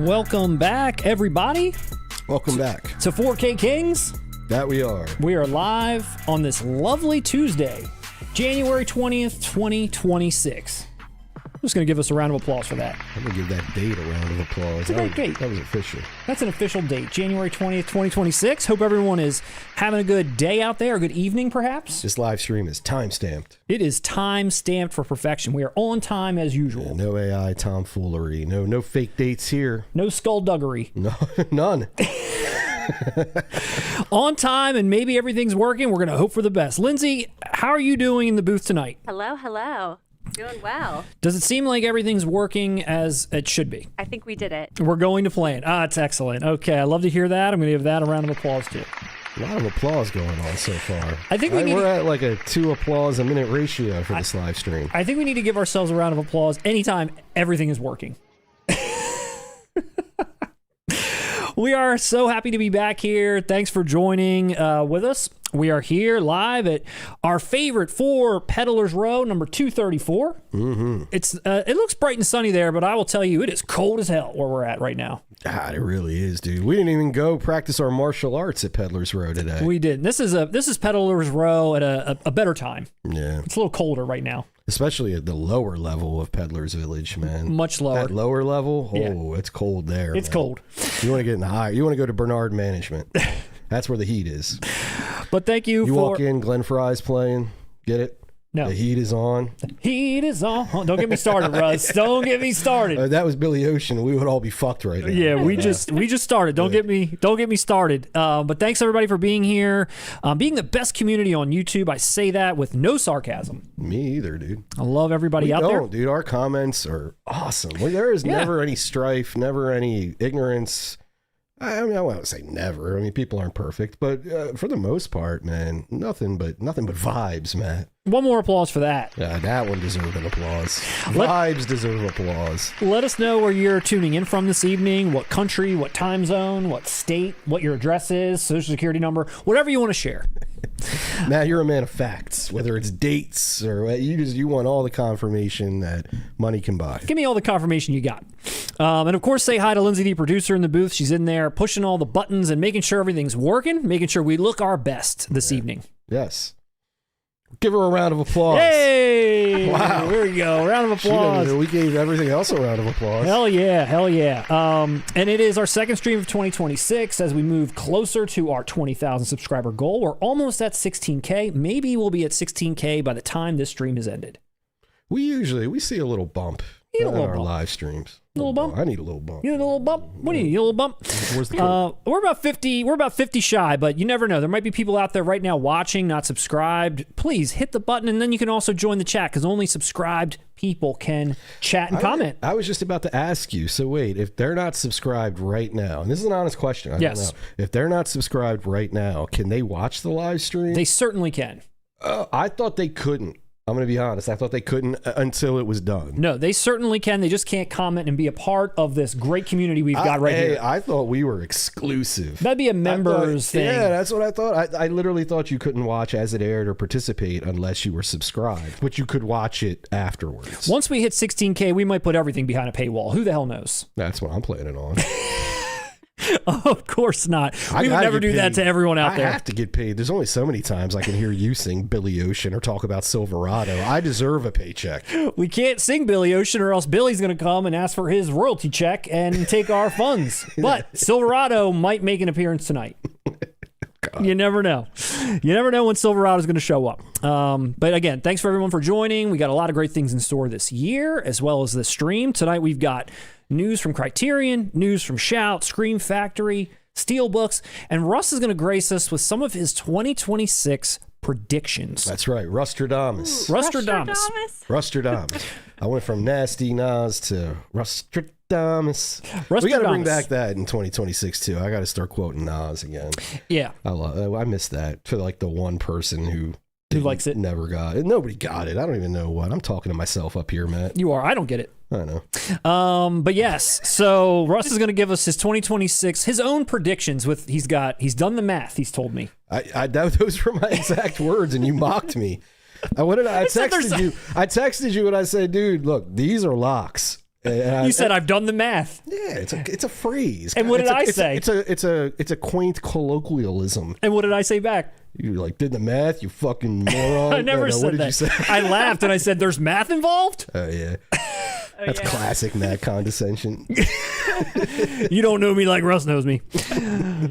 Welcome back, everybody. Welcome back to 4K Kings. That we are. We are live on this lovely Tuesday, January 20th, 2026. I'm just going to give us a round of applause for that. I'm going to give that date a round of applause. It's a great date. That was official. That's an official date, January 20th, 2026. Hope everyone is having a good day out there, a good evening perhaps. This live stream is time-stamped. It is time-stamped for perfection. We are on time as usual. Yeah, no AI tomfoolery. No fake dates here. No skullduggery. No, none. On time, and maybe everything's working. We're going to hope for the best. Lindsay, how are you doing in the booth tonight? Hello. Doing well. Does it seem like everything's working as it should be? I think we did it. We're going to plan. It's excellent. Okay, I love to hear that. I'm going to give that a round of applause too. A lot of applause going on so far. I think we're at like a 2 applause a minute ratio for this live stream. I think we need to give ourselves a round of applause anytime everything is working. We are so happy to be back here. Thanks for joining with us. We are here live at our favorite Peddler's Row, number 234. Mm-hmm. It looks bright and sunny there, but I will tell you, it is cold as hell where we're at right now. God, it really is, dude. We didn't even go practice our martial arts at Peddler's Row today. We did. This is Peddler's Row at a better time. Yeah, it's a little colder right now. Especially at the lower level of Peddler's Village, man. Much lower. That lower level, it's cold there. It's cold. You want to get in the high. You want to go to Bernard Management. That's where the heat is. But thank you for... You walk in, Glenn Fry's playing. Get it? No. The heat is on. The heat is on. Don't get me started, Russ. Don't get me started. That was Billy Ocean. We would all be fucked right now. Yeah, we just started. Don't get me started. But thanks everybody for being here, being the best community on YouTube. I say that with no sarcasm. Me either, dude. I love everybody out there. Dude. Our comments are awesome. There is never any strife, never any ignorance. I mean, I won't say never. I mean, people aren't perfect, but for the most part, man, nothing but vibes, man. One more applause for that. Yeah, that one deserved an applause. Vibes deserve applause. Let us know where you're tuning in from this evening, what country, what time zone, what state, what your address is, social security number, whatever you want to share. Matt, you're a man of facts, whether it's dates or you want all the confirmation that money can buy. Give me all the confirmation you got. And of course, say hi to Lindsay, the producer in the booth. She's in there pushing all the buttons and making sure everything's working, making sure we look our best this evening. Yes. Give her a round of applause. Hey! Wow. There we go. Round of applause. We gave everything else a round of applause. Hell yeah. Hell yeah. And it is our second stream of 2026 as we move closer to our 20,000 subscriber goal. We're almost at 16K. Maybe we'll be at 16K by the time this stream is ended. We see a little bump in our live streams. A little bump? I need a little bump. You need a little bump? What do you need? A little bump? Where's the code? We're about 50. We're about 50 shy, but you never know. There might be people out there right now watching, not subscribed. Please hit the button, and then you can also join the chat because only subscribed people can chat and comment. I was just about to ask you. So wait, if they're not subscribed right now, and this is an honest question. I don't know. If they're not subscribed right now, can they watch the live stream? They certainly can. I thought they couldn't. I'm going to be honest. I thought they couldn't until it was done. No, they certainly can. They just can't comment and be a part of this great community we've got right here. I thought we were exclusive. That'd be a members thing. Yeah, that's what I thought. I literally thought you couldn't watch as it aired or participate unless you were subscribed, but you could watch it afterwards. Once we hit 16K, we might put everything behind a paywall. Who the hell knows? That's what I'm planning on. Oh, of course not. We would never do that to everyone out there. I have to get paid. There's only so many times I can hear you sing Billy Ocean or talk about Silverado. I deserve a paycheck. We can't sing Billy Ocean or else Billy's going to come and ask for his royalty check and take our funds. But Silverado might make an appearance tonight. God. You never know. You never know when Silverado's going to show up. But again, thanks for everyone for joining. We got a lot of great things in store this year, as well as this stream. Tonight we've got news from Criterion, news from Shout, Scream Factory, Steelbooks, and Russ is going to grace us with some of his 2026 predictions. That's right, Rustradamus. I went from Nasty Nas to Rustradamus. We got to bring back that in 2026 too. I got to start quoting Nas again. Yeah, I miss that for like the one person who likes it. Never got it. Nobody got it. I don't even know what. I'm talking to myself up here, Matt. You are. I don't get it. I know. But yes, so Russ is going to give us his 2026, his own predictions with, he's done the math, he's told me. Those were my exact words and you mocked me. I texted you and I said, dude, look, these are locks. You said I've done the math. Yeah, it's a phrase. And what did I say? It's a quaint colloquialism. And what did I say back? You like did the math, you fucking moron. I never said what did that. You say? I laughed and I said, "There's math involved." Oh yeah, that's classic Matt condescension. You don't know me like Russ knows me,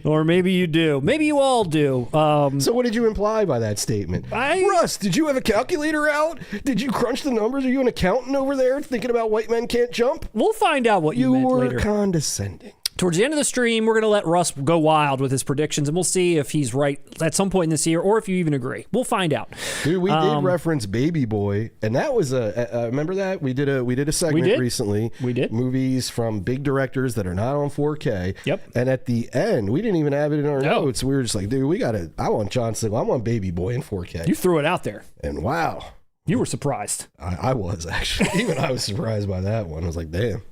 or maybe you do. Maybe you all do. So what did you imply by that statement? Russ, did you have a calculator out? Did you crunch the numbers? Are you an accountant over there thinking about white men can't jump? We'll find out what you meant were later. Condescending. Towards the end of the stream, we're going to let Russ go wild with his predictions, and we'll see if he's right at some point in this year, or if you even agree. We'll find out. Dude, we did reference Baby Boy, and that was remember that we did a segment recently. We did movies from big directors that are not on 4K. Yep. And at the end, we didn't even have it in our notes. We were just like, dude, I want John Single. I want Baby Boy in 4K. You threw it out there, and wow. You were surprised. I was, actually. Even I was surprised by that one. I was like, damn.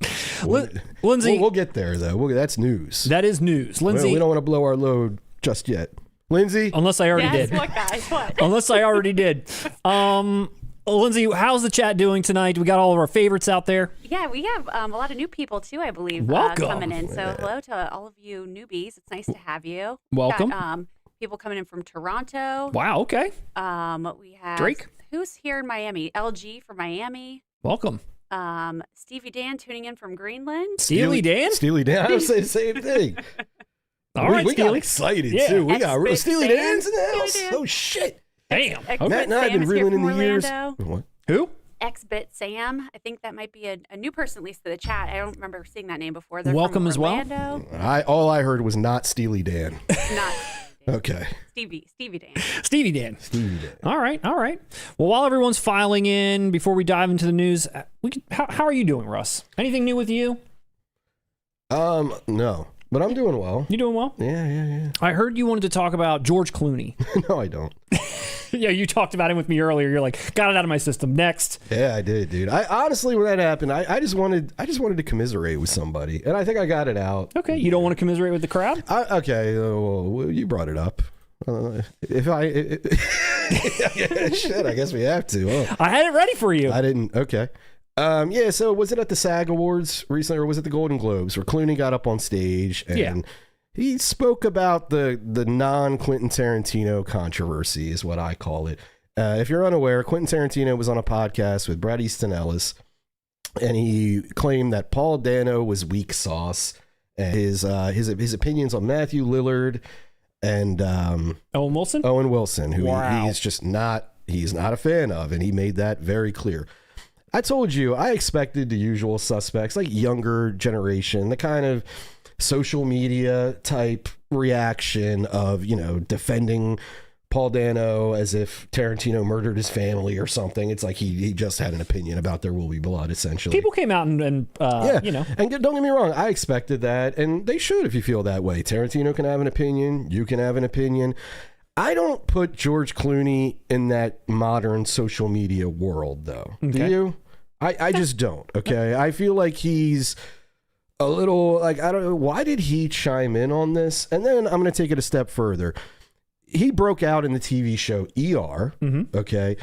Lindsay. We'll get there, though. That's news. That is news. Lindsay. We don't want to blow our load just yet. Lindsay? Unless I already did. What, guys? What? Unless I already did. Lindsay, how's the chat doing tonight? We got all of our favorites out there. Yeah, we have a lot of new people, too, I believe, Welcome. coming in. So hello to all of you newbies. It's nice to have you. Welcome. Got, people coming in from Toronto. Wow, okay. We have Drake. Who's here in Miami? LG from Miami. Welcome. Steely Dan tuning in from Greenland. Steely Dan? Steely Dan. I was saying the same thing. All right, we got excited, too. We got Steely Dan's in the house. Oh, shit. Damn. Matt and I have been reeling in the years. What? Who? Xbit Sam. I think that might be a new person, at least to the chat. I don't remember seeing that name before. They're Welcome from as Orlando. well. All I heard was not Steely Dan. Not Okay. Stevie Dan. Stevie Dan. All right. Well, while everyone's filing in, before we dive into the news, how are you doing, Russ? Anything new with you? No, but I'm doing well. You doing well? Yeah. I heard you wanted to talk about George Clooney. No, I don't. Yeah, you talked about him with me earlier. You're like, got it out of my system. Next. Yeah, I did, dude. I honestly, when that happened, I just wanted to commiserate with somebody, and I think I got it out. Okay, you don't want to commiserate with the crowd? Okay, well, you brought it up. Shit, I guess we have to. Oh. I had it ready for you. I didn't. Okay. Yeah. So was it at the SAG Awards recently, or was it the Golden Globes, where Clooney got up on stage and he spoke about the non-Quentin Tarantino controversy, is what I call it. If you're unaware, Quentin Tarantino was on a podcast with Bret Easton Ellis, and he claimed that Paul Dano was weak sauce, and his opinions on Matthew Lillard and Owen Wilson, who he's not a fan of, and he made that very clear. I told you, I expected the usual suspects, like younger generation, the kind of social media type reaction of, defending Paul Dano as if Tarantino murdered his family or something. It's like he just had an opinion about There Will Be Blood, essentially. People came out and And don't get me wrong, I expected that, and they should if you feel that way. Tarantino can have an opinion. You can have an opinion. I don't put George Clooney in that modern social media world, though. Okay. Do you? I just don't, okay? I feel like he's a little, like, I don't know, why did he chime in on this? And then I'm going to take it a step further. He broke out in the TV show ER, okay?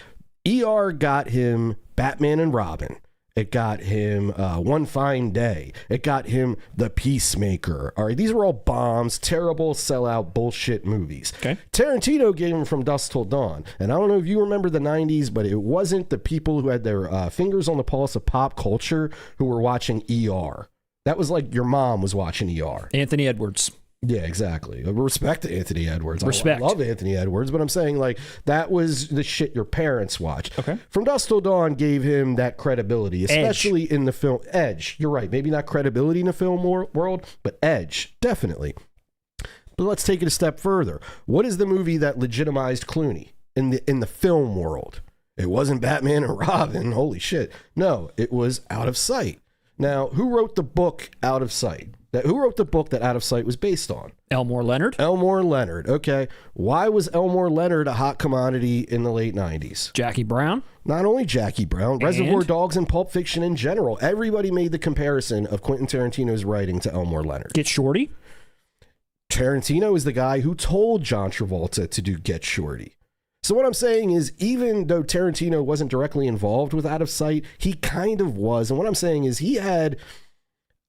ER got him Batman and Robin. It got him One Fine Day. It got him The Peacemaker. All right, these were all bombs, terrible, sellout, bullshit movies. Okay. Tarantino gave him From Dusk Till Dawn. And I don't know if you remember the 90s, but it wasn't the people who had their fingers on the pulse of pop culture who were watching ER. That was like your mom was watching ER. Anthony Edwards. Yeah, exactly. Respect to Anthony Edwards. Respect. I love Anthony Edwards, but I'm saying, like, that was the shit your parents watched. Okay. From Dusk Till Dawn gave him that credibility, especially in the film Edge. You're right. Maybe not credibility in the film world, but Edge, definitely. But let's take it a step further. What is the movie that legitimized Clooney in the film world? It wasn't Batman and Robin. Holy shit. No, it was Out of Sight. Now, who wrote the book Out of Sight? Who wrote the book that Out of Sight was based on? Elmore Leonard. Elmore Leonard. Okay. Why was Elmore Leonard a hot commodity in the late 90s? Jackie Brown. Not only Jackie Brown, Reservoir Dogs and Pulp Fiction in general. Everybody made the comparison of Quentin Tarantino's writing to Elmore Leonard. Get Shorty. Tarantino is the guy who told John Travolta to do Get Shorty. So what I'm saying is, even though Tarantino wasn't directly involved with Out of Sight, he kind of was. And what I'm saying is he had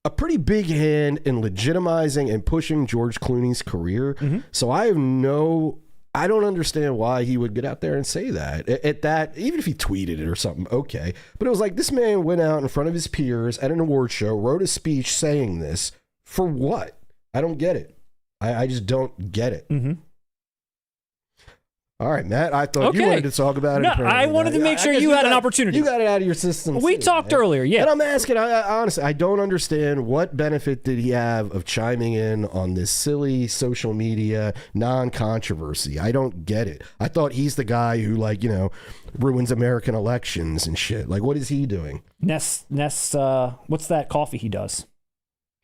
a pretty big hand in legitimizing and pushing George Clooney's career. So I don't understand why he would get out there and say that. At that, even if he tweeted it or something, okay. But it was like, this man went out in front of his peers at an award show, wrote a speech saying this. For what? I don't get it. I just don't get it. All right, Matt, I thought you wanted to talk about it. No, I wanted to make sure you had an opportunity. You got it out of your system. We talked earlier, yeah. And I'm asking, honestly, I don't understand what benefit did he have of chiming in on this silly social media non-controversy. I don't get it. I thought he's the guy who, like, you know, ruins American elections and shit. Like, what is he doing? Ness, what's that coffee he does?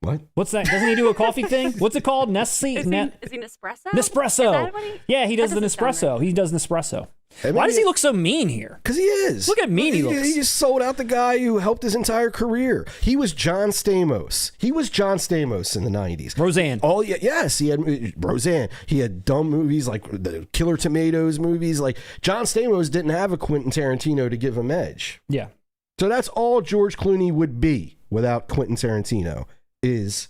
What? What's that? Doesn't he do a coffee thing? What's it called? Nestle? Is he Nespresso? Nespresso. Yeah, he does the Nespresso. Right. He does Nespresso. Why does he look so mean here? Because he is. Look at mean he looks. He just sold out the guy who helped his entire career. He was John Stamos. He was John Stamos in the 90s. Roseanne. Yes, he had Roseanne. He had dumb movies like the Killer Tomatoes movies. Like, John Stamos didn't have a Quentin Tarantino to give him edge. Yeah. So that's all George Clooney would be without Quentin Tarantino. Is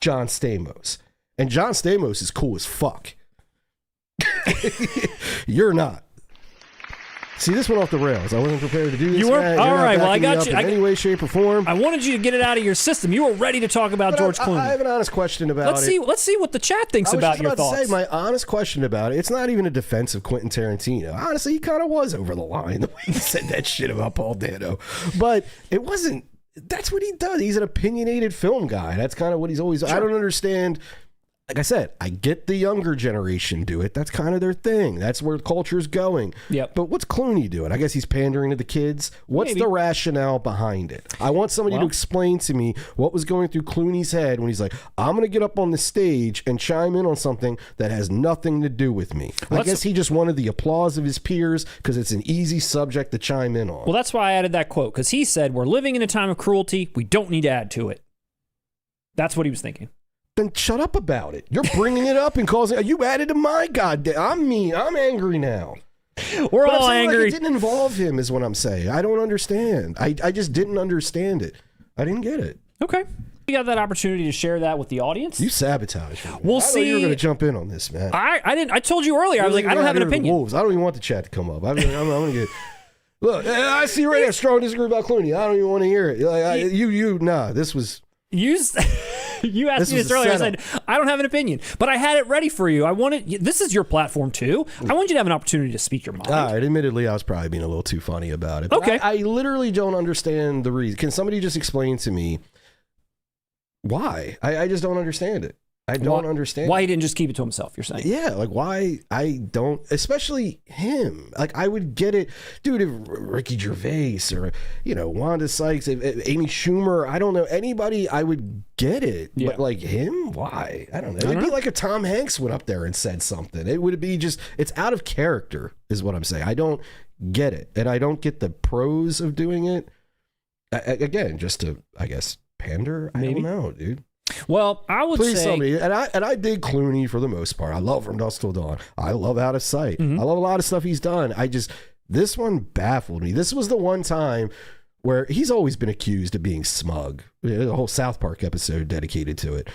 John Stamos. And John Stamos is cool as fuck. You're not. See, this went off the rails. I wasn't prepared to do this. You weren't? All right, well, I got you. In any way, shape, or form. I wanted you to get it out of your system. You were ready to talk about George Clooney. I have an honest question about it. Let's see what the chat thinks about your thoughts. I was just about to say, my honest question about it, it's not even a defense of Quentin Tarantino. Honestly, he kind of was over the line the way he said that shit about Paul Dano. But it wasn't. That's what he does. He's an opinionated film guy. That's kind of what he's always. Sure. I don't understand. Like I said, I get the younger generation do it. That's kind of their thing. That's where the culture's going. Yep. But what's Clooney doing? I guess he's pandering to the kids. What's the rationale behind it? I want somebody to explain to me what was going through Clooney's head when he's like, I'm going to get up on the stage and chime in on something that has nothing to do with me. I guess he just wanted the applause of his peers because it's an easy subject to chime in on. Well, that's why I added that quote, because he said, we're living in a time of cruelty. We don't need to add to it. That's what he was thinking. Then shut up about it. You're bringing it up and causing. You added to my goddamn. I'm mean. I'm angry now. We're all angry. Like, it didn't involve him, is what I'm saying. I don't understand. I just didn't understand it. I didn't get it. Okay. You got that opportunity to share that with the audience. You sabotaged me. We'll see. You were going to jump in on this, man. I didn't. I told you earlier. I was like, I don't have an opinion. Wolves. I don't even want the chat to come up. I'm going to get. Look, I see right here. Strong disagree about Clooney. I don't even want to hear it. Like, this was. You asked me this earlier. I said, I don't have an opinion, but I had it ready for you. This is your platform too. I want you to have an opportunity to speak your mind. All right. Admittedly, I was probably being a little too funny about it. Okay. I literally don't understand the reason. Can somebody just explain to me why? I just don't understand it. I don't understand why he didn't just keep it to himself. You're saying, yeah, like why I don't, especially him. Like I would get it, dude. If Ricky Gervais or Wanda Sykes, if Amy Schumer, I don't know anybody, I would get it. Yeah. But like him, why? I don't know. It'd be like if Tom Hanks went up there and said something. It would be just, it's out of character, is what I'm saying. I don't get it, and I don't get the pros of doing it. Again, just to, I guess, pander. I don't know, dude. Well, I would say, somebody, and I dig Clooney for the most part. I love From Dusk Till Dawn. I love Out of Sight. Mm-hmm. I love a lot of stuff he's done. This one baffled me. This was the one time where he's always been accused of being smug. A whole South Park episode dedicated to it.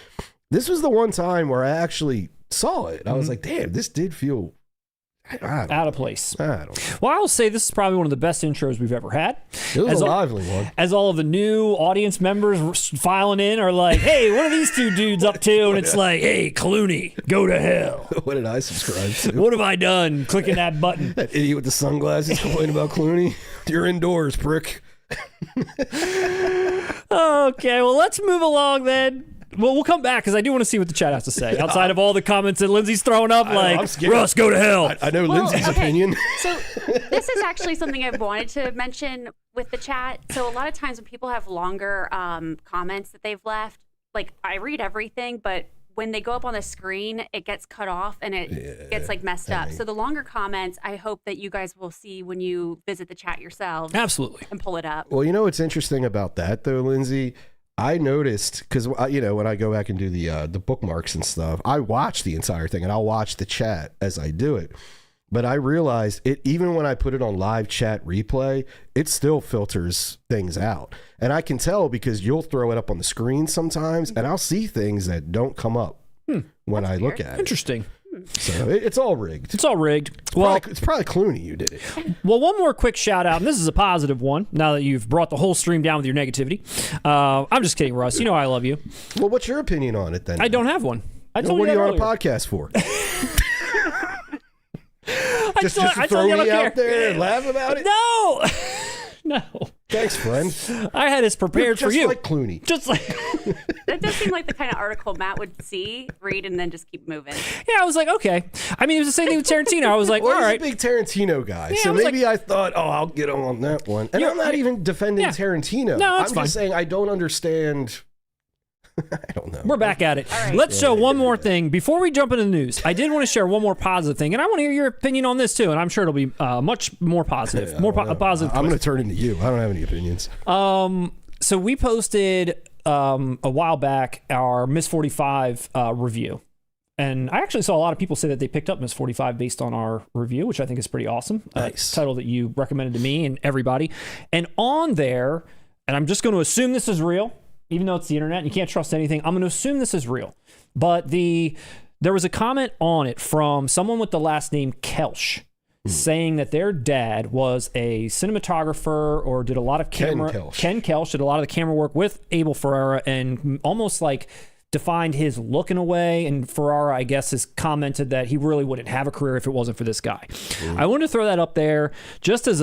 This was the one time where I actually saw it. I was like, damn, this did feel out of place. I don't know. Well, I will say this is probably one of the best intros we've ever had. It was a lively one. As all of the new audience members filing in are like, hey, what are these two dudes up to? And it's like, hey, Clooney, go to hell. What did I subscribe to? What have I done? Clicking that button. That idiot with the sunglasses complaining about Clooney. You're indoors, prick. Okay, well, let's move along then. Well, we'll come back because I do want to see what the chat has to say outside of all the comments that Lindsay's throwing up, like, Russ, go to hell. I know Lindsay's opinion. So this is actually something I've wanted to mention with the chat. So a lot of times when people have longer comments that they've left, like I read everything, but when they go up on the screen, it gets cut off and it gets like messed up. So the longer comments, I hope that you guys will see when you visit the chat yourselves. Absolutely. And pull it up. Well, you know what's interesting about that though, Lindsay? I noticed, because when I go back and do the bookmarks and stuff, I watch the entire thing and I'll watch the chat as I do it. but I realized it, even when I put it on live chat replay, it still filters things out. And I can tell because you'll throw it up on the screen sometimes, and I'll see things that don't come up when I look at it. Interesting. So it's all rigged. It's all rigged. It's probably Clooney you did it. Well, one more quick shout out, and this is a positive one. Now that you've brought the whole stream down with your negativity, I'm just kidding, Russ. You know I love you. Well, what's your opinion on it then? I don't have one. I told what you are you that on a earlier. podcast for? just I to told throw you I me don't out care. there and laugh about it? No. No. Thanks, friend. I had this prepared for Just you. like Clooney. Just like That does seem like the kind of article Matt would see, read, and then just keep moving. yeah, I was like, okay. I mean, it was the same thing with Tarantino. I was like, Well, all he's right. a big Tarantino guy, Yeah, I so was maybe I thought, I'll get him on that one. And I'm not even defending Tarantino. No, that's I'm fine. just saying I don't understand. I don't know. We're back at it. right. Let's show one more thing before we jump into the news. I did want to share one more positive thing, and I want to hear your opinion on this too. And I'm sure it'll be much more positive, a positive. I'm going to twist. turn into you. I don't have any opinions. So we posted a while back our Miss 45 review. And I actually saw a lot of people say that they picked up Miss 45 based on our review, which I think is pretty awesome. Nice. Title that you recommended to me and everybody. And on there, and I'm just going to assume this is real, even though it's the internet and you can't trust anything, I'm going to assume this is real. But there was a comment on it from someone with the last name Kelsch saying that their dad was a cinematographer or did a lot of camera. Ken Kelsch did a lot of the camera work with Abel Ferrara and almost like defined his look in a way. And Ferrara, I guess, has commented that he really wouldn't have a career if it wasn't for this guy. I wanted to throw that up there just as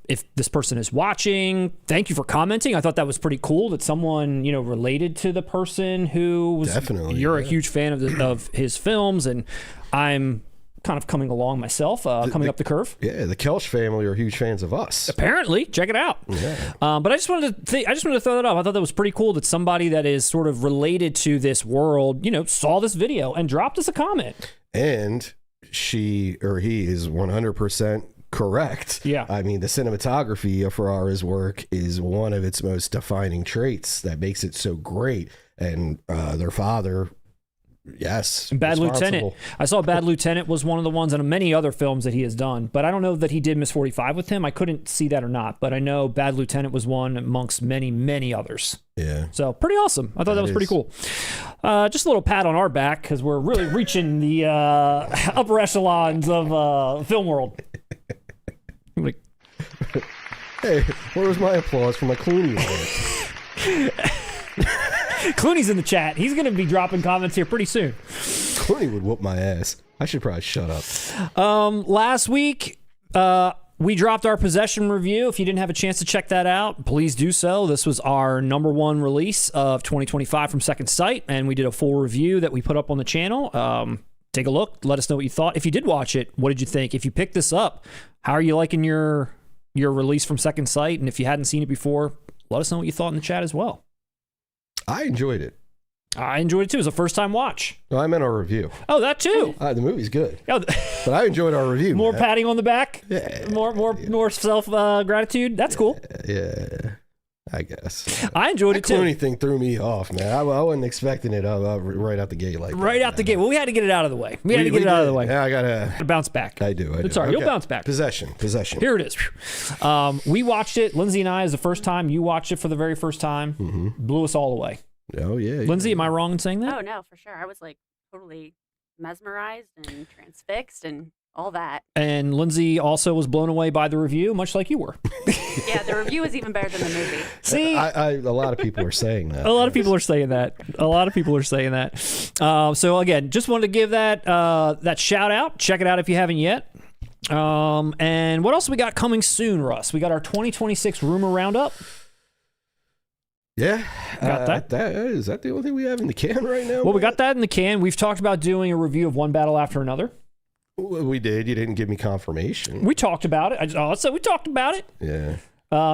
if this person is watching, thank you for commenting. I thought that was pretty cool that someone, related to the person who was, Definitely, you're a huge fan of his films, and I'm kind of coming along myself, coming up the curve. Yeah, the Kelsch family are huge fans of us. Apparently, check it out. Yeah. But I just wanted to throw that up. I thought that was pretty cool that somebody that is sort of related to this world, saw this video and dropped us a comment. And she or he is 100% correct. Yeah. I mean, the cinematography of Ferrara's work is one of its most defining traits that makes it so great. And their father, yes. Bad Lieutenant. I saw Bad Lieutenant was one of the ones and many other films that he has done, but I don't know that he did Miss 45 with him. I couldn't see that or not, but I know Bad Lieutenant was one amongst many, many others. Yeah. So pretty awesome. I thought that was pretty cool. Just a little pat on our back because we're really reaching the upper echelons of film world. Hey, where was my applause for my Clooney award? Clooney's in the chat. He's going to be dropping comments here pretty soon. Clooney would whoop my ass. I should probably shut up. Last week, we dropped our Possession review. If you didn't have a chance to check that out, please do so. This was our #1 release of 2025 from Second Sight, and we did a full review that we put up on the channel. Take a look. Let us know what you thought. If you did watch it, what did you think? If you picked this up, how are you liking your release from Second Sight? And if you hadn't seen it before, let us know what you thought in the chat as well. I enjoyed it. I enjoyed it too. It was a first-time watch. No, I meant our review. Oh, that too. The movie's good. Oh, But I enjoyed our review. more man. patting on the back. Yeah. More self gratitude. That's cool. Yeah, I guess. I enjoyed it That too. Clooney thing threw me off, man. I wasn't expecting it right out the gate like that. Right out the gate. Well, we had to get it out of the way. We had to get it out of the way. Yeah, I gotta Bounce back. I do. It's all right. You'll bounce back. Possession. Here it is. We watched it. Lindsay and I is the first time. You watched it for the very first time. Mm-hmm. Blew us all away. Oh yeah. Lindsay, am I wrong in saying that? Oh, no, for sure. I was like totally mesmerized and transfixed and all that. And Lindsay also was blown away by the review, much like you were. Yeah, the review was even better than the movie. See, a lot of people are saying that. a lot of people are saying that. So again, just wanted to give that shout out. Check it out if you haven't yet. And what else we got coming soon, Russ? We got our 2026 rumor roundup. Yeah. Got that? Is that the only thing we have in the can right now? Well, we got that in the can. We've talked about doing a review of One Battle After Another. We did. You didn't give me confirmation. We talked about it. I said we talked about it. Yeah.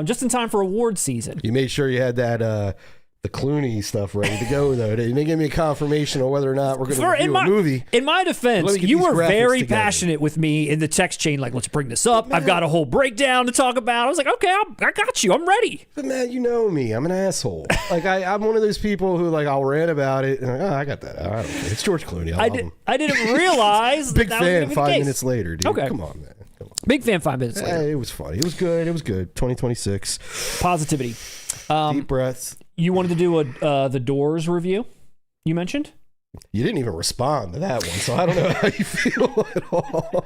Just in time for award season. You made sure you had that the Clooney stuff ready to go, though. You didn't give me a confirmation on whether or not we're going to review a movie. In my defense, Let me get you these were graphics very together. passionate with me in the text chain, like, let's bring this up. I've got a whole breakdown to talk about. I was like, okay, I got you. I'm ready. But man, you know me. I'm an asshole. Like I'm one of those people who I'll rant about it and I got that. I don't care. It's George Clooney. I love him. I didn't realize Big that was gonna fan. be the 5 case. minutes later, dude. Okay. Come on, man. Big fan 5 minutes later. It was funny. It was good. It was good. 2026. Positivity. Deep breaths. You wanted to do a The Doors review, you mentioned? You didn't even respond to that one, so I don't know how you feel at all.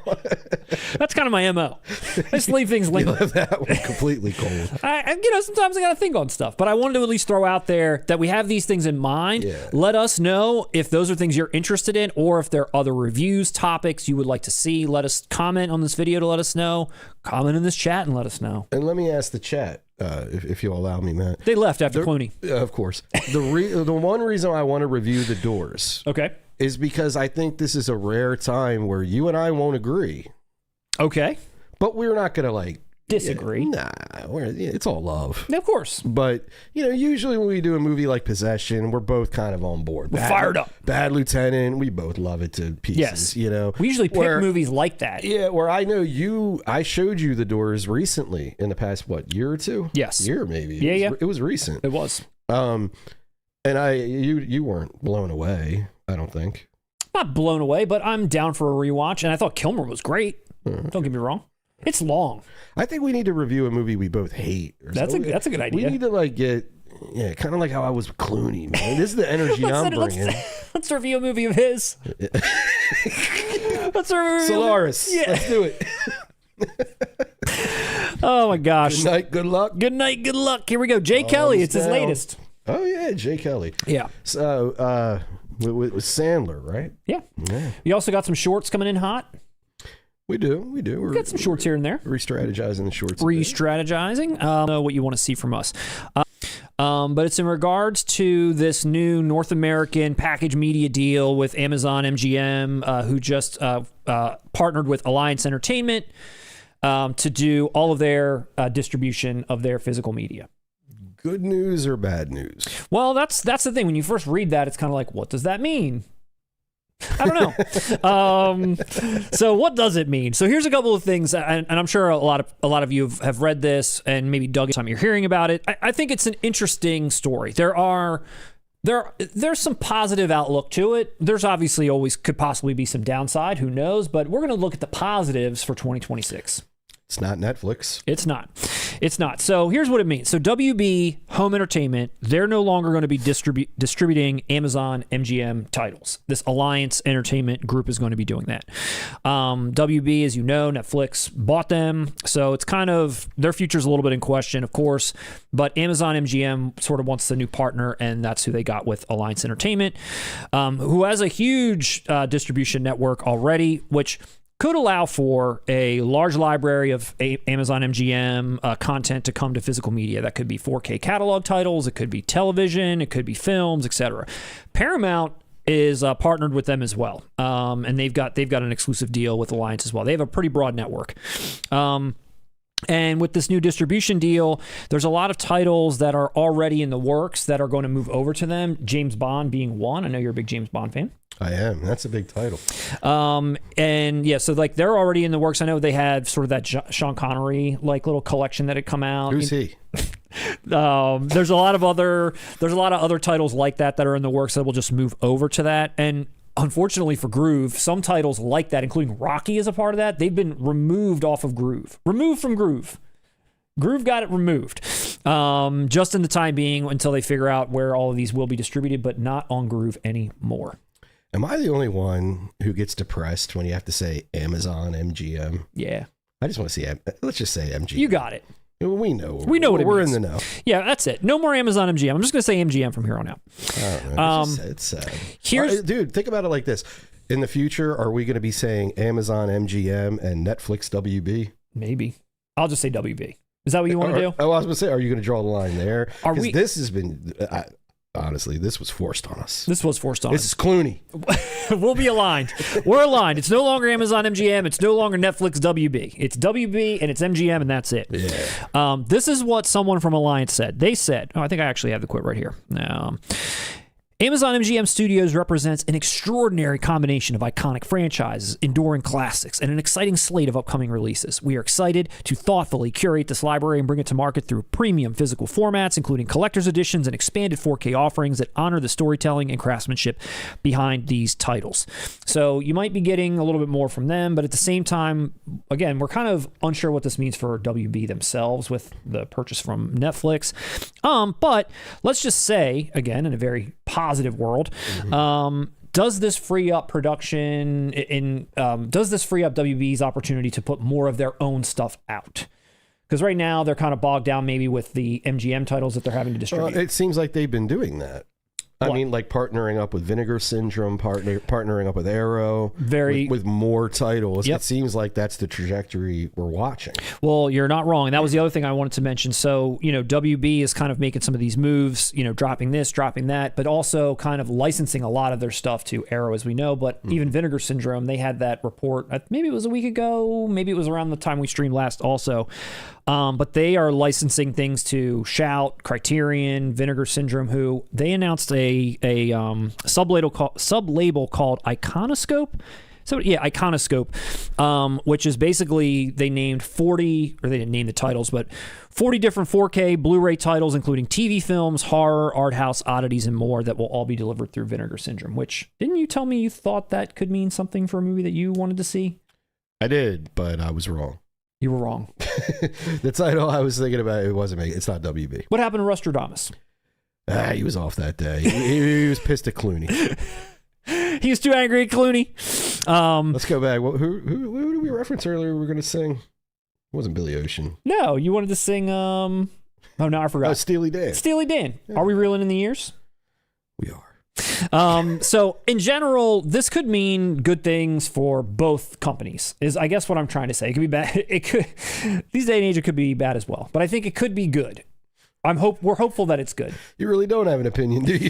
That's kind of my MO. I just leave things You linger. left that one completely cold. Sometimes I got to think on stuff, but I wanted to at least throw out there that we have these things in mind. Yeah. Let us know if those are things you're interested in, or if there are other reviews, topics you would like to see. Let us comment on this video to let us know. Comment in this chat and let us know. And let me ask the chat, if you'll allow me, Matt. They left after Clooney. Of course. The one reason I want to review The Doors Okay. is because I think this is a rare time where you and I won't agree. Okay. But we're not going to Disagree. It's all love. Of course. But, usually when we do a movie like Possession, we're both kind of on board. We're fired up. Bad Lieutenant, we both love it to pieces, Yes. We usually pick movies like that. Yeah, where I know I showed you The Doors recently in the past, year or two? Yes. Year maybe. It was recent. It was. And you weren't blown away, I don't think. Not blown away, but I'm down for a rewatch, and I thought Kilmer was great. Don't get me wrong. It's long. I think we need to review a movie we both hate. That's a good idea. We need to get kind of like how I was with Clooney, man. This is the energy I'm bringing. Let's review a movie of his. Let's review Solaris. Yeah. Let's do it. Oh my gosh. Good night, good luck. Good night, good luck. Here we go. Jay Kelly, it's his latest. Oh yeah, Jay Kelly. Yeah. So with Sandler, right? Yeah. You also got some shorts coming in hot. We do. We got some shorts here and there. Re-strategizing the shorts. Re-strategizing. Know what you want to see from us. But it's in regards to this new North American package media deal with Amazon MGM, who just partnered with Alliance Entertainment to do all of their distribution of their physical media. Good news or bad news? Well, that's the thing. When you first read that, it's kind of like, what does that mean? I don't know. So what does it mean? So here's a couple of things, and I'm sure a lot of you have read this and maybe dug it time you're hearing about it. I think it's an interesting story. There's some positive outlook to it. There's obviously could possibly be some downside. Who knows? But we're going to look at the positives for 2026. It's not Netflix. It's not. So here's what it means. So WB Home Entertainment, they're no longer going to be distributing Amazon MGM titles. This Alliance Entertainment group is going to be doing that. WB, as you know, Netflix bought them. So it's kind of, their future's a little bit in question, of course. But Amazon MGM sort of wants a new partner, and that's who they got with Alliance Entertainment, who has a huge distribution network already, which could allow for a large library of Amazon MGM content to come to physical media. That could be 4K catalog titles, it could be television, it could be films, etc. Paramount is partnered with them as well, and they've got an exclusive deal with Alliance as well. They have a pretty broad network. And with this new distribution deal, there's a lot of titles that are already in the works that are going to move over to them. James Bond being one. I know you're a big James Bond fan. I am. That's a big title. And yeah, so they're already in the works. I know they had sort of that Sean Connery little collection that had come out. Who's he? There's a lot of other titles like that are in the works that will just move over to that. And unfortunately for Gruv, some titles like that, including Rocky is a part of that, they've been removed off of Gruv. Removed from Gruv. Gruv got it removed. Just in the time being until they figure out where all of these will be distributed, but not on Gruv anymore. Am I the only one who gets depressed when you have to say Amazon MGM? Yeah. I just want to see, let's just say MGM. You got it. We know. We know what it means. We're in the know. Yeah, that's it. No more Amazon MGM. I'm just going to say MGM from here on out. I don't know. It's sad. Dude, think about it like this. In the future, are we going to be saying Amazon MGM and Netflix WB? Maybe. I'll just say WB. Is that what you want to do? Oh, I was going to say, are you going to draw the line there? Because this has been... honestly, this was forced on us. This was forced on us. This is Clooney. We'll be aligned. We're aligned. It's no longer Amazon MGM. It's no longer Netflix WB. It's WB and it's MGM and that's it. Yeah. This is what someone from Alliance said. They said, I think I actually have the quote right here. Amazon MGM Studios represents an extraordinary combination of iconic franchises, enduring classics, and an exciting slate of upcoming releases. We are excited to thoughtfully curate this library and bring it to market through premium physical formats, including collector's editions and expanded 4K offerings that honor the storytelling and craftsmanship behind these titles. So you might be getting a little bit more from them, but at the same time, again, we're kind of unsure what this means for WB themselves with the purchase from Netflix. But let's just say, again, in a very positive world, does this free up production does this free up WB's opportunity to put more of their own stuff out? Because right now they're kind of bogged down maybe with the MGM titles that they're having to distribute. It seems like they've been doing that. I mean, like partnering up with Vinegar Syndrome, partnering up with Arrow, with more titles. Yep. It seems like that's the trajectory we're watching. Well, you're not wrong. And that was the other thing I wanted to mention. So, WB is kind of making some of these moves, dropping this, dropping that, but also kind of licensing a lot of their stuff to Arrow, as we know. But even Vinegar Syndrome, they had that report, maybe it was a week ago, maybe it was around the time we streamed last also. But they are licensing things to Shout, Criterion, Vinegar Syndrome, who they announced a sublabel called Iconoscope. So yeah, Iconoscope, which is basically they named 40, or they didn't name the titles, but 40 different 4K Blu-ray titles, including TV films, horror, art house, oddities, and more that will all be delivered through Vinegar Syndrome. Which, didn't you tell me you thought that could mean something for a movie that you wanted to see? I did, but I was wrong. You were wrong. The title I was thinking about, it's not WB. What happened to Rustradamus? He was off that day. He was pissed at Clooney. He was too angry at Clooney. Let's go back. Who did we reference earlier we were going to sing? It wasn't Billy Ocean. No, you wanted to sing, oh, no, I forgot. Steely Dan. Steely Dan. Yeah. Are we reeling in the years? We are. So in general, this could mean good things for both companies, is I guess what I'm trying to say. It could be bad. It could, these day and age, it could be bad as well, but I think it could be good. We're hopeful that it's good. You really don't have an opinion, do you?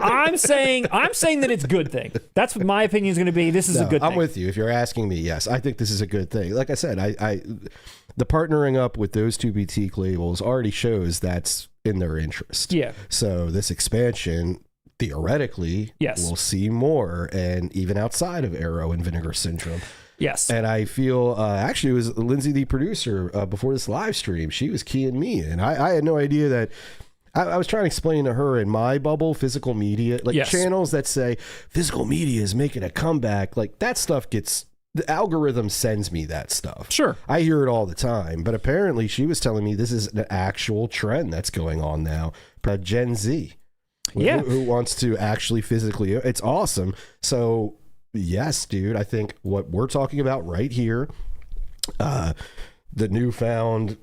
I'm saying that it's a good thing. That's what my opinion is going to be. This is a good thing. I'm with you. If you're asking me, yes, I think this is a good thing. Like I said, the partnering up with those two boutique labels already shows that's in their interest. Yeah. So this expansion, theoretically, we'll see more, and even outside of Arrow and Vinegar Syndrome. Yes. And I feel, actually, it was Lindsay, the producer, before this live stream, she was keying me in. I had no idea that, I was trying to explain to her in my bubble, physical media, like channels that say physical media is making a comeback, like that stuff gets, the algorithm sends me that stuff. Sure. I hear it all the time, but apparently she was telling me this is an actual trend that's going on now. Gen Z. Who wants to actually physically, it's awesome. So yes, dude, I think what we're talking about right here, the newfound,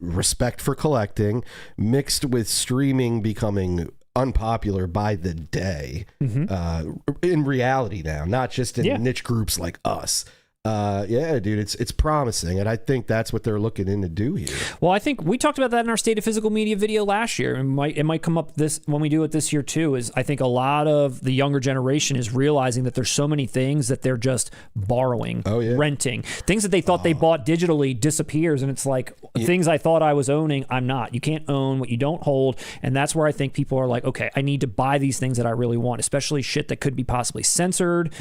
respect for collecting mixed with streaming becoming unpopular by the day, in reality now, not just in niche groups like us. Dude, it's promising, and I think that's what they're looking in to do here. Well, I think we talked about that in our State of Physical Media video last year. It might come up this when we do it this year too. Is I think a lot of the younger generation is realizing that there's so many things that they're just borrowing, renting, things that they thought they bought digitally disappears, and it's like things I thought I was owning, I'm not. You can't own what you don't hold, and that's where I think people are like, okay, I need to buy these things that I really want, especially shit that could be possibly censored.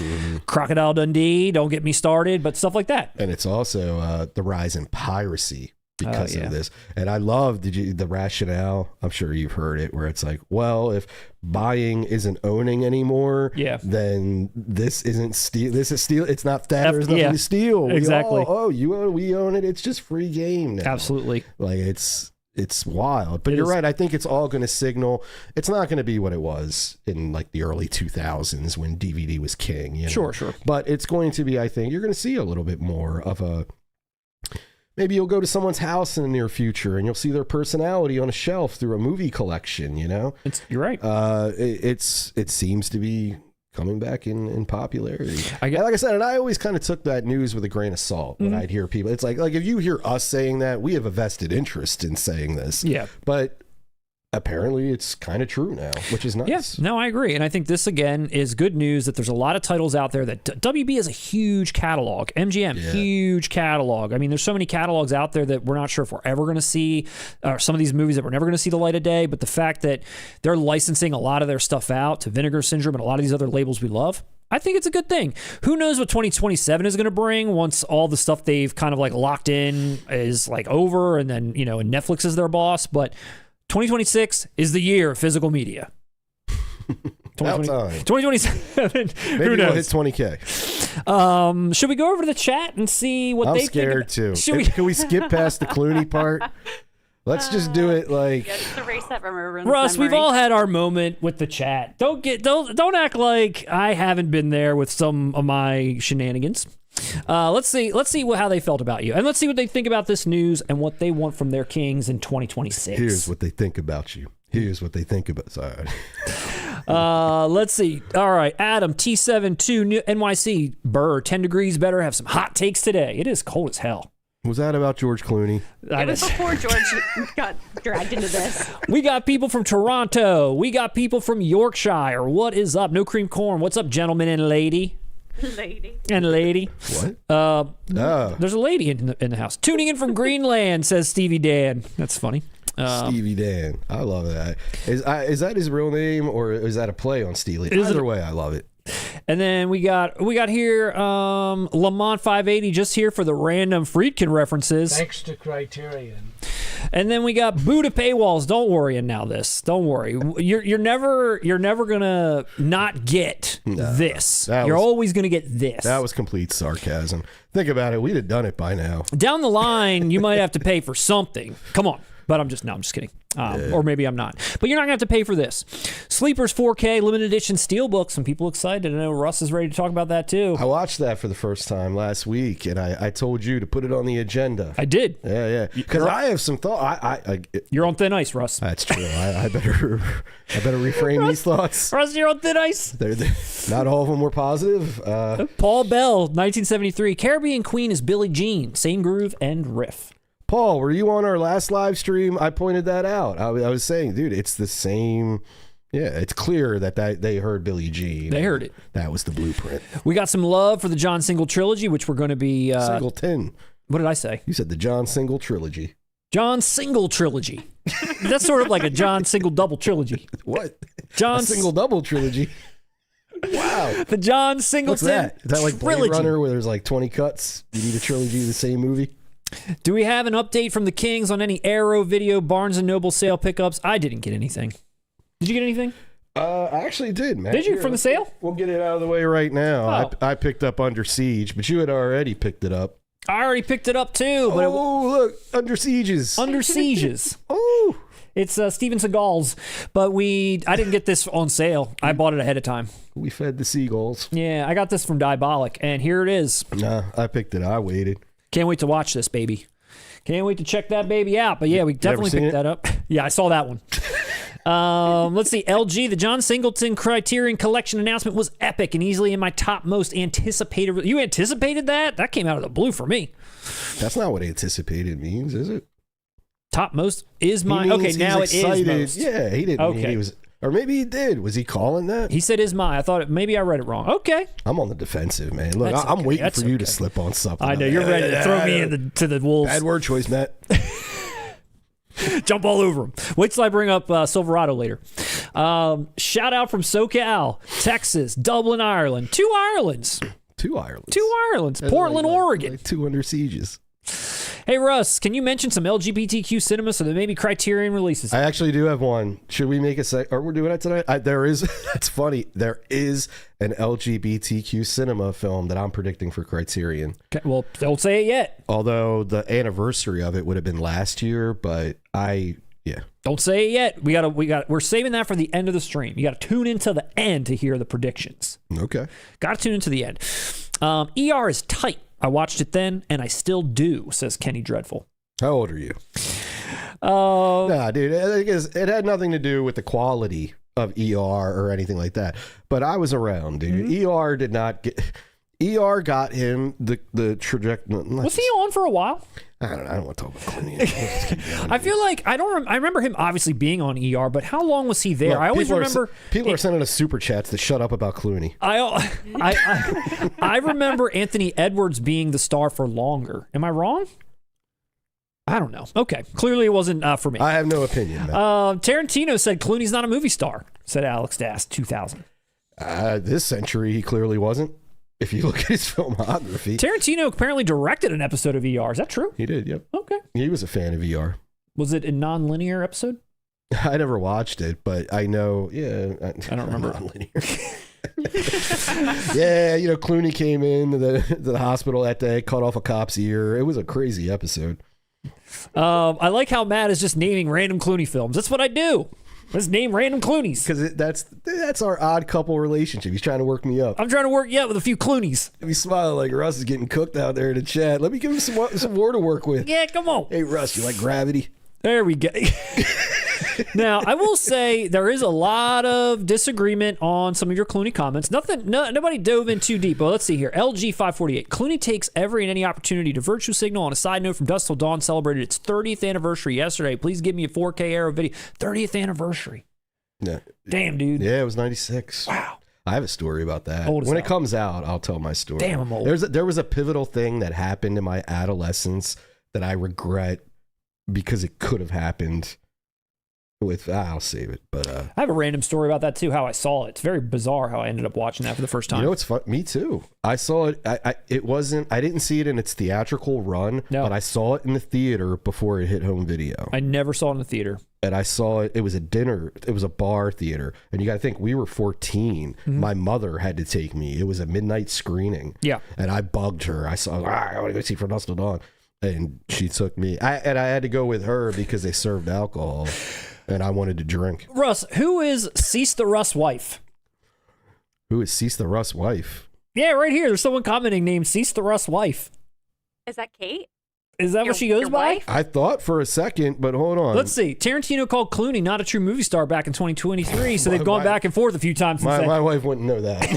Crocodile Dundee, don't get me started. But stuff like that. And it's also the rise in piracy because of this. And I love the rationale, I'm sure you've heard it, where it's like, well, if buying isn't owning anymore, then this isn't steal. This is steal. It's not theft. There's nothing to steal. Exactly. We own it. It's just free game now. Absolutely. Like it's wild, but you're right. I think it's all going to signal. It's not going to be what it was in like the early 2000s when DVD was king. Sure. But it's going to be, I think you're going to see a little bit more of a, maybe you'll go to someone's house in the near future and you'll see their personality on a shelf through a movie collection, You're right. It seems to be coming back in popularity. Like I said, and I always kind of took that news with a grain of salt when I'd hear people. It's like if you hear us saying that, we have a vested interest in saying this. Yeah. But apparently it's kind of true now, which is nice. Yeah, no, I agree. And I think this, again, is good news that there's a lot of titles out there that WB is a huge catalog. MGM, huge catalog. I mean, there's so many catalogs out there that we're not sure if we're ever going to see, or some of these movies that we're never going to see the light of day. But the fact that they're licensing a lot of their stuff out to Vinegar Syndrome and a lot of these other labels we love, I think it's a good thing. Who knows what 2027 is going to bring once all the stuff they've kind of like locked in is like over, and then, and Netflix is their boss. But 2026 is the year of physical media. 2027. Maybe Who knows? we'll hit 20K. Should we go over to the chat and see what I'm they scared think? too. Can we skip past the Clooney part? Let's just do it like. Yeah, just erase that from everyone's Russ, memory. we've all had our moment with the chat. Don't act like I haven't been there with some of my shenanigans. Let's see how they felt about you, and let's see what they think about this news and what they want from their Kings in 2026. Here's what they think about you. Here's what they think about. Sorry. Let's see. All right, Adam T72 NYC Burr 10 degrees better. Have some hot takes today. It is cold as hell. Was that about George Clooney? It was before George got dragged into this. We got people from Toronto. We got people from Yorkshire. What is up? No cream corn. What's up, gentlemen and lady? Lady. What? There's a lady in the house. Tuning in from Greenland, says Stevie Dan. That's funny. Stevie Dan. I love that. Is that his real name, or is that a play on Steely? Either way, I love it. And then we got here Lamont 580 just here for the random Friedkin references. Thanks to Criterion. And then we got Buddha paywalls. Don't worry. And now this. Don't worry. You're never gonna not get this. You're always gonna get this. That was complete sarcasm. Think about it. We'd have done it by now. Down the line, you might have to pay for something. Come on. But I'm just kidding. Or maybe I'm not. But you're not going to have to pay for this. Sleepers 4K limited edition Steelbook. Some people excited. I know Russ is ready to talk about that too. I watched that for the first time last week, and I told you to put it on the agenda. I did. Yeah. Because I have some thought. You're on thin ice, Russ. That's true. I better reframe these thoughts. Russ, you're on thin ice. They're not all of them were positive. Paul Bell, 1973. Caribbean Queen is Billie Jean. Same groove and riff. Paul, were you on our last live stream? I pointed that out. I was saying, dude, it's the same. Yeah, it's clear that they heard Billie Jean. They heard it. That was the blueprint. We got some love for the John Single trilogy, which we're going to be... Singleton. What did I say? You said the John Single trilogy. John Single trilogy. That's sort of like a John Single double trilogy. What? John Single double trilogy. Wow. The John Singleton What's that? Is that like Blade trilogy. Runner where there's like 20 cuts? You need a trilogy of the same movie? Do we have an update from the Kings on any Arrow Video Barnes & Noble sale pickups? I didn't get anything. Did you get anything? I actually did, man. Did you? From the sale? We'll get it out of the way right now. Oh. I picked up Under Siege, but you had already picked it up. I already picked it up too. But look, Under Sieges. Under Sieges. Oh. It's Steven Seagal's, but I didn't get this on sale. I bought it ahead of time. We fed the seagulls. Yeah, I got this from Diabolic, and here it is. Nah, I picked it. I waited. Can't wait to watch this, baby. Can't wait to check that baby out. But yeah, we definitely picked that up. Yeah, I saw that one. Let's see. LG, the John Singleton Criterion Collection announcement was epic and easily in my top most anticipated. You anticipated that? That came out of the blue for me. That's not what anticipated means, is it? Top most is my. Okay, now it is most. Yeah, he didn't mean he was. Or maybe he did. Was he calling that? He said is my. I thought maybe I read it wrong. Okay. I'm on the defensive, man. Look, I'm waiting for you to slip on something. I know you're ready to throw me to the wolves. Bad word choice, Matt. Jump all over him. Wait till I bring up Silverado later. Shout out from SoCal, Texas, Dublin, Ireland. Two Irelands. Portland, Oregon. Like 2 Under Sieges. Hey, Russ, can you mention some LGBTQ cinema so that maybe Criterion releases it? I actually do have one. Should we make a or we're doing it tonight? There is. That's funny. There is an LGBTQ cinema film that I'm predicting for Criterion. Okay, well, don't say it yet. Although the anniversary of it would have been last year, but don't say it yet. We're saving that for the end of the stream. You got to tune into the end to hear the predictions. Okay. Got to tune into the end. ER is tight. I watched it then, and I still do, says Kenny Dreadful. How old are you? Nah, dude, it had nothing to do with the quality of ER or anything like that. But I was around, dude. ER did not get... ER got him the trajectory. Was he on for a while? I don't want to talk about Clooney. I feel like I remember him obviously being on ER, but how long was he there? Look, I always remember people are sending us super chats that shut up about Clooney. I remember Anthony Edwards being the star for longer. Am I wrong? I don't know. Okay, clearly it wasn't for me. I have no opinion. Tarantino said Clooney's not a movie star. Said Alex Dass, 2000. This century, he clearly wasn't. If you look at his filmography. Tarantino apparently directed an episode of ER. Is that true? He did, yep. Okay. He was a fan of ER. Was it a non-linear episode? I never watched it, but I know, I don't remember. Non-linear. Yeah, Clooney came in to the hospital that day, cut off a cop's ear. It was a crazy episode. I like how Matt is just naming random Clooney films. That's what I do. Let's name random Clooneys. Because that's our odd couple relationship. He's trying to work me up. I'm trying to work you up with a few Clooneys. He's smiling like Russ is getting cooked out there in the chat. Let me give him some more to work with. Yeah, come on. Hey, Russ, you like Gravity? There we go. Now, I will say there is a lot of disagreement on some of your Clooney comments. Nobody dove in too deep, but let's see here. LG548. Clooney takes every and any opportunity to virtue signal. On a side note, From Dusk Till Dawn celebrated its 30th anniversary yesterday. Please give me a 4K Arrow video. 30th anniversary. Yeah. Damn, dude. Yeah, it was 96. Wow. I have a story about that. When it comes out, I'll tell my story. Damn, I'm old. There was a pivotal thing that happened in my adolescence that I regret because it could have happened. I'll save it, but I have a random story about that too. How I saw it. It's very bizarre how I ended up watching that for the first time. It's fun. Me too. I saw it. I didn't see it in its theatrical run, but I saw it in the theater before it hit home video. I never saw it in the theater. And I saw it. It was a dinner. It was a bar theater, and you got to think we were 14. Mm-hmm. My mother had to take me. It was a midnight screening. Yeah, and I bugged her. I saw. I want to go see From Dusk Till Dawn, and she took me. I had to go with her because they served alcohol. And I wanted to drink. Russ, who is Cease the Russ wife? Who is Cease the Russ wife? Yeah, right here. There's someone commenting named Cease the Russ wife. Is that Kate? Is that what she goes by? I thought for a second, but hold on. Let's see. Tarantino called Clooney not a true movie star back in 2023, so they've gone back and forth a few times since then. My wife wouldn't know that.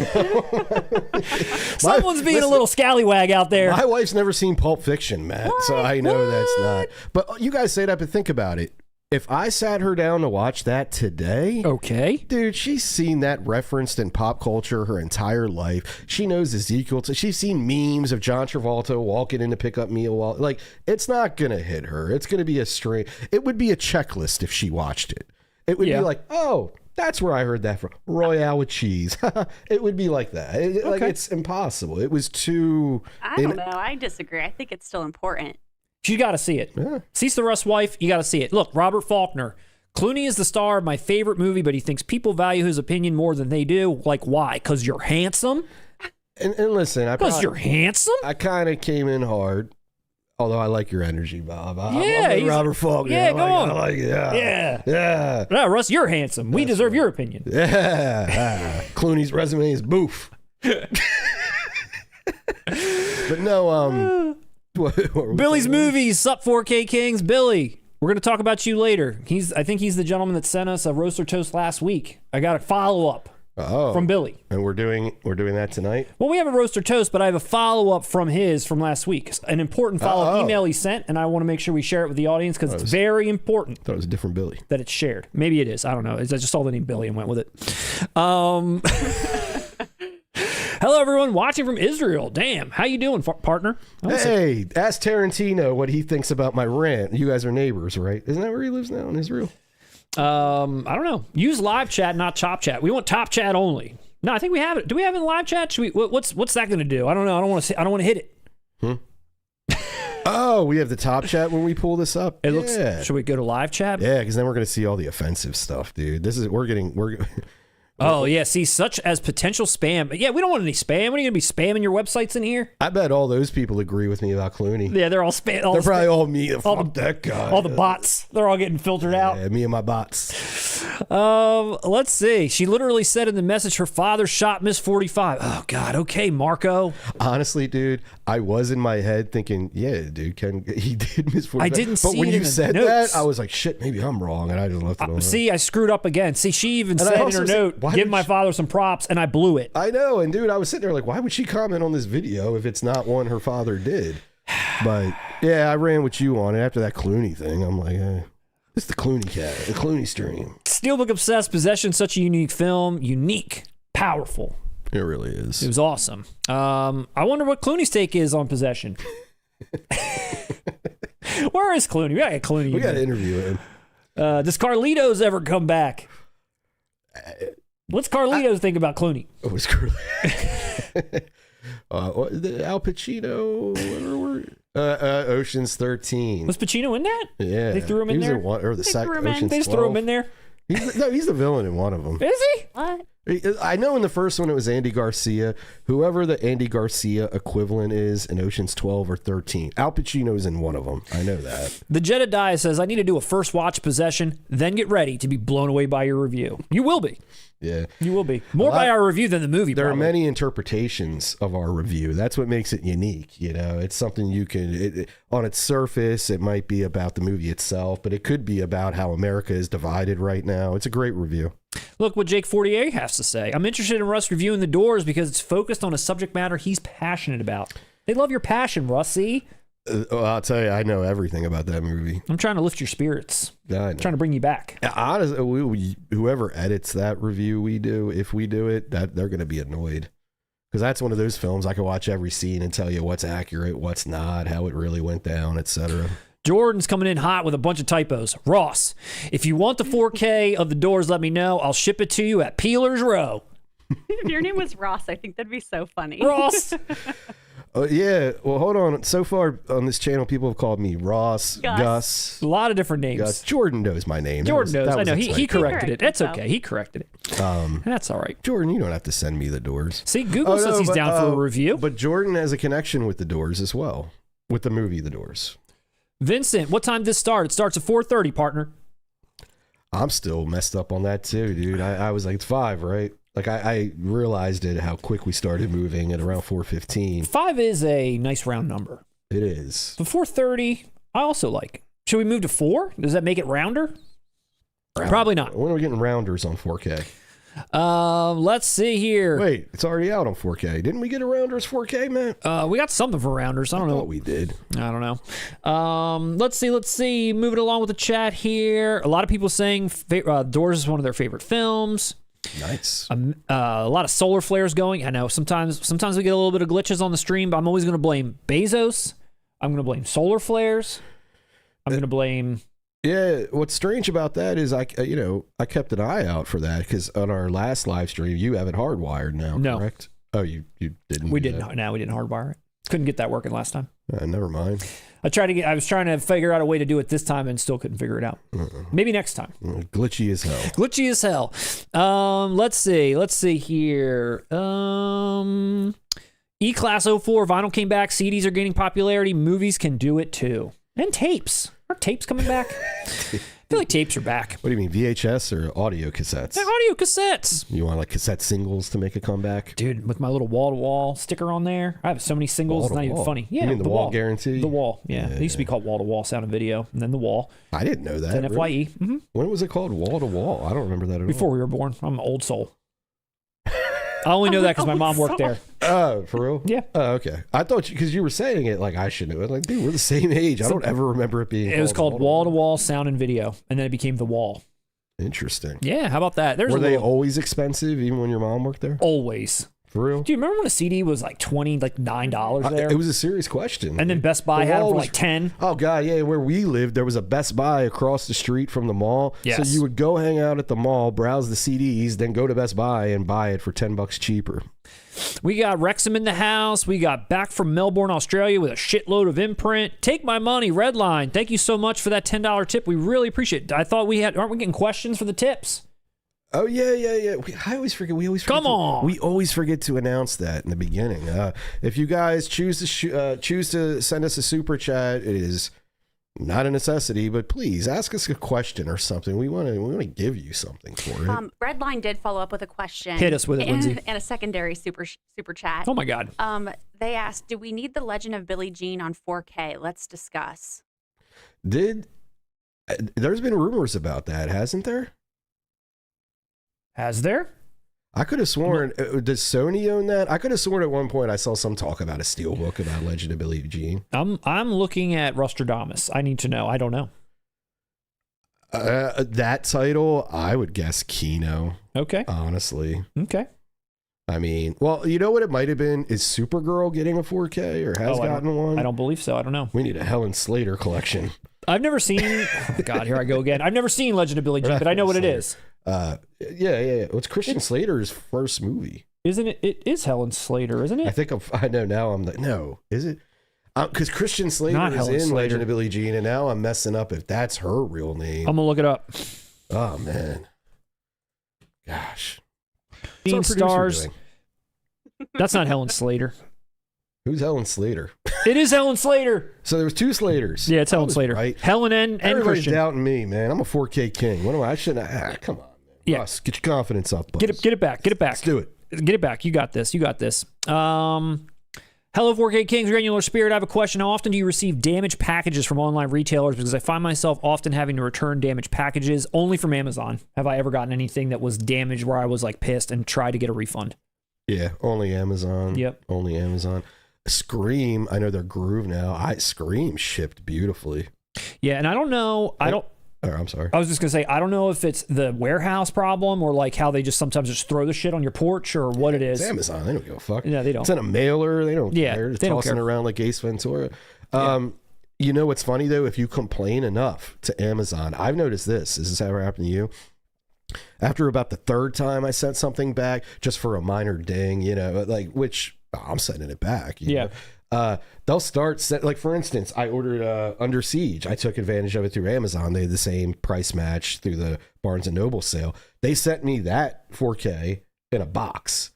Someone's being a little scallywag out there. My wife's never seen Pulp Fiction, Matt, so I know that's not. But you guys say that, but think about it. If I sat her down to watch that today, okay, dude, she's seen that referenced in pop culture her entire life. She knows Ezekiel. She's seen memes of John Travolta walking in to pick up meal. Like, it's not gonna hit her. It's gonna be it would be a checklist if she watched it. It would be like, oh, that's where I heard that from. Royale with cheese. It would be like that. Like, it's impossible. It was too. I don't know. I disagree. I think it's still important. You got to see it. Yeah. Cease the Russ wife, you got to see it. Look, Robert Faulkner. Clooney is the star of my favorite movie, but he thinks people value his opinion more than they do. Like, why? Because you're handsome? And listen, because you're handsome? I kind of came in hard. Although I like your energy, Bob. Yeah, I'm Robert Faulkner. Yeah, go on. I like it. Yeah. No, Russ, you're handsome. We deserve your opinion. Yeah. Clooney's resume is boof. But no, Billy's movies, Sup 4K Kings. Billy, we're going to talk about you later. I think he's the gentleman that sent us a roaster toast last week. I got a follow-up from Billy. And we're doing that tonight? Well, we have a roaster toast, but I have a follow-up from last week. An important follow-up email he sent, and I want to make sure we share it with the audience because it's very important. I thought it was a different Billy. That it's shared. Maybe it is. I don't know. I just saw the name Billy and went with it. Hello, everyone watching from Israel. Damn, how you doing, partner? Hey, ask Tarantino what he thinks about my rant. You guys are neighbors, right? Isn't that where he lives now, in Israel? I don't know. Use live chat, not chop chat. We want top chat only. No, I think we have it. Do we have it in live chat? What's that going to do? I don't know. I don't want to hit it. Oh, we have the top chat when we pull this up. It looks. Should we go to live chat? Yeah, because then we're going to see all the offensive stuff, dude. Oh, yeah. See, such as potential spam. Yeah, we don't want any spam. What are you going to be spamming your websites in here? I bet all those people agree with me about Clooney. Yeah, they're all spam. They're probably all me. Fuck that guy. All the bots. They're all getting filtered out. Yeah, me and my bots. Let's see. She literally said in the message her father shot Miss 45. Oh, God. Okay, Marco. Honestly, dude, I was in my head thinking, yeah, dude, he did Miss 45. I didn't see it. But when you said that, I was like, shit, maybe I'm wrong. And I just left it alone. See, I screwed up again. See, she even said in her note. give my father some props, and I blew it. I know, and dude, I was sitting there like, why would she comment on this video if it's not one her father did? But yeah, I ran with you on it after that Clooney thing. I'm like, it's the Clooney cat, the Clooney stream. Steelbook obsessed. Possession, such a unique film. Unique, powerful. It really is. It was awesome. I wonder what Clooney's take is on Possession. Where is Clooney? We gotta get Clooney. We gotta interview him. Does Carlitos ever come back? What's Carlitos think about Clooney? Oh, it's Carlitos. Al Pacino. Ocean's 13. Was Pacino in that? Yeah, they threw him in there. They just threw him in there. He's the villain in one of them. Is he? What? I know in the first one it was Andy Garcia. Whoever the Andy Garcia equivalent is in Ocean's 12 or 13. Al Pacino's in one of them. I know that. The Jedediah says, I need to do a first watch Possession, then get ready to be blown away by your review. You will be. Yeah. You will be. More by our review than the movie, There probably. are many interpretations of our review. That's what makes it unique. You know, it's something you can, on its surface, it might be about the movie itself, but it could be about how America is divided right now. It's a great review. Look what Jake 48 has to say. I'm interested in Russ reviewing The Doors because it's focused on a subject matter he's passionate about. They love your passion, Russ. See? Well, I'll tell you, I know everything about that movie. I'm trying to lift your spirits. I'm trying to bring you back. Honestly, whoever edits that review we do, if we do it, they're going to be annoyed. Because that's one of those films I can watch every scene and tell you what's accurate, what's not, how it really went down, etc. Jordan's coming in hot with a bunch of typos. Ross, if you want the 4K of The Doors, let me know. I'll ship it to you at Peeler's Row. If your name was Ross, I think that'd be so funny. Ross. Yeah, well, hold on. So far on this channel, people have called me Ross, Gus. A lot of different names. Gus. Jordan knows my name. Jordan knows. I know. He corrected it. That's okay. He corrected it. That's all right. Jordan, you don't have to send me The Doors. See, Google says he's down for a review. But Jordan has a connection with The Doors as well, with the movie The Doors. Vincent, what time did this start? It starts at 4:30, partner. I'm still messed up on that too, dude. I was like, it's 5, right? Like I realized it, how quick we started moving at around 4:15. 5 is a nice round number. It is. The 4:30, I also like. Should we move to 4? Does that make it rounder? Probably not. When are we getting rounders on 4K? Let's see here. Wait, it's already out on 4K. Didn't we get a rounders 4K, man? We got something for rounders. I don't know what we did. I don't know. Let's see. Moving along with the chat here. A lot of people saying Doors is one of their favorite films. Nice. A lot of solar flares going. I know sometimes we get a little bit of glitches on the stream, but I'm always going to blame Bezos. I'm going to blame solar flares. I'm going to blame. Yeah, what's strange about that is I kept an eye out for that because on our last live stream you have it hardwired now, correct? Oh, you didn't. We didn't. No, we didn't hardwire it. Couldn't get that working last time. Never mind. I was trying to figure out a way to do it this time and still couldn't figure it out. Maybe next time. Glitchy as hell. Glitchy as hell. Let's see here. E-Class 04 vinyl came back. CDs are gaining popularity. Movies can do it too. And tapes. Are tapes coming back? I feel like tapes are back. What do you mean, VHS or audio cassettes? Yeah, audio cassettes. You want like cassette singles to make a comeback? Dude, with my little wall-to-wall sticker on there. I have so many singles, it's not even funny. Yeah, you mean the wall guarantee? The wall, yeah. It used to be called wall-to-wall sound and video, and then the wall. I didn't know that. Then FYE. Mm-hmm. When was it called wall-to-wall? I don't remember that at all. Before we were born. I'm an old soul. I only know that because my mom worked there. Oh, for real? Yeah. Oh, okay. I thought because you were saying it like I should know it. Like, dude, we're the same age. I don't ever remember it being. It was called wall-to-wall sound and video, and then it became the wall. Interesting. Yeah, how about that? Were they always expensive, even when your mom worked there? Always. For real? Do you remember when a CD was like $9 there? It was a serious question. And then Best Buy had them for like 10. Oh God, yeah. Where we lived, there was a Best Buy across the street from the mall. Yes. So you would go hang out at the mall, browse the CDs, then go to Best Buy and buy it for $10 cheaper. We got Wrexham in the house. We got back from Melbourne, Australia with a shitload of imprint. Take my money, Redline. Thank you so much for that $10 tip. We really appreciate it. I thought aren't we getting questions for the tips? Oh yeah. I always forget. We always forget. Come on. We always forget to announce that in the beginning. If you guys choose to send us a super chat, it is not a necessity, but please ask us a question or something. We want to give you something for it. Redline did follow up with a question. Hit us with it, Lindsay. And a secondary super chat. Oh my God. They asked, "Do we need the Legend of Billie Jean on 4K? Let's discuss." There's been rumors about that, hasn't there? Has there? I could have sworn, does Sony own that? I could have sworn at one point I saw some talk about a Steelbook about Legend of Billie Jean. I'm looking at Rostradamus. I need to know. I don't know. That title, I would guess Kino. Okay. Honestly. Okay. I mean, well, you know what it might have been? Is Supergirl getting a 4K or has gotten one? I don't believe so. I don't know. We need a Helen Slater collection. I've never seen... Oh, God, here I go again. I've never seen Legend of Billie Jean, but I know what it is. Yeah. It's Christian Slater's first movie. Isn't it? It is Helen Slater, isn't it? I know now. No, is it? Because Christian Slater is in Legend of Billie Jean, and now I'm messing up if that's her real name. I'm gonna look it up. Oh man, gosh. Jean stars. That's not Helen Slater. Who's Helen Slater? It is Helen Slater. So there was two Slaters. Yeah, it's Helen Slater. Right. Helen and Everybody's Christian. doubting me, man. I'm a 4K king. What am I? I shouldn't. Come on, man. Yeah. Russ, get your confidence up. Buzz. Get it back. Get it back. Let's do it. Get it back. You got this. You got this. Hello, 4K Kings, Granular Spirit. I have a question. How often do you receive damaged packages from online retailers? Because I find myself often having to return damaged packages only from Amazon. Have I ever gotten anything that was damaged where I was like pissed and tried to get a refund? Yeah, only Amazon. Yep. Only Amazon. Scream, I know they're Gruv now. Scream shipped beautifully. Yeah, and I don't know. I'm sorry. I was just going to say, I don't know if it's the warehouse problem or like how they just sometimes just throw the shit on your porch or what it is. It's Amazon. They don't give a fuck. Yeah, they don't. It's in a mailer. They don't care. They're they don't tossing care. around like Ace Ventura. You know what's funny, though? If you complain enough to Amazon, I've noticed this. Has this ever happened to you? After about the third time I sent something back, just for a minor ding, I'm sending it back. You know? They'll start like, for instance, I ordered Under Siege. I took advantage of it through Amazon. They had the same price match through the Barnes and Noble sale. They sent me that 4K in a box.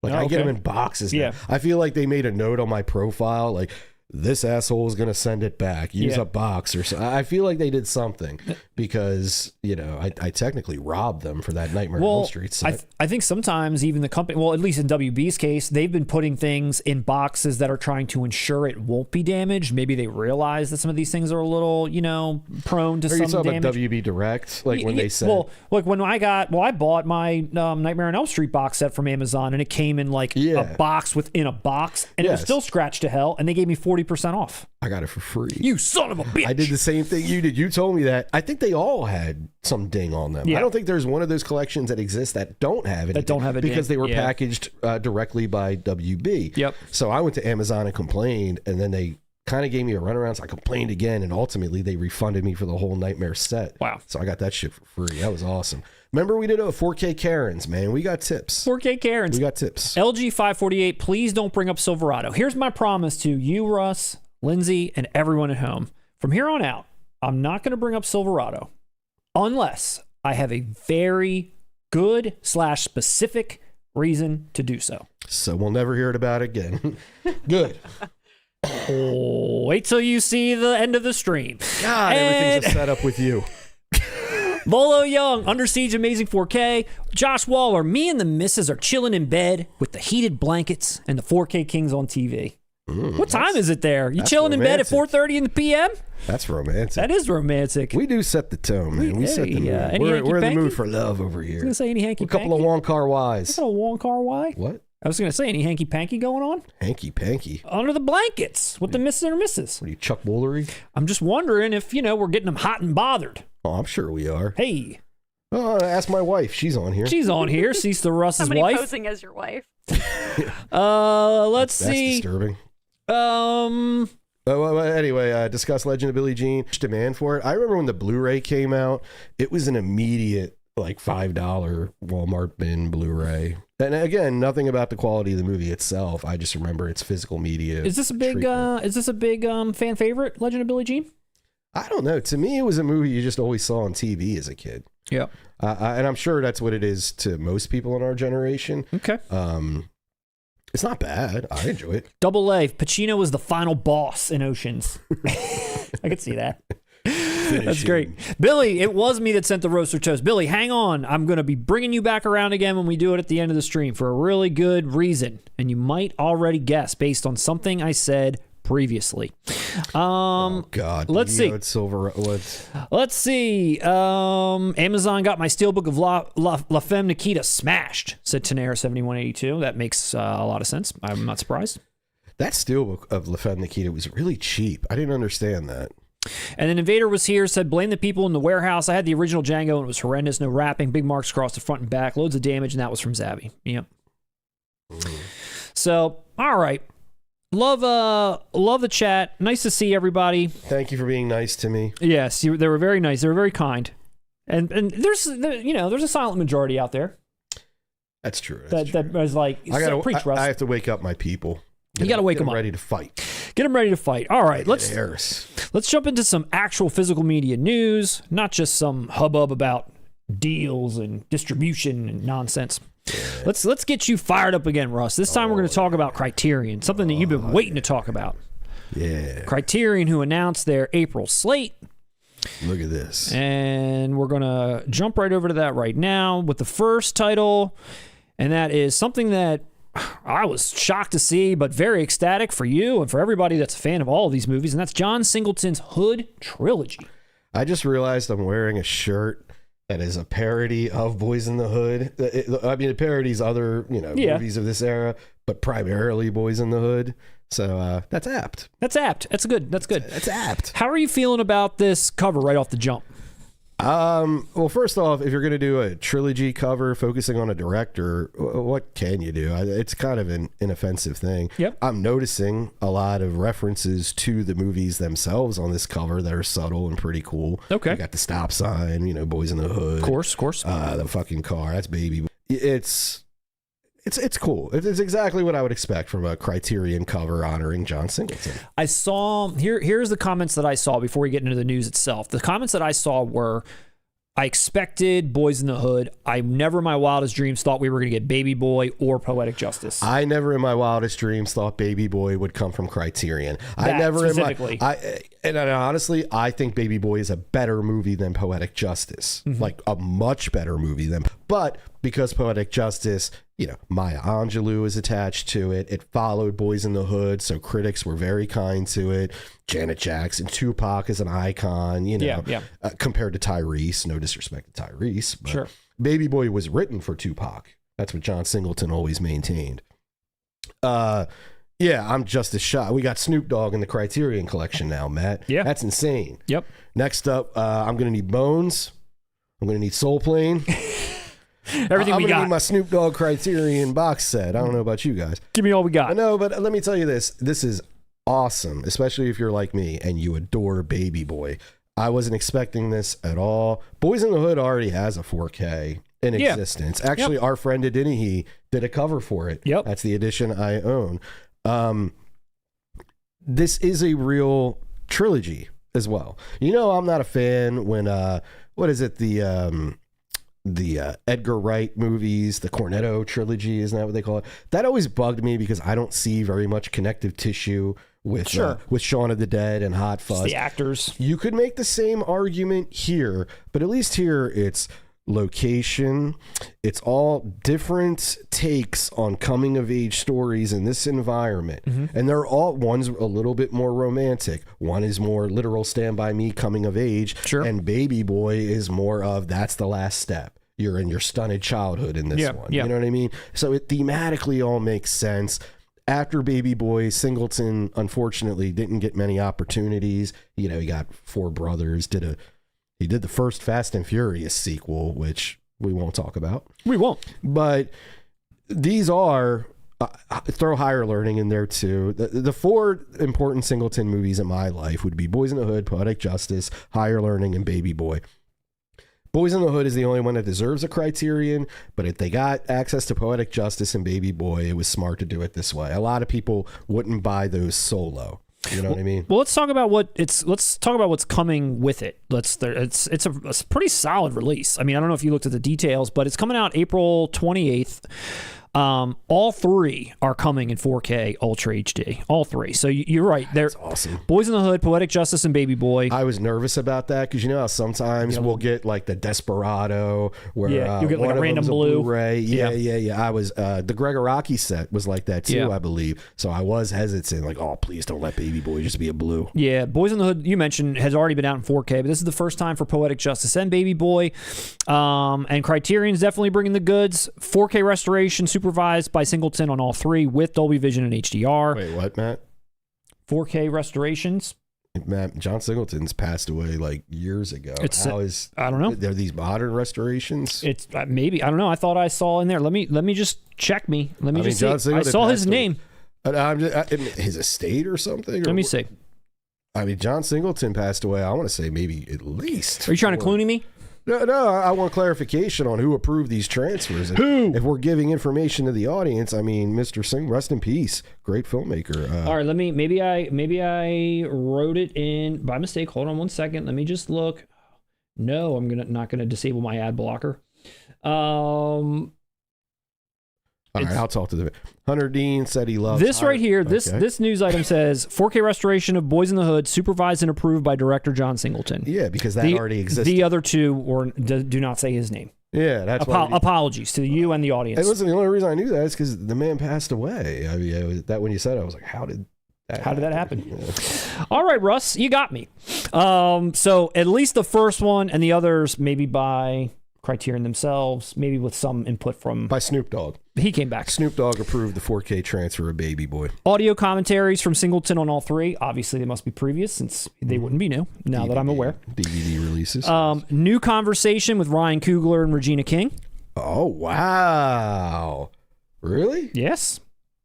Like, I get them in boxes now. I feel like they made a note on my profile, like, this asshole is going to send it back. Use a box or so. I feel like they did something because, I technically robbed them for that Nightmare on Elm Street set. I think sometimes even the company, well, at least in WB's case, they've been putting things in boxes that are trying to ensure it won't be damaged. Maybe they realize that some of these things are a little, prone to some damage. Are you talking about WB Direct? Like when they said... Well, like when I bought my Nightmare on Elm Street box set from Amazon and it came in like a box within a box and it was still scratched to hell and they gave me 40% off. I got it for free. You son of a bitch. I did the same thing you did. You told me that. I think they all had some ding on them. I don't think there's one of those collections that exists that don't have it. That don't have it because they were packaged directly by WB. Yep. So I went to Amazon and complained, and then they kind of gave me a runaround. So I complained again, and ultimately they refunded me for the whole Nightmare set. Wow. So I got that shit for free. That was awesome. Remember we did a 4K Karens, man. We got tips. 4K Karens. We got tips. LG 548, please don't bring up Silverado. Here's my promise to you, Russ, Lindsay, and everyone at home. From here on out, I'm not going to bring up Silverado unless I have a very good / specific reason to do so. So we'll never hear it about it again. Good. Wait till you see the end of the stream. God, everything's a setup with you. Volo Young, Under Siege Amazing 4K. Josh Waller, me and the missus are chilling in bed with the heated blankets and the 4K Kings on TV. What time is it there? You chilling romantic. in bed at 4:30 in the p.m.? That's romantic. That is romantic. We do set the tone, man. We set the mood. We're in the mood for love over here. I was going to say any hanky-panky. A couple of Wong-Kar Wais. A Wong-Kar Wai? What? I was going to say any hanky-panky going on? Hanky-panky? Under the blankets with the missus and missus. What are you, Chuck Woolery? I'm just wondering if, we're getting them hot and bothered. Oh, I'm sure we are. Hey. Ask my wife. She's on here. She's on here. She's the Russ's Somebody wife. posing as your wife. Let's see. That's disturbing. Anyway, discuss Legend of Billie Jean. Demand for it. I remember when the Blu-ray came out, it was an immediate like $5 Walmart bin Blu-ray. And again, nothing about the quality of the movie itself. I just remember its physical media. Is this a big fan favorite, Legend of Billie Jean? I don't know. To me, it was a movie you just always saw on TV as a kid. Yeah. And I'm sure that's what it is to most people in our generation. Okay. It's not bad. I enjoy it. Double A. Pacino was the final boss in Oceans. I could see that. That's great. Billy, it was me that sent the roaster toast. Billy, hang on. I'm going to be bringing you back around again when we do it at the end of the stream for a really good reason. And you might already guess based on something I said previously. Oh God! Let's see. Let's see. Amazon got my Steelbook of La Femme Nikita smashed, said Tenaire7182. That makes a lot of sense. I'm not surprised. That Steelbook of La Femme Nikita was really cheap. I didn't understand that. And then Invader was here, said, blame the people in the warehouse. I had the original Django and it was horrendous. No wrapping, big marks across the front and back, loads of damage, and that was from Zabby. Yep. So, all right. Love the chat. Nice to see everybody. Thank you for being nice to me. Yes, they were very nice. They were very kind. And there's a silent majority out there. That's true. That was like, preach, Russ. I have to wake up my people. You got to wake them up. Ready to fight. Get them ready to fight. All right, let's jump into some actual physical media news, not just some hubbub about deals and distribution and nonsense. Yeah. Let's get you fired up again, Russ. This time we're going to talk about Criterion, something that you've been waiting to talk about. Yeah. Criterion, who announced their April slate. Look at this. And we're going to jump right over to that right now with the first title, and that is something that I was shocked to see, but very ecstatic for you and for everybody that's a fan of all of these movies, and that's John Singleton's Hood trilogy. I just realized I'm wearing a shirt that is a parody of Boys in the Hood. I mean, it parodies other movies of this era, but primarily Boys in the Hood. So that's apt. That's apt. That's good. That's good. That's apt. How are you feeling about this cover right off the jump? Well, first off, if you're going to do a trilogy cover focusing on a director, what can you do? It's kind of an inoffensive thing. Yep. I'm noticing a lot of references to the movies themselves on this cover that are subtle and pretty cool. Okay. You got the stop sign, Boys in the Hood. Of course. The fucking car. That's Baby. It's cool. It's exactly what I would expect from a Criterion cover honoring John Singleton. I saw here's the comments that I saw before we get into the news itself. The comments that I saw were, I expected Boys in the Hood. I never in my wildest dreams thought we were going to get Baby Boy or Poetic Justice. I never in my wildest dreams thought Baby Boy would come from Criterion. Honestly, I think Baby Boy is a better movie than Poetic Justice. Mm-hmm. Like a much better movie than, but because Poetic Justice, Maya Angelou is attached to it. It followed Boys in the Hood, so critics were very kind to it. Janet Jackson, Tupac is an icon, compared to Tyrese. No disrespect to Tyrese, but sure. Baby Boy was written for Tupac. That's what John Singleton always maintained. I'm just as shocked. We got Snoop Dogg in the Criterion collection now, Matt. Yeah. That's insane. Yep. Next up, I'm going to need Bones. I'm going to need Soul Plane. Everything we got. I'm gonna need my Snoop Dogg Criterion box set. I don't know about you guys. Give me all we got. I know, but let me tell you this. This is awesome, especially if you're like me and you adore Baby Boy. I wasn't expecting this at all. Boys in the Hood already has a 4K in existence. Actually, our friend Adinihi did a cover for it. Yep. That's the edition I own. This is a real trilogy as well. I'm not a fan when the Edgar Wright movies, the Cornetto trilogy, isn't that what they call it? That always bugged me because I don't see very much connective tissue with Shaun of the Dead and Hot Fuzz. It's the actors. You could make the same argument here, but at least here it's location. It's all different takes on coming of age stories in this environment. Mm-hmm. And they're all, one's a little bit more romantic. One is more literal Stand By Me coming of age. Sure. And Baby Boy is more of that's the last step. You're in your stunted childhood in this one. Yeah. You know what I mean? So it thematically all makes sense. After Baby Boy, Singleton unfortunately didn't get many opportunities. He got Four Brothers, he did the first Fast and Furious sequel, which we won't talk about. We won't. But these are, throw Higher Learning in there too. The four important Singleton movies in my life would be Boys in the Hood, Poetic Justice, Higher Learning, and Baby Boy. Boys in the Hood is the only one that deserves a Criterion, but if they got access to Poetic Justice and Baby Boy, it was smart to do it this way. A lot of people wouldn't buy those solo. You know what I mean? Well, let's talk about what's coming with it. It's a pretty solid release. I mean, I don't know if you looked at the details, but it's coming out April 28th. All three are coming in 4K Ultra HD. All three. So you're right. They're awesome. Boys in the Hood, Poetic Justice, and Baby Boy. I was nervous about that because you know how sometimes we'll get like the Desperado where you'll get like a random blue. Blu-ray. Yeah. I was the Gregoraki set was like that too, I believe. So I was hesitant, like, oh, please don't let Baby Boy just be a blue. Yeah, Boys in the Hood, you mentioned, has already been out in 4K, but this is the first time for Poetic Justice and Baby Boy. And Criterion's definitely bringing the goods. 4K restoration supervised by Singleton on all three with Dolby Vision and HDR. Wait, what, Matt? 4K restorations. Matt, John Singleton's passed away like years ago. I don't know. Are these modern restorations? It's maybe, I don't know. I thought I saw in there. Let me just check me. Let me just see. John Singleton I saw his name. His estate or something? Let me see. I mean, John Singleton passed away, I want to say maybe at least. Are you trying to Clooney me? No, I want clarification on who approved these transfers. Who? If we're giving information to the audience, I mean, Mr. Singh, rest in peace, great filmmaker. All right, maybe I wrote it in by mistake. Hold on one second. Let me just look. No, I'm not gonna disable my ad blocker. All right, I'll talk to the Hunter Dean said he loves this right here. This news item says 4K restoration of Boys in the Hood, supervised and approved by director John Singleton. Yeah, because that already existed. The other two do not say his name. Yeah, that's apologies to you and the audience. And listen, the only reason I knew that is because the man passed away. I mean, that when you said it, I was like, how did that happen? Yeah. All right, Russ, you got me. So at least the first one and the others maybe by Criterion themselves, maybe with some input by Snoop Dogg. He came back. Snoop Dogg approved the 4K transfer of Baby Boy. Audio commentaries from Singleton on all three. Obviously, they must be previous since they wouldn't be new, now that I'm aware. DVD releases. New conversation with Ryan Coogler and Regina King. Oh, wow. Really? Yes.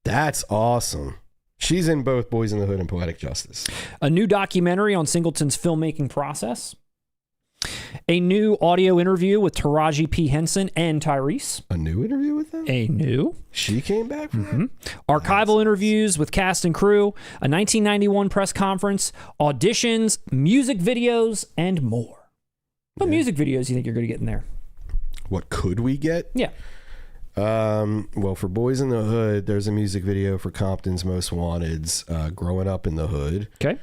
That's awesome. She's in both Boys in the Hood and Poetic Justice. A new documentary on Singleton's filmmaking process. A new audio interview with Taraji P. Henson and Tyrese. A new interview with them? A new. She came back from that? Archival interviews with cast and crew, a 1991 press conference, auditions, music videos, and more. What music videos do you think you're going to get in there? What could we get? Yeah. Well, for Boys in the Hood, there's a music video for Compton's Most Wanted's Growing Up in the Hood. Okay.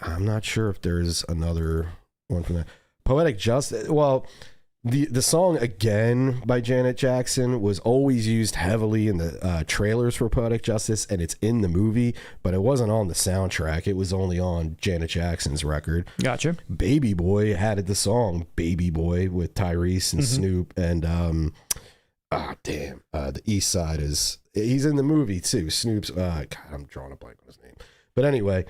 I'm not sure if there's another one from that. Poetic Justice, well, the song Again by Janet Jackson was always used heavily in the trailers for Poetic Justice, and it's in the movie, but it wasn't on the soundtrack. It was only on Janet Jackson's record. Gotcha. Baby Boy had the song Baby Boy with Tyrese and Snoop, and the East Side he's in the movie too. Snoop's God, I'm drawing a blank on his name, but anyway,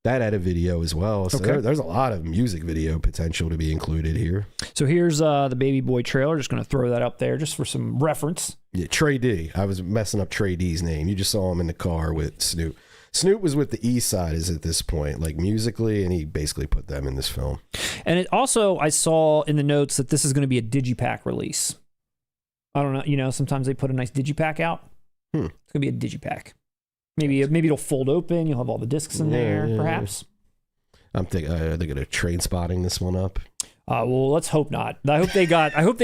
that had a video as well. So there's a lot of music video potential to be included here. So here's the Baby Boy trailer. Just going to throw that up there just for some reference. Yeah, Trey D. I was messing up Trey D's name. You just saw him in the car with Snoop. Snoop was with the East Side at this point, like musically, and he basically put them in this film. And it also, I saw in the notes that this is going to be a digipack release. I don't know. You know, sometimes they put a nice digipack out. It's going to be a digipack. Maybe it'll fold open. You'll have all the discs in there, perhaps. I'm thinking they're going to train spotting this one up. Well, let's hope not. I hope they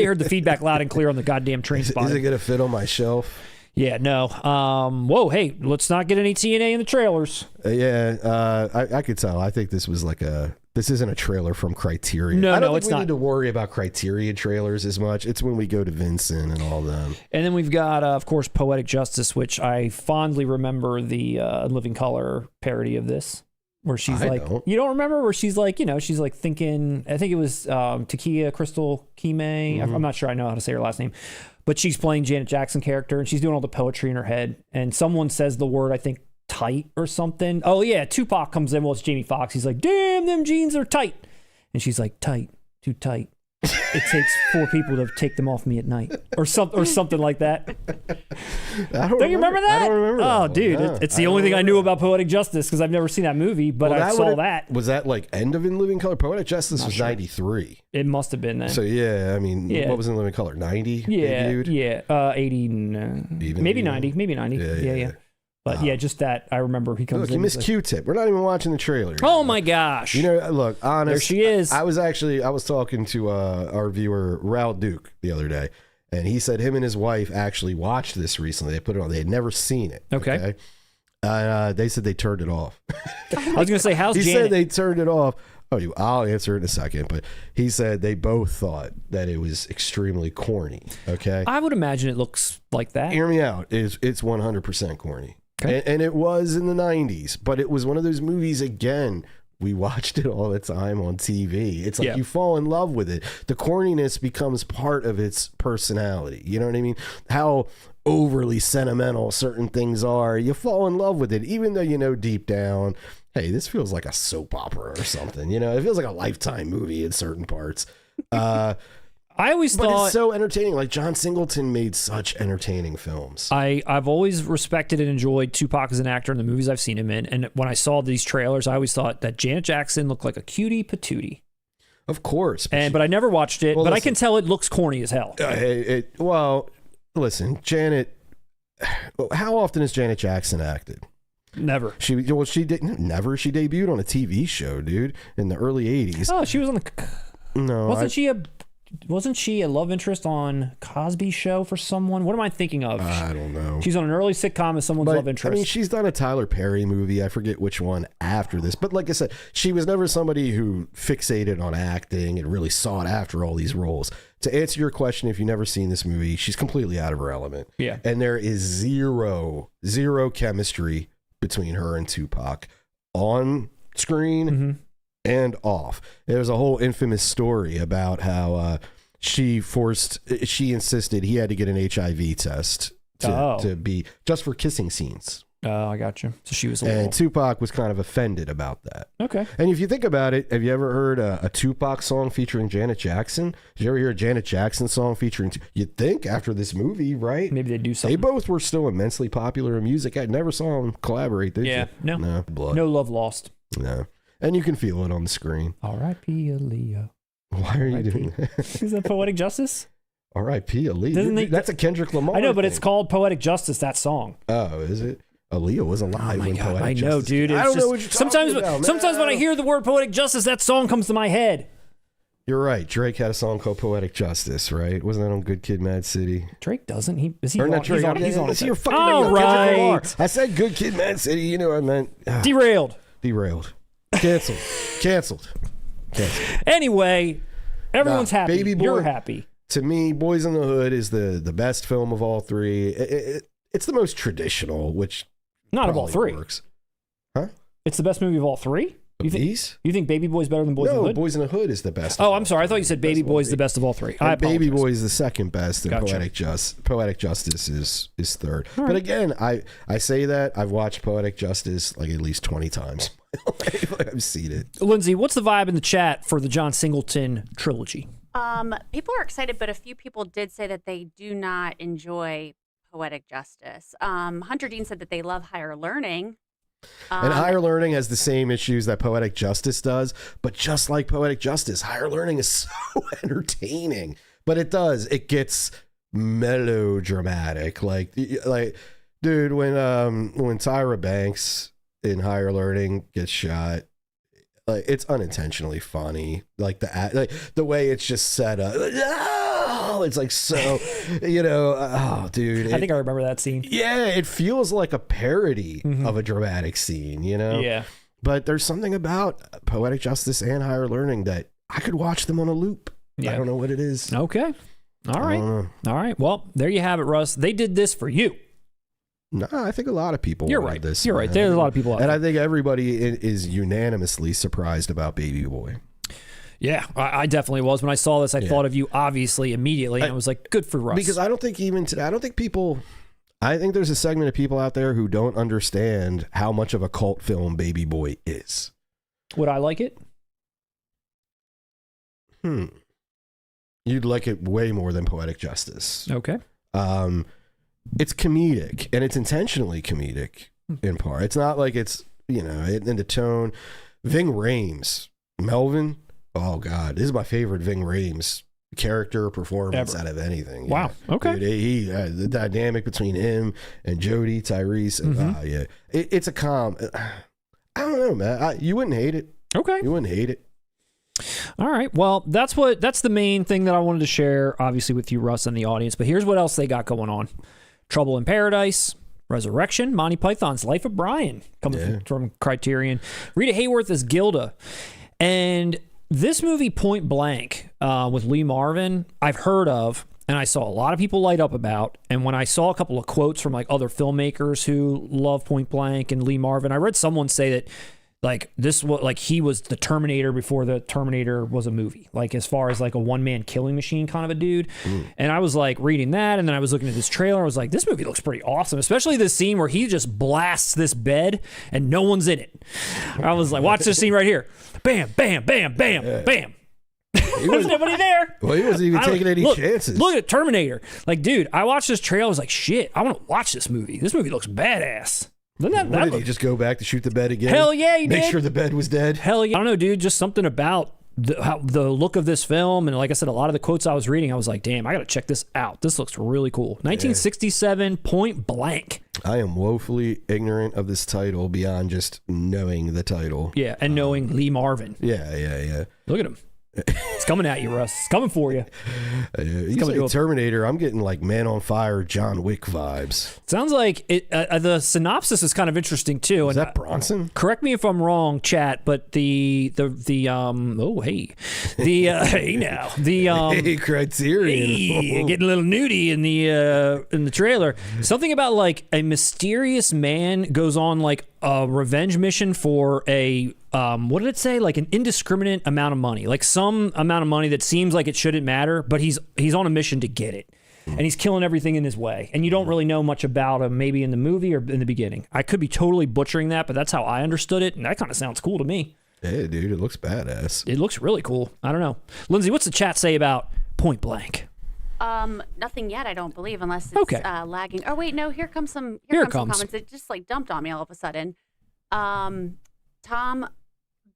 heard the feedback loud and clear on the goddamn train spotting. Is it going to fit on my shelf? Yeah, no. Whoa, hey, let's not get any TNA in the trailers. I could tell. I think this was this isn't a trailer from Criterion. No, I don't think it's we not. need to worry about Criterion trailers as much. It's when we go to Vincent and all them. And then we've got, of course, Poetic Justice, which I fondly remember the Living Color parody of this, where she's you don't remember where she's like, she's like thinking, I think it was Takia Crystal Kime. I'm not sure I know how to say her last name, but she's playing Janet Jackson character and she's doing all the poetry in her head. And someone says the word, I think, tight or something. Oh yeah, Tupac comes in. Well, it's Jamie Foxx. He's like, damn, them jeans are tight. And she's like, tight, too tight. It takes 4 people to take them off me at night, or something like that. Don't you remember that? I don't remember. Oh, dude, it's the only thing I knew about Poetic Justice because I've never seen that movie, but I saw that. Was that like end of In Living Color? Poetic Justice was 93. It must have been then. So yeah, I mean, what was In Living Color? 90? Yeah, 80, maybe 90, Yeah. But yeah, just that. I remember he comes in. You missed Q-Tip. We're not even watching the trailer. Oh my gosh. Look, honest. There she is. I was talking to our viewer, Raul Duke, the other day, And he said him and his wife actually watched this recently. They put it on. They had never seen it. Okay. They said they turned it off. I was going to say, how's he Janet? said they turned it off. Oh, I'll answer it in a second. But he said they both thought that it was extremely corny. Okay. I would imagine it looks like that. Hear me out. It's 100% corny. Okay. And it was in the 90s, but it was one of those movies, again, we watched it all the time on TV. It's like you fall in love with it. The corniness becomes part of its personality. You know what I mean? How overly sentimental certain things are. You fall in love with it, even though you know deep down, hey, this feels like a soap opera or something. You know, it feels like a Lifetime movie in certain parts. I always But thought it's so entertaining. Like John Singleton made such entertaining films. I've always respected and enjoyed Tupac as an actor in the movies I've seen him in. And when I saw these trailers, I always thought that Janet Jackson looked like a cutie patootie. Of course. But I never watched it. Well, but listen, I can tell it looks corny as hell. Well, listen, Janet. How often has Janet Jackson acted? Never. She debuted on a TV show, dude, in the early 80s. Oh, she was on the. No, Wasn't she a love interest on Cosby Show for someone? What am I thinking of? I don't know. She's on an early sitcom as someone's love interest. I mean, she's done a Tyler Perry movie. I forget which one after this. But like I said, she was never somebody who fixated on acting and really sought after all these roles. To answer your question, if you've never seen this movie, she's completely out of her element. Yeah. And there is zero chemistry between her and Tupac on screen and off. There's a whole infamous story about how she insisted he had to get an HIV test to be just for kissing scenes. Oh, I got you. So she was and Tupac was kind of offended about that. Okay. And if you think about it, have you ever heard a Tupac song featuring Janet Jackson? Did you ever hear a Janet Jackson song featuring? You'd think after this movie, right? Maybe they do something. They both were still immensely popular in music. I never saw them collaborate. Did you? No. Blood. No love lost. No. And you can feel it on the screen. R.I.P. Aaliyah. Why are you doing that? Is that Poetic Justice? R.I.P. Aaliyah. That's a Kendrick Lamar. I know, but thing. it's called Poetic Justice, that song. Oh, is it? Aaliyah was alive when Poetic Justice. I know, dude. I don't know what you're talking about. Sometimes when I hear the word Poetic Justice, that song comes to my head. You're right. Drake had a song called Poetic Justice, right? Wasn't that on Good Kid, Mad City? Drake doesn't. He's on it. You're fucking all right. I said Good Kid, Mad City. You know what I meant. Derailed. Canceled. Anyway, everyone's happy. Baby Boy, you're happy. To me, Boys in the Hood is the best film of all three. It's the most traditional, which not of all three. Works. Huh? It's the best movie of all three? You think Baby Boy's better than Boys in the Hood? No, Boys in the Hood is the best. Oh, I'm sorry. I thought you said Baby Boy's the best of all three. Baby Boy is the second best, and Gotcha. Poetic Justice is third. All right. But again, I say that I've watched Poetic Justice like at least 20 times. I've seen it. Lindsay, what's the vibe in the chat for the John Singleton trilogy? People are excited, but a few people did say that they do not enjoy Poetic Justice. Hunter Dean said that they love Higher Learning. And Higher Learning has the same issues that Poetic Justice does, but just like Poetic Justice, Higher Learning is so entertaining. But it gets melodramatic. Like dude, when Tyra Banks in Higher Learning gets shot, like it's unintentionally funny. Like the way it's just set up. It's like so, dude. I think I remember that scene. Yeah, it feels like a parody of a dramatic scene, Yeah. But there's something about Poetic Justice and Higher Learning that I could watch them on a loop. Yeah. I don't know what it is. Okay. All right. Well, there you have it, Russ. They did this for you. No, I think a lot of people. You're wanted right. This, You're right. There's a lot of people out and there. I think everybody is unanimously surprised about Baby Boy. Yeah, I definitely was. When I saw this, I thought of you obviously immediately, and I was like, good for Russ. Because I don't think even today, I think there's a segment of people out there who don't understand how much of a cult film Baby Boy is. Would I like it? You'd like it way more than Poetic Justice. Okay. It's comedic, and it's intentionally comedic in part. It's not like it's, in the tone. Ving Rhames, Melvin. Oh God, this is my favorite Ving Rhames character performance out of anything. Wow. Yeah. Okay. Dude, the dynamic between him and Jodie, Tyrese. It's a I don't know, man. You wouldn't hate it. Okay. You wouldn't hate it. All right. Well, that's the main thing that I wanted to share, obviously, with you, Russ, and the audience. But here's what else they got going on: Trouble in Paradise, Resurrection, Monty Python's Life of Brian, coming from Criterion. Rita Hayworth as Gilda, and this movie Point Blank with Lee Marvin, I've heard of. And I saw a lot of people light up about. And when I saw a couple of quotes from like other filmmakers who love Point Blank and Lee Marvin, I read someone say that like this was like he was the Terminator before the Terminator was a movie, like as far as like a one-man killing machine kind of a dude. And I was like reading that, and then I was looking at this trailer. I was like, this movie looks pretty awesome, especially this scene where he just blasts this bed and no one's in it. I was like, watch this scene right here. Bam, bam, bam, bam, bam. There's nobody there. Well, he wasn't even taking any chances. Look at Terminator. Like, dude, I watched this trailer. I was like, shit, I want to watch this movie. This movie looks badass. Did he just go back to shoot the bed again? Hell yeah, he did. Make sure the bed was dead? Hell yeah. I don't know, dude. Just something about the look of this film. And like I said, a lot of the quotes I was reading, I was like, damn, I got to check this out. This looks really cool. 1967, Point Blank. I am woefully ignorant of this title beyond just knowing the title. Yeah, and knowing Lee Marvin. Yeah. Look at him. It's coming at you, Russ. It's coming for you. He's like Terminator. I'm getting like Man on Fire, John Wick vibes. Sounds like it. The synopsis is kind of interesting too. Is that Bronson? Correct me if I'm wrong, chat. But hey Criterion, getting a little nudie in the trailer. Something about like a mysterious man goes on like a revenge mission for a what did it say? Like an indiscriminate amount of money, like some amount of money that seems like it shouldn't matter, but he's on a mission to get it, and he's killing everything in his way. And you don't really know much about him, maybe in the movie or in the beginning. I could be totally butchering that, but that's how I understood it, and that kind of sounds cool to me. Hey, dude, it looks badass. It looks really cool. I don't know, Lindsay, what's the chat say about Point Blank? Nothing yet, I don't believe, unless it's lagging. Oh wait, no, here comes some comments. It just like dumped on me all of a sudden. Tom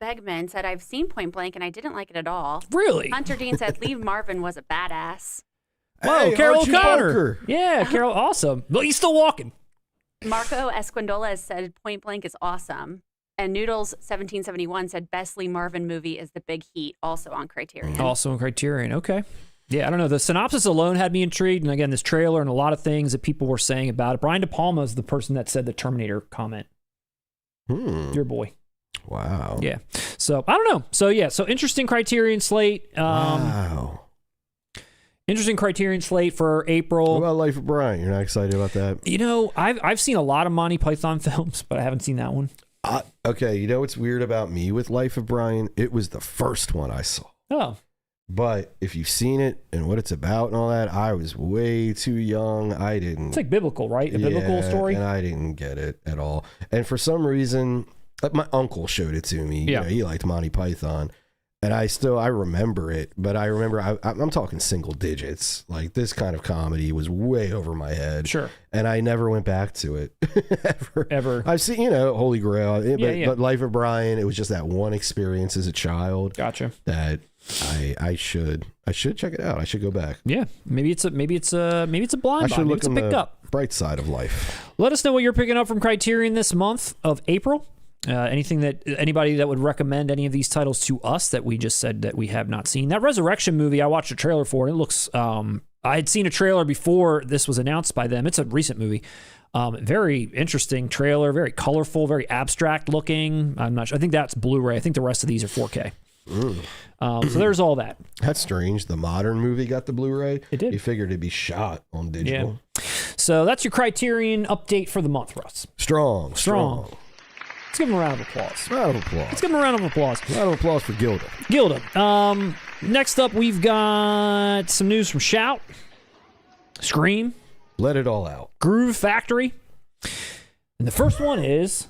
Begman said, I've seen Point Blank and I didn't like it at all. Really? Hunter Dean said Lee Marvin was a badass. Whoa, hey, Carol Archie O'Connor. Bunker. Yeah, Carol, awesome. But he's still walking. Marco Esquindola said Point Blank is awesome. And Noodles1771 said best Lee Marvin movie is The Big Heat, also on Criterion. Also on Criterion, okay. Yeah, I don't know. The synopsis alone had me intrigued. And again, this trailer and a lot of things that people were saying about it. Brian De Palma is the person that said the Terminator comment. Your boy. Wow. Yeah. So, I don't know. So, yeah. So, interesting Criterion slate. Wow. Interesting Criterion slate for April. What about Life of Brian? You're not excited about that? You know, I've seen a lot of Monty Python films, but I haven't seen that one. Okay. You know what's weird about me with Life of Brian? It was the first one I saw. Oh. But if you've seen it and what it's about and all that, I was way too young. I didn't. It's like biblical, right? A biblical story. And I didn't get it at all. And for some reason, like my uncle showed it to me. Yeah. You know, he liked Monty Python. And I remember it, but I remember I'm talking single digits. Like this kind of comedy was way over my head. Sure. And I never went back to it Ever. I've seen, you know, Holy Grail, but Life of Brian, it was just that one experience as a child. Gotcha. That I should check it out. I should go back. Yeah. Maybe it's a blind spot. Maybe it's a picked up. Bright side of life. Let us know what you're picking up from Criterion this month of April. Anybody that would recommend any of these titles to us that we just said that we have not seen. That Resurrection movie, I watched a trailer for, and it looks, I had seen a trailer before this was announced by them. It's a recent movie. Very interesting trailer, very colorful, very abstract looking. I'm not sure. I think that's Blu-ray. I think the rest of these are 4K. So there's all that. That's strange. The modern movie got the Blu-ray. It did. You figured it'd be shot on digital. Yeah. So that's your Criterion update for the month, Russ. Strong. Let's give him a round of applause. Let's give him a round of applause. Round of applause for Gilda. Next up, we've got some news from Shout, Scream, Let It All Out, Groove Factory. And the first one is...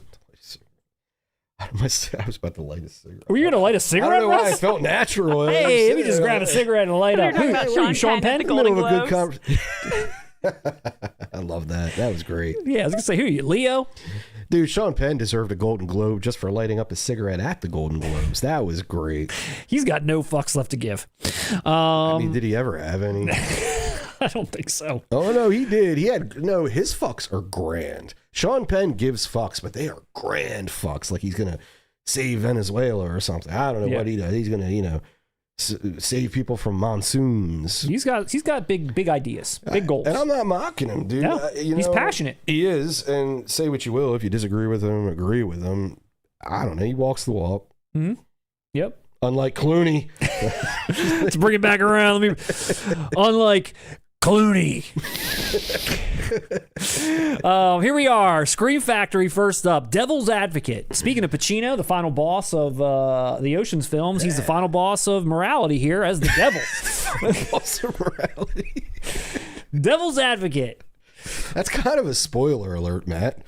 I was about to light a cigarette. Were you going to light a cigarette, I don't know why Russ? I felt natural. Hey, let me just grab a cigarette and light up. Who, Sean Penn? in the Golden Middle of a good Globes? conversation. I love that. That was great. Yeah, I was going to say, who are you, Leo? Dude, Sean Penn deserved a Golden Globe just for lighting up a cigarette at the Golden Globes. That was great. He's got no fucks left to give. I mean, did he ever have any? I don't think so. Oh, no, he did. His fucks are grand. Sean Penn gives fucks, but they are grand fucks. Like he's going to save Venezuela or something. I don't know what he does. He's going to, save people from monsoons. He's got big ideas, big goals. And I'm not mocking him, dude. No, he's passionate. He is, and say what you will. If you disagree with him, agree with him. I don't know. He walks the walk. Mm-hmm. Yep. Unlike Clooney. Let's bring it back around. Unlike Clooney. Here we are. Scream Factory first up. Devil's Advocate. Speaking of Pacino, the final boss of the Ocean's films, he's the final boss of morality here as the devil. Boss of morality. Devil's Advocate. That's kind of a spoiler alert, Matt.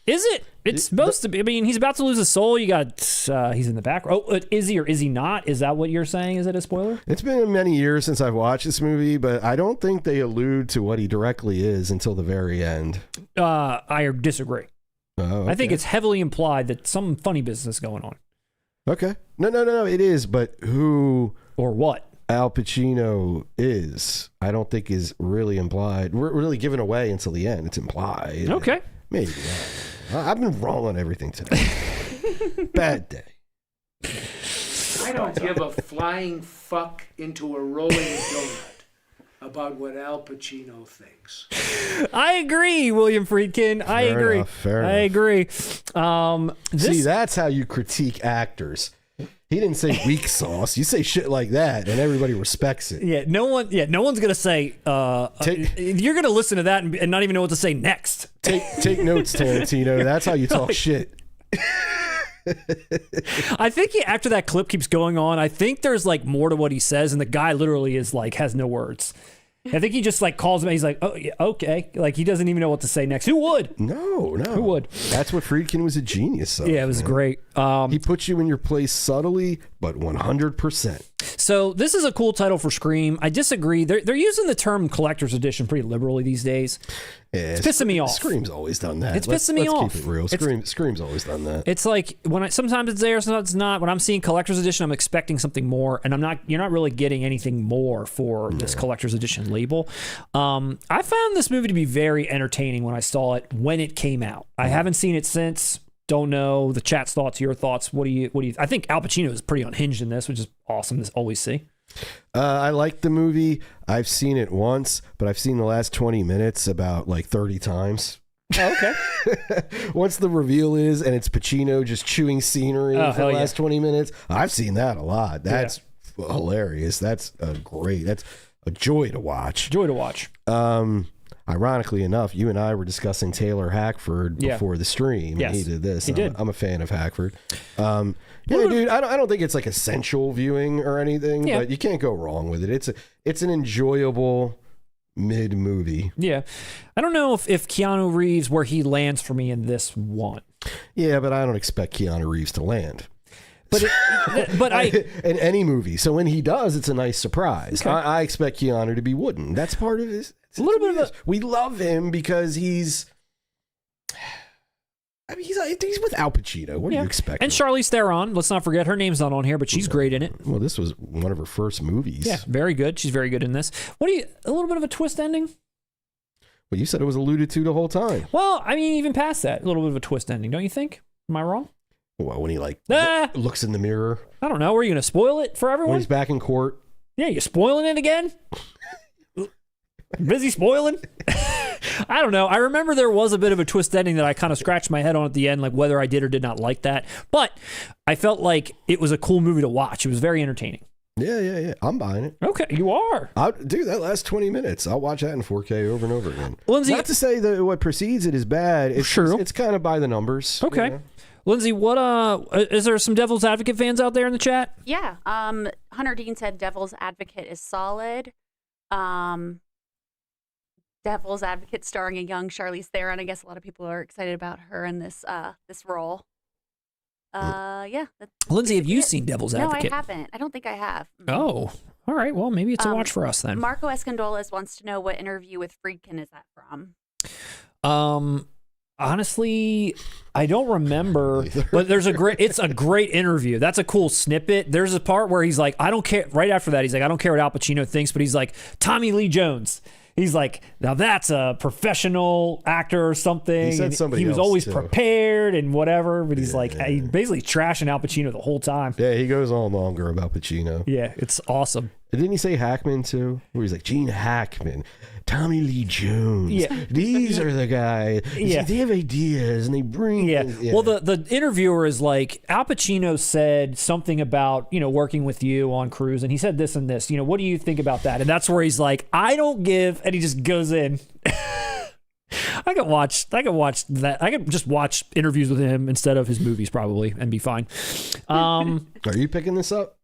Is it? It's supposed to be. I mean, he's about to lose his soul. You got, he's in the back. Oh, is he or is he not? Is that what you're saying? Is it a spoiler? It's been many years since I've watched this movie, but I don't think they allude to what he directly is until the very end. I disagree. Oh, okay. I think it's heavily implied that some funny business going on. Okay. No, it is, but who or what Al Pacino is, I don't think is really implied. We're really given away until the end. It's implied. Okay. Maybe. I've been wrong on everything today. Bad day. I don't give a flying fuck into a rolling donut about what Al Pacino thinks. I agree, William Friedkin. I agree. Fair enough. I agree. See, that's how you critique actors. He didn't say weak sauce. You say shit like that, and everybody respects it. Yeah, no one's gonna say. You're gonna listen to that and not even know what to say next. Take notes, Tarantino. That's how you talk shit. I think after that clip keeps going on, I think there's like more to what he says, and the guy literally is like has no words. I think he just like calls him. He's like, oh, yeah, okay. Like he doesn't even know what to say next. Who would? No. Who would? That's what Friedkin was a genius of. Yeah, it was great. He puts you in your place subtly, but 100%. So this is a cool title for Scream. I disagree. They're using the term collector's edition pretty liberally these days. Yeah, it's pissing me off. Scream's always done that. It's pissing me off. Keep it real. Scream's always done that. It's like sometimes it's there, sometimes it's not. When I'm seeing collector's edition, I'm expecting something more, and you're not really getting anything more for this collector's edition label. I found this movie to be very entertaining when I saw it when it came out. I haven't seen it since. Don't know the chat's thoughts, your thoughts. What do you? I think Al Pacino is pretty unhinged in this, which is awesome to always see. I like the movie. I've seen it once, but I've seen the last 20 minutes about like 30 times. Oh, okay. Once the reveal is, and it's Pacino just chewing scenery for the last 20 minutes, I've seen that a lot. That's hilarious. That's a joy to watch. Joy to watch. Ironically enough, you and I were discussing Taylor Hackford before the stream. Yes. And he did this. He did. I'm a fan of Hackford. Dude, I don't think it's like essential viewing or anything, but you can't go wrong with it. It's an enjoyable mid movie. Yeah. I don't know if Keanu Reeves, where he lands for me in this one. Yeah, but I don't expect Keanu Reeves to land. But in any movie. So when he does, it's a nice surprise. Okay. I expect Keanu to be wooden. That's part of his. A little bit of we love him because he's with Al Pacino. What do you expect? And Charlize Theron, let's not forget, her name's not on here, but she's great in it. Well, this was one of her first movies. Yeah, very good. She's very good in this. A little bit of a twist ending? Well, you said it was alluded to the whole time. Well, I mean, even past that, a little bit of a twist ending, don't you think? Am I wrong? Well, when he looks in the mirror. I don't know. Are you going to spoil it for everyone? When he's back in court. Yeah, you're spoiling it again? Busy spoiling? I don't know. I remember there was a bit of a twist ending that I kind of scratched my head on at the end, like whether I did or did not like that. But I felt like it was a cool movie to watch. It was very entertaining. Yeah. I'm buying it. Okay, you are. Dude, that last 20 minutes, I'll watch that in 4K over and over again. Lindsay, not to say that what precedes it is bad. It's true. It's kind of by the numbers. Okay. You know? Lindsay, what is there some Devil's Advocate fans out there in the chat? Yeah. Hunter Dean said Devil's Advocate is solid. Devil's Advocate starring a young Charlize Theron. I guess a lot of people are excited about her in this role. Yeah. Lindsay, have you seen Devil's Advocate? No, I haven't. I don't think I have. Oh, all right. Well, maybe it's a watch for us then. Marco Escondolas wants to know what interview with Friedkin is that from? Honestly, I don't remember, but it's a great interview. That's a cool snippet. There's a part where he's like, I don't care. Right after that, he's like, I don't care what Al Pacino thinks, but he's like, Tommy Lee Jones. He's like, now that's a professional actor or something. He said And somebody he was else, always too. prepared and whatever. But he's like, he's basically trashing Al Pacino the whole time. Yeah, he goes on longer about Pacino. Yeah, it's awesome. And didn't he say Hackman too? Where he's like, Gene Hackman, Tommy Lee Jones. Yeah. These are the guys. Yeah. They have ideas and they bring. Yeah. Well, the interviewer is like, Al Pacino said something about, working with you on Cruise, and he said this and this. What do you think about that? And that's where he's like, I don't give, and he just goes in. I could watch that. I could just watch interviews with him instead of his movies probably and be fine. Are you picking this up?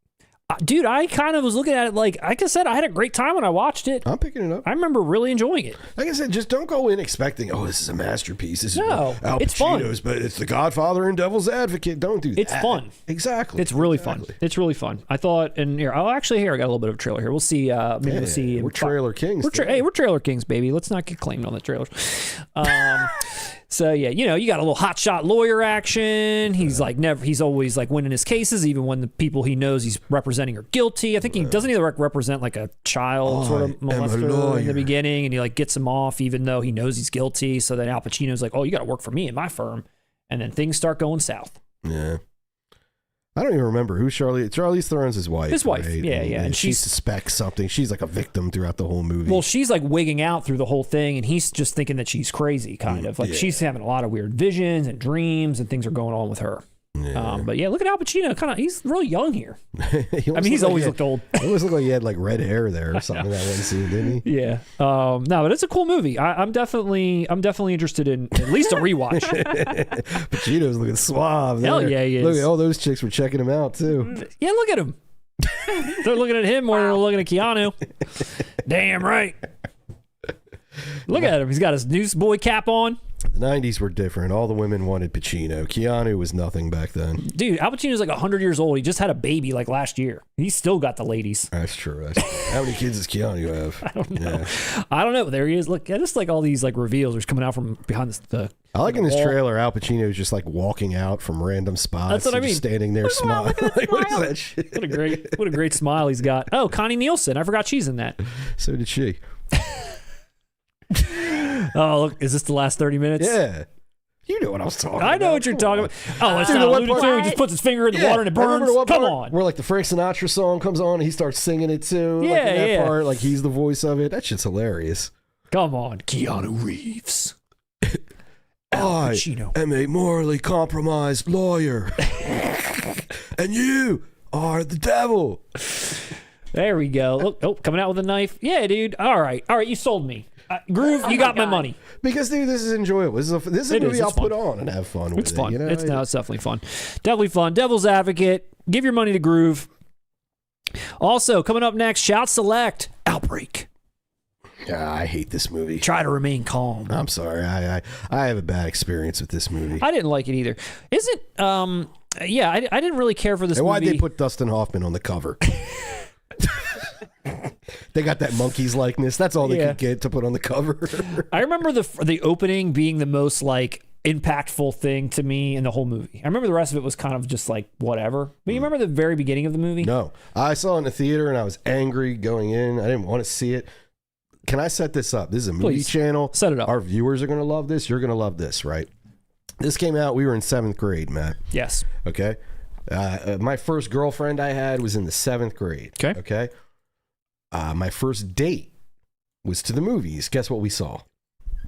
Dude, I kind of was looking at it like I said, I had a great time when I watched it. I'm picking it up. I remember really enjoying it. Like I said, just don't go in expecting, this is a masterpiece. This No, is Al it's fun. Pacino's, but it's The Godfather and Devil's Advocate. Don't do that. It's fun. Exactly. It's really fun. It's really fun. I thought, and here, I got a little bit of a trailer here. We'll see. Maybe we'll see. We're trailer kings. We're trailer kings, baby. Let's not get claimed on the trailers. So yeah, you got a little hotshot lawyer action. He's he's always like winning his cases, even when the people he knows he's representing are guilty. I think he doesn't either represent like a child sort of molester in the beginning, and he like gets him off even though he knows he's guilty. So then Al Pacino's like, oh, you got to work for me in my firm, and then things start going south. Yeah. I don't even remember who Charlize Theron's his wife. His wife, right? yeah. And she suspects something. She's like a victim throughout the whole movie. Well, she's like wigging out through the whole thing, and he's just thinking that she's crazy, kind of. Like she's having a lot of weird visions and dreams, and things are going on with her. Yeah. But yeah, look at Al Pacino. He's really young here. He's always looked old. He always looked like he had like red hair there or something in that one scene, didn't he? Yeah. No, but it's a cool movie. I'm definitely interested in at least a rewatch. Pacino's looking suave. Hell there. yeah, he is. Look at all those chicks were checking him out too. Yeah, look at him. They're looking at him more than they're looking at Keanu. Damn right. Look at him. He's got his newsboy cap on. The 90s were different. All the women wanted Pacino. Keanu was nothing back then. Dude, Al Pacino's like 100 years old. He just had a baby like last year. He's still got the ladies. That's true. How many kids does Keanu have? I don't know. Yeah. I don't know. There he is. Look, I just like all these like reveals are coming out from behind the I like in this trailer, Al Pacino's just like walking out from random spots. That's what I mean. Just standing there smiling. Like, what is that shit? What a great smile he's got. Oh, Connie Nielsen. I forgot she's in that. So did she. Oh, look, is this the last 30 minutes? Yeah. You know what I was talking about. I know what you're talking about. Oh, it's Dude, not the one alluded part- to. He just puts his finger in the water and it burns. Come on. Where like the Frank Sinatra song comes on and he starts singing it too. Yeah, like in that yeah. part, like he's the voice of it. That shit's hilarious. Come on, Keanu Reeves. I Pacino. am a morally compromised lawyer. And you are the devil. There we go. Look, oh, coming out with a knife. Yeah, dude. All right. You sold me. Groove, you got my money. Because dude, this is enjoyable. This is a movie I'll put on and have fun with. It's fun. You know? It's definitely fun. Definitely fun. Devil's Advocate. Give your money to Groove. Also, coming up next, Shout Select. Outbreak. Yeah, I hate this movie. Try to remain calm. I'm sorry. I have a bad experience with this movie. I didn't like it either. Is it? Yeah, I didn't really care for this And movie. why'd they put Dustin Hoffman on the cover? They got that Monkeys likeness. That's all they could get to put on the cover. I remember the opening being the most like impactful thing to me in the whole movie. I remember the rest of it was kind of just like whatever. But you remember the very beginning of the movie? No. I saw it in the theater and I was angry going in. I didn't want to see it. Can I set this up? This is a movie channel. Set it up. Our viewers are going to love this. You're going to love this, right? This came out. We were in 7th grade, Matt. Yes. Okay. My first girlfriend I had was in the 7th grade. Okay. Okay. My first date was to the movies. Guess what we saw?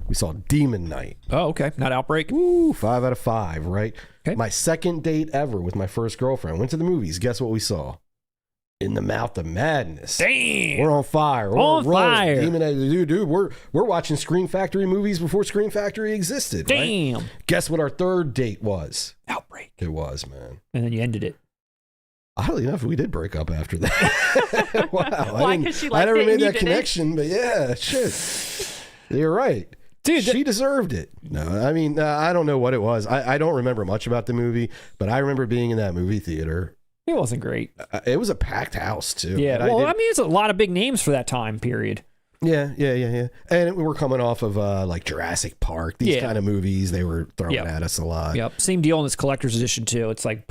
We saw Demon Knight. Oh, okay. Not Outbreak. Woo, 5 out of 5, right? Okay. My second date ever with my first girlfriend. Went to the movies. Guess what we saw? In the Mouth of Madness. Damn. We're on fire. We're On rolling. fire. Demon Knight, dude, we're watching Scream Factory movies before Scream Factory existed. Damn. Right? Guess what our third date was? Outbreak. It was, man. And then you ended it. Oddly enough, we did break up after that. Wow. Why? 'Cause she I liked never it made and you that didn't? connection, but yeah, shit. You're right. Dude, she deserved it. No, I mean, I don't know what it was. I don't remember much about the movie, but I remember being in that movie theater. It wasn't great. It was a packed house, too. Yeah. And Well, I mean, it's a lot of big names for that time period. Yeah. And we were coming off of like Jurassic Park, these kind of movies they were throwing at us a lot. Yep. Same deal in this collector's edition, too. It's like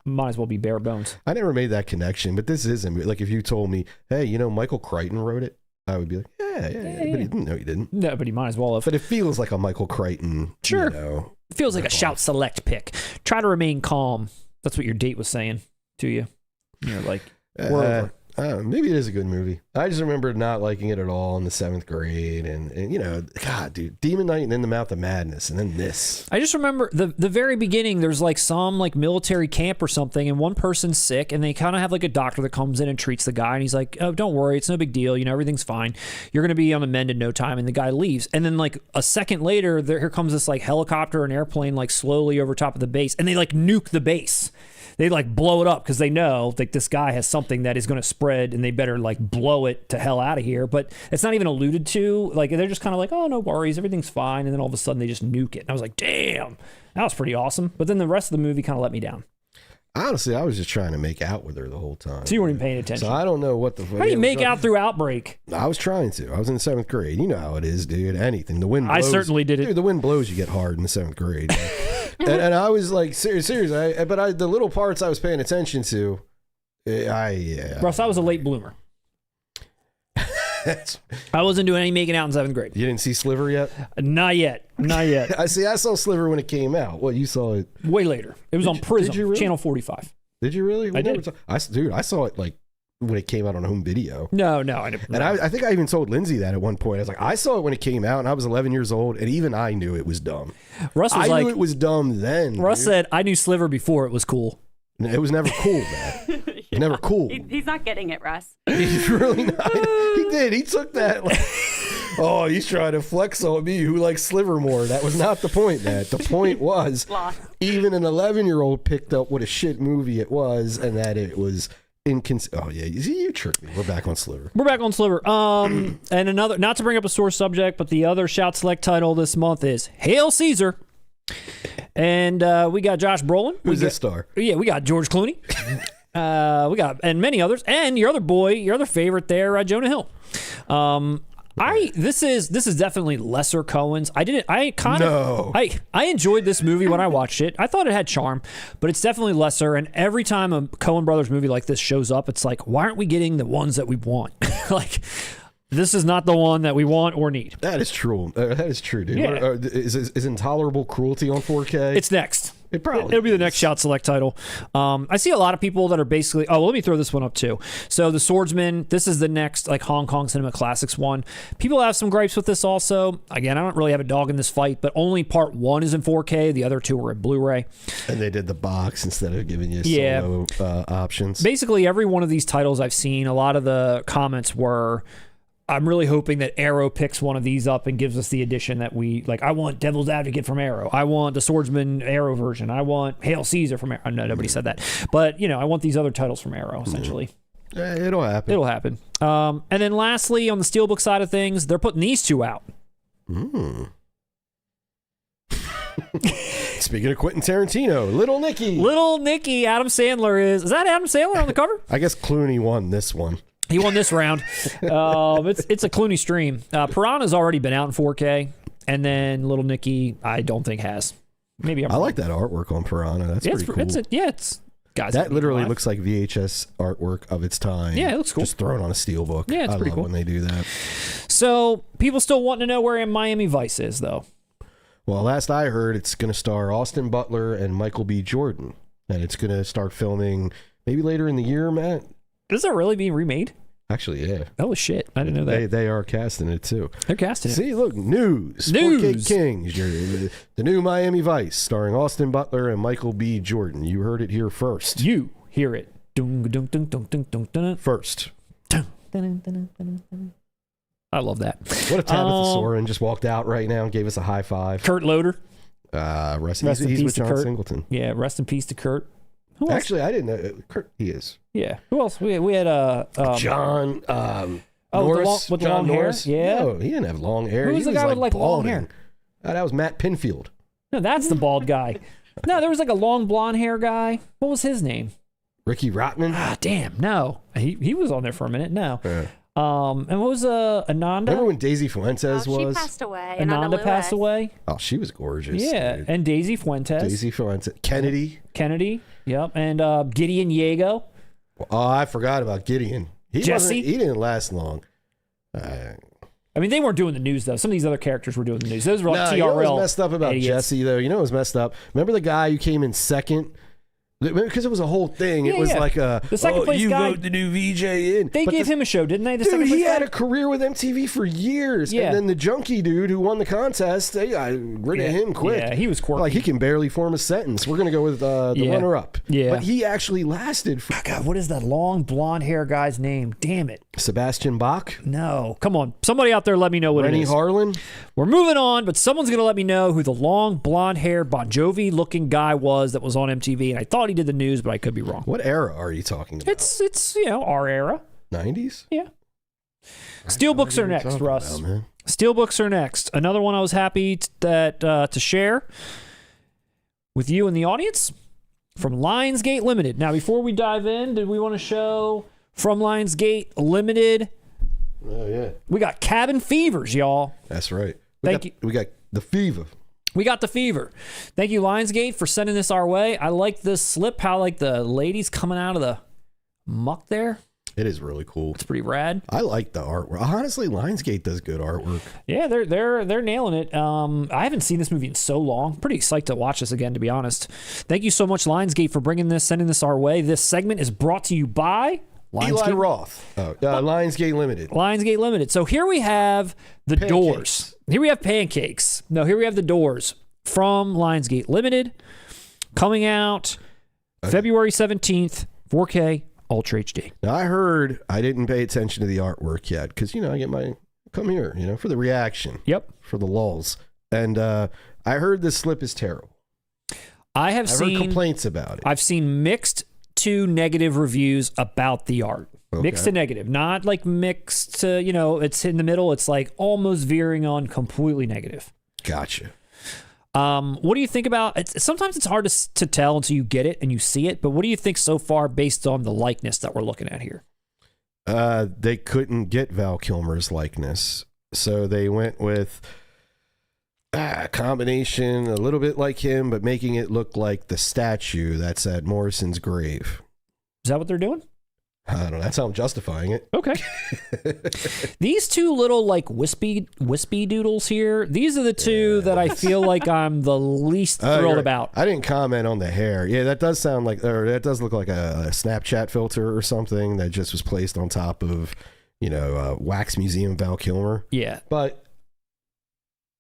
might as well be bare bones. I never made that connection, but this is like if you told me, hey, Michael Crichton wrote it, I'd be like, yeah, I know who that is. I don't know who that is. Yeah. I never made that connection, but this is like, if you told me, hey, Michael Crichton wrote it, I'd be like, yeah, I know who that is. I would be like, yeah. But he didn't know he didn't. No, but he might as well have. But it feels like a Michael Crichton. Sure. You know, It feels like a shout select pick. Try to remain calm. That's what your date was saying to you. You're like, we're over. Maybe it is a good movie. I just remember not liking it at all in the 7th grade. And you know, God, dude, Demon Knight and In the Mouth of Madness. And then this. I just remember the very beginning, there's like some like military camp or something, and one person's sick, and they kind of have like a doctor that comes in and treats the guy, and he's like, oh, don't worry, it's no big deal, you know, everything's fine. You're going to be on the mend in no time, and the guy leaves. And then like a second later, here comes this like helicopter and airplane like slowly over top of the base, and they like nuke the base. They like blow it up because they know like this guy has something that is going to spread, and they better like blow it to hell out of here. But it's not even alluded to. Like they're just kind of like, oh, no worries, everything's fine. And then all of a sudden they just nuke it. And I was like, damn, that was pretty awesome. But then the rest of the movie kind of let me down. Honestly, I was just trying to make out with her the whole time. So you weren't even paying attention. So I don't know what the. How do you make out through Outbreak? I was trying to. I was in the 7th grade. You know how it is, dude. Anything. The wind blows. I certainly did it. Dude, the wind blows, you get hard in the 7th grade. and I was like, seriously. The little parts I was paying attention to, Russ, I was a late bloomer. I wasn't doing any making out in 7th grade. You didn't see Sliver yet? Not yet. Not yet. I saw Sliver when it came out. Well, you saw it way later. It was on Prism, really? Channel 45. Did you really? I did. Dude, I saw it like when it came out on home video. No, I didn't. And I think I even told Lindsay that at one point. I was like, I saw it when it came out, and I was 11 years old, and even I knew it was dumb. Russ was I knew it was dumb then. Russ dude. said, I knew Sliver before it was cool. It was never cool, man. Never cool. He's not getting it, Russ. He's really not. He did. He took that. Like, oh, he's trying to flex on me who likes Sliver more. That was not the point, man. The point was even an 11-year-old picked up what a shit movie it was, and that it was inconsistent. Oh, yeah. You tricked me. We're back on Sliver. We're back on Sliver. And another, not to bring up a sore subject, but the other Shout Select title this month is Hail Caesar. And we got Josh Brolin. Who's this star? Yeah, we got George Clooney. We got, and many others, and your other boy, your other favorite there, Jonah Hill. This is definitely lesser Coen's. I enjoyed this movie when I watched it. I thought it had charm, but it's definitely lesser. And every time a Coen Brothers movie like this shows up, it's like, why aren't we getting the ones that we want? Like, this is not the one that we want or need. That is true. That is true, dude. Yeah. Is Intolerable Cruelty on 4K? It's next. It'll be the next Shout Select title. I see a lot of people that are basically, let me throw this one up too. So The Swordsman, this is the next like Hong Kong Cinema Classics one. People have some gripes with this also. Again, I don't really have a dog in this fight, but only part 1 is in 4K. The other 2 were in Blu-ray. And they did the box instead of giving you solo options. Basically, every one of these titles I've seen, a lot of the comments were, I'm really hoping that Arrow picks one of these up and gives us the edition that we like. I want Devil's Advocate from Arrow. I want the Swordsman Arrow version. I want Hail Caesar from Arrow. No, nobody said that. But, I want these other titles from Arrow, essentially. Yeah, it'll happen. It'll happen. And then lastly, on the Steelbook side of things, they're putting these 2 out. Speaking of Quentin Tarantino, Little Nicky. Little Nicky, Adam Sandler is that Adam Sandler on the cover? I guess Clooney won this one. He won this round. It's a Clooney stream. Piranha's already been out in 4K, and then Little Nicky, I don't think has. Maybe I like that artwork on Piranha. That's pretty cool. It's guys. That literally looks like VHS artwork of its time. Yeah, it looks cool. Just thrown on a steelbook. Yeah, it's I pretty love cool when they do that. So people still want to know where Miami Vice is, though. Well, last I heard, it's going to star Austin Butler and Michael B. Jordan, and it's going to start filming maybe later in the year, Matt. Is it really being remade? Actually, yeah. Oh, shit. I didn't know that. They are casting it, too. They're casting it. See, look, news. 4K Kings. The new Miami Vice, starring Austin Butler and Michael B. Jordan. You heard it here first. You hear it. First. I love that. What if Tabitha Soren just walked out right now and gave us a high five? Kurt Loder. Rest in peace. He's with John Singleton. Yeah, rest in peace to Kurt. Who else? Actually, I didn't know. Kurt, he is. Yeah. Who else? We had John Norris. With the long hair? Yeah. No, he didn't have long hair. Who was the guy with like long hair? That was Matt Pinfield. No, that's the bald guy. No, there was like a long blonde hair guy. What was his name? Ricky Rotman. Ah, damn. No, he was on there for a minute. No. Yeah. And what was Ananda? Remember when Daisy Fuentes was? She passed away. Ananda passed away. Oh, she was gorgeous. Yeah, dude. and Daisy Fuentes. Daisy Fuentes. Kennedy. Yep, and Gideon Yago. Oh, I forgot about Gideon. He didn't last long. I mean, they weren't doing the news, though. Some of these other characters were doing the news. Those were like TRL. You know what was messed up about idiots. Jesse, though? You know what was messed up? Remember the guy who came in second? Because it was a whole thing. It was like the second place you guy, vote the new VJ in. They gave him a show, didn't they? The dude, second place he had guy? a career with MTV for years. Yeah. And then the junkie dude who won the contest, they got rid of him quick. Yeah, he was quirky. Like, he can barely form a sentence. We're going to go with the runner-up. Yeah. But he actually lasted for... God, what is that long blonde hair guy's name? Damn it. Sebastian Bach? No. Come on. Somebody out there let me know what Rennie it is. Harlan? We're moving on, but someone's going to let me know who the long blonde hair Bon Jovi looking guy was that was on MTV. And I thought he did the news, but I could be wrong. What era are you talking about? It's our era. 90s? Yeah. Steelbooks are next, Russ. About, man. Steelbooks are next. Another one I was happy to share with you and the audience from Lionsgate Limited. Now, before we dive in, did we want to show from Lionsgate Limited? Oh, yeah. We got Cabin Fevers, y'all. That's right. Thank you. We got the fever. We got the fever. Thank you, Lionsgate, for sending this our way. I like this slip, how like the ladies coming out of the muck there. It is really cool. It's pretty rad. I like the artwork. Honestly, Lionsgate does good artwork. Yeah, they're nailing it. I haven't seen this movie in so long. Pretty psyched to watch this again, to be honest. Thank you so much, Lionsgate, for sending this our way. This segment is brought to you by Eli Roth. Lionsgate Limited. Lionsgate Limited. So here we have the Pancakes. Doors. Here we have Pancakes. No, here we have the Doors from Lionsgate Limited, coming out February 17th, 4K Ultra HD. Now, I didn't pay attention to the artwork yet because, I get my come here, for the reaction. Yep. For the lulls. And I heard this slip is terrible. I've heard complaints about it. I've seen mixed to negative reviews about the art. Okay. Mixed to negative, not like mixed to, it's in the middle. It's like almost veering on completely negative. Gotcha. What do you think about it? Sometimes it's hard to tell until you get it and you see it, but what do you think so far based on the likeness that we're looking at here? They couldn't get Val Kilmer's likeness, so they went with a combination a little bit like him, but making it look like the statue that's at Morrison's grave. Is that what they're doing? I don't know. That's how I'm justifying it. Okay. These two little like wispy doodles here, these are the two that I feel like I'm the least thrilled about. I didn't comment on the hair. Yeah, that does sound like, or that does look like a Snapchat filter or something that just was placed on top of, Wax Museum Val Kilmer. Yeah. But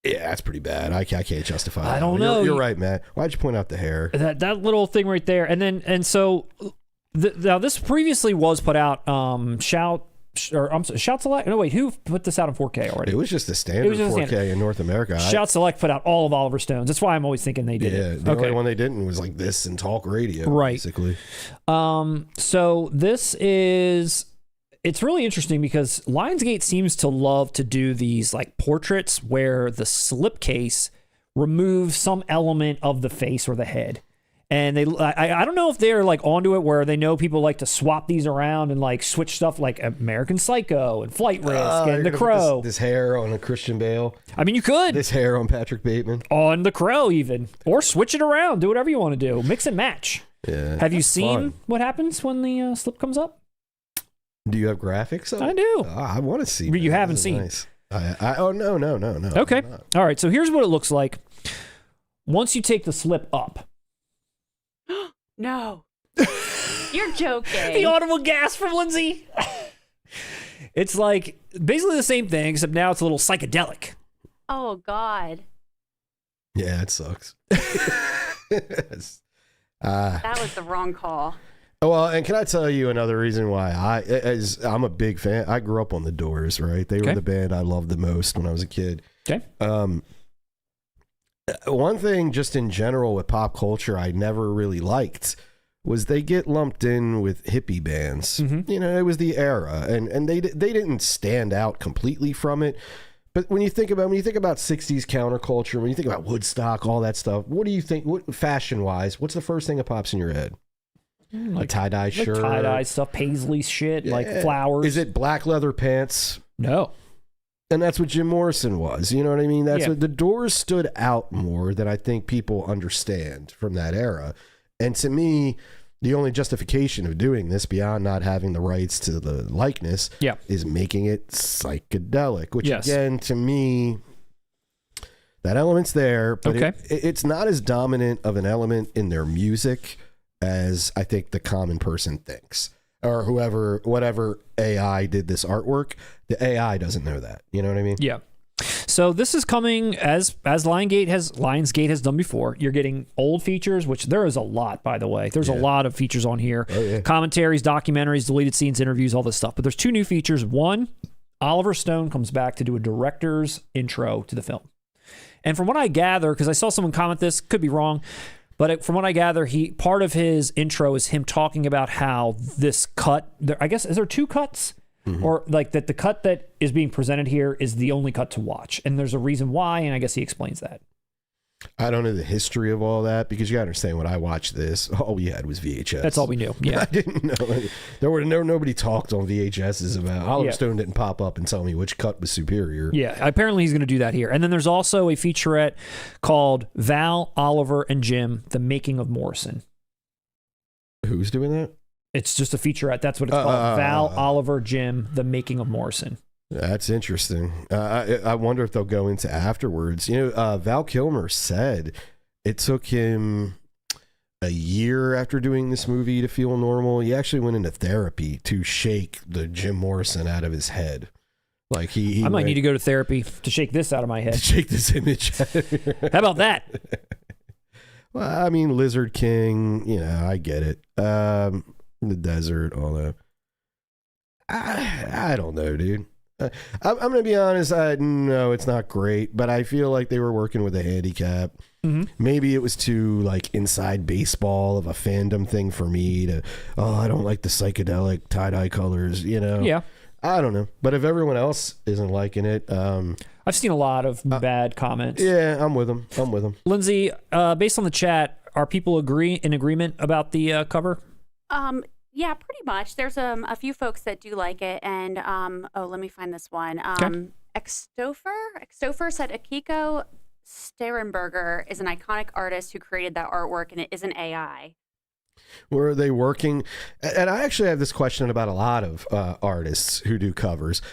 yeah, that's pretty bad. I can't justify that. I don't know. You're right, Matt. Why'd you point out the hair? That little thing right there. And so now this previously was put out, Shout Select. No, wait, who put this out in 4K already? It was just a standard 4K in North America. Shout Select put out all of Oliver Stone's. That's why I'm always thinking they did it. The only one they didn't was like this and talk radio, right? Basically. So this is. It's really interesting because Lionsgate seems to love to do these like portraits where the slipcase removes some element of the face or the head. And I don't know if they're like onto it where they know people like to swap these around and like switch stuff like American Psycho and Flight Risk and The Crow. This hair on a Christian Bale. I mean, you could. This hair on Patrick Bateman. On The Crow even. Or switch it around. Do whatever you want to do. Mix and match. Yeah. Have you seen what happens when the slip comes up? Do you have graphics of it? I do. I want to see. You haven't seen. Nice. Oh, no. Okay. All right. So here's what it looks like. Once you take the slip up. No. You're joking. The audible gasp from Lindsay. It's like basically the same thing, except now it's a little psychedelic. Oh, God. Yeah, it sucks. That was the wrong call. Well, and can I tell you another reason why I'm a big fan? I grew up on the Doors, right? They were the band I loved the most when I was a kid. Okay. One thing just in general with pop culture I never really liked was they get lumped in with hippie bands. Mm-hmm. It was the era, and they didn't stand out completely from it. But when you think about 60s counterculture, when you think about Woodstock, all that stuff, what do you think, fashion-wise, what's the first thing that pops in your head? Like tie-dye shirt? Tie-dye stuff, paisley shit, like flowers. Is it black leather pants? No. And that's what Jim Morrison was. You know what I mean? That's what the Doors stood out more than I think people understand from that era. And to me, The only justification of doing this beyond not having the rights to the likeness is making it psychedelic, which again, to me, that element's there, but it's not as dominant of an element in their music as I think the common person thinks, or whatever AI did this artwork. The AI doesn't know that. You know what I mean? Yeah. So this is coming as Lionsgate has done before. You're getting old features, which there is a lot, by the way. There's a lot of features on here. Commentaries, documentaries, deleted scenes, interviews, all this stuff. But there's 2 new features. One, Oliver Stone comes back to do a director's intro to the film. And from what I gather, because I saw someone comment this, could be wrong, but from what I gather, part of his intro is him talking about how this cut, I guess, is there 2 cuts? Or like that the cut that is being presented here is the only cut to watch. And there's a reason why, and I guess he explains that. I don't know the history of all that, because you got to understand, when I watched this, all we had was VHS. That's all we knew. Yeah. I didn't know. Nobody talked on VHSs about Oliver Stone didn't pop up and tell me which cut was superior. Yeah, apparently he's going to do that here. And then there's also a featurette called Val, Oliver, and Jim, The Making of Morrison. Who's doing that? It's just a featurette. That's what it's called. Val, Oliver, Jim, The Making of Morrison. That's interesting. I wonder if they'll go into afterwards. You know, Val Kilmer said it took him a year after doing this movie to feel normal. He actually went into therapy to shake the Jim Morrison out of his head. Like I might need to go to therapy to shake this out of my head. To shake this image. How about that? Well, I mean, Lizard King, you know, I get it. The desert, all that. I don't know, dude. I'm going to be honest. No, it's not great, but I feel like they were working with a handicap. Maybe it was too like inside baseball of a fandom thing for me to, I don't like the psychedelic tie-dye colors, you know? Yeah. I don't know. But if everyone else isn't liking it, I've seen a lot of bad comments. Yeah, I'm with them. Lindsay, based on the chat, are people in agreement about the cover? Yeah, pretty much. There's a few folks that do like it, and let me find this one. Extofer said Akiko Sterenberger is an iconic artist who created that artwork, and it isn't AI. Were they working? And I actually have this question about a lot of artists who do covers.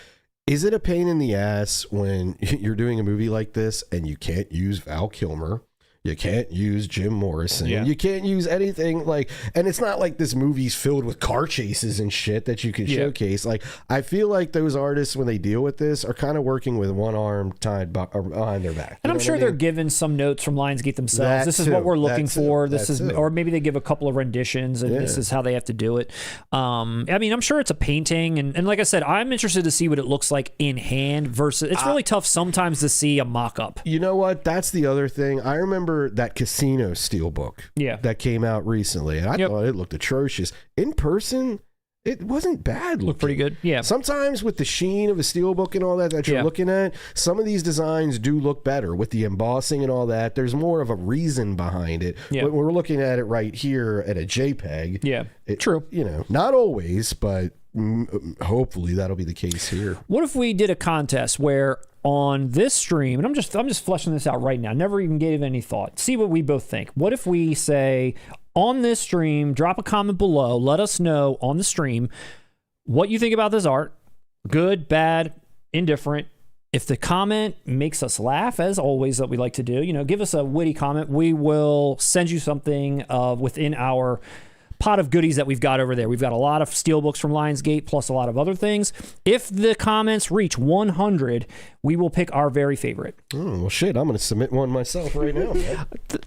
Is it a pain in the ass when you're doing a movie like this and you can't use Val Kilmer? You can't use Jim Morrison. Yeah. You can't use anything like, and it's not like this movie's filled with car chases and shit that you can showcase. Like, I feel like those artists, when they deal with this, are kind of working with one arm tied behind their back. And I'm sure they're given some notes from Lionsgate themselves. This is what we're looking for. Or maybe they give a couple of renditions, and this is how they have to do it. I mean, I'm sure it's a painting, and like I said, I'm interested to see what it looks like in hand versus. It's really tough sometimes to see a mock-up. You know what? That's the other thing. I remember that Casino Steelbook that came out recently, and I thought it looked atrocious. In person, it wasn't bad. Looked pretty good. Yeah. Sometimes with the sheen of a Steelbook and all that you're looking at, some of these designs do look better with the embossing and all that. There's more of a reason behind it. Yeah. When we're looking at it right here at a JPEG. Yeah. True. You know, not always, but hopefully that'll be the case here. What if we did a contest where on this stream, and I'm just fleshing this out right now, never even gave any thought, see what we both think. What if we say on this stream, drop a comment below, let us know on the stream what you think about this art, good, bad, indifferent. If the comment makes us laugh, as always that we like to do, you know, give us a witty comment. We will send you something within our pot of goodies that we've got over there. We've got a lot of Steelbooks from Lionsgate, plus a lot of other things. If the comments reach 100, we will pick our very favorite. Oh, well, shit, I'm going to submit one myself right now.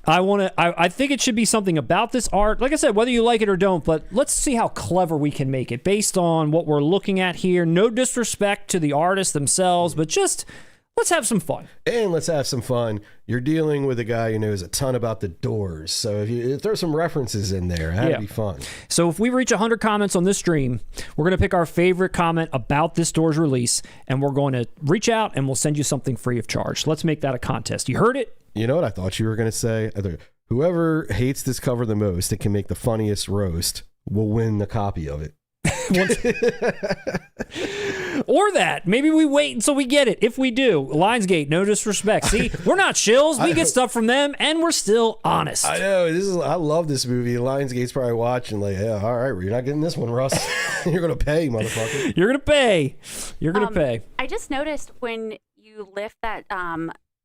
I think it should be something about this art. Like I said, whether you like it or don't, but let's see how clever we can make it based on what we're looking at here. No disrespect to the artists themselves, but just let's have some fun. And let's have some fun. You're dealing with a guy who knows a ton about the Doors. So if there's some references in there, that'd be fun. So if we reach 100 comments on this stream, we're going to pick our favorite comment about this Doors release, and we're going to reach out and we'll send you something free of charge. Let's make that a contest. You heard it? You know what I thought you were going to say? Whoever hates this cover the most and can make the funniest roast will win the copy of it. Or that. Maybe we wait until we get it. If we do, Lionsgate, no disrespect. See, we're not shills. We get stuff from them, and we're still honest. I know. I love this movie. Lionsgate's probably watching like, yeah, all right, you're not getting this one, Russ. You're going to pay, motherfucker. You're going to pay. You're going to pay. I just noticed when you lift that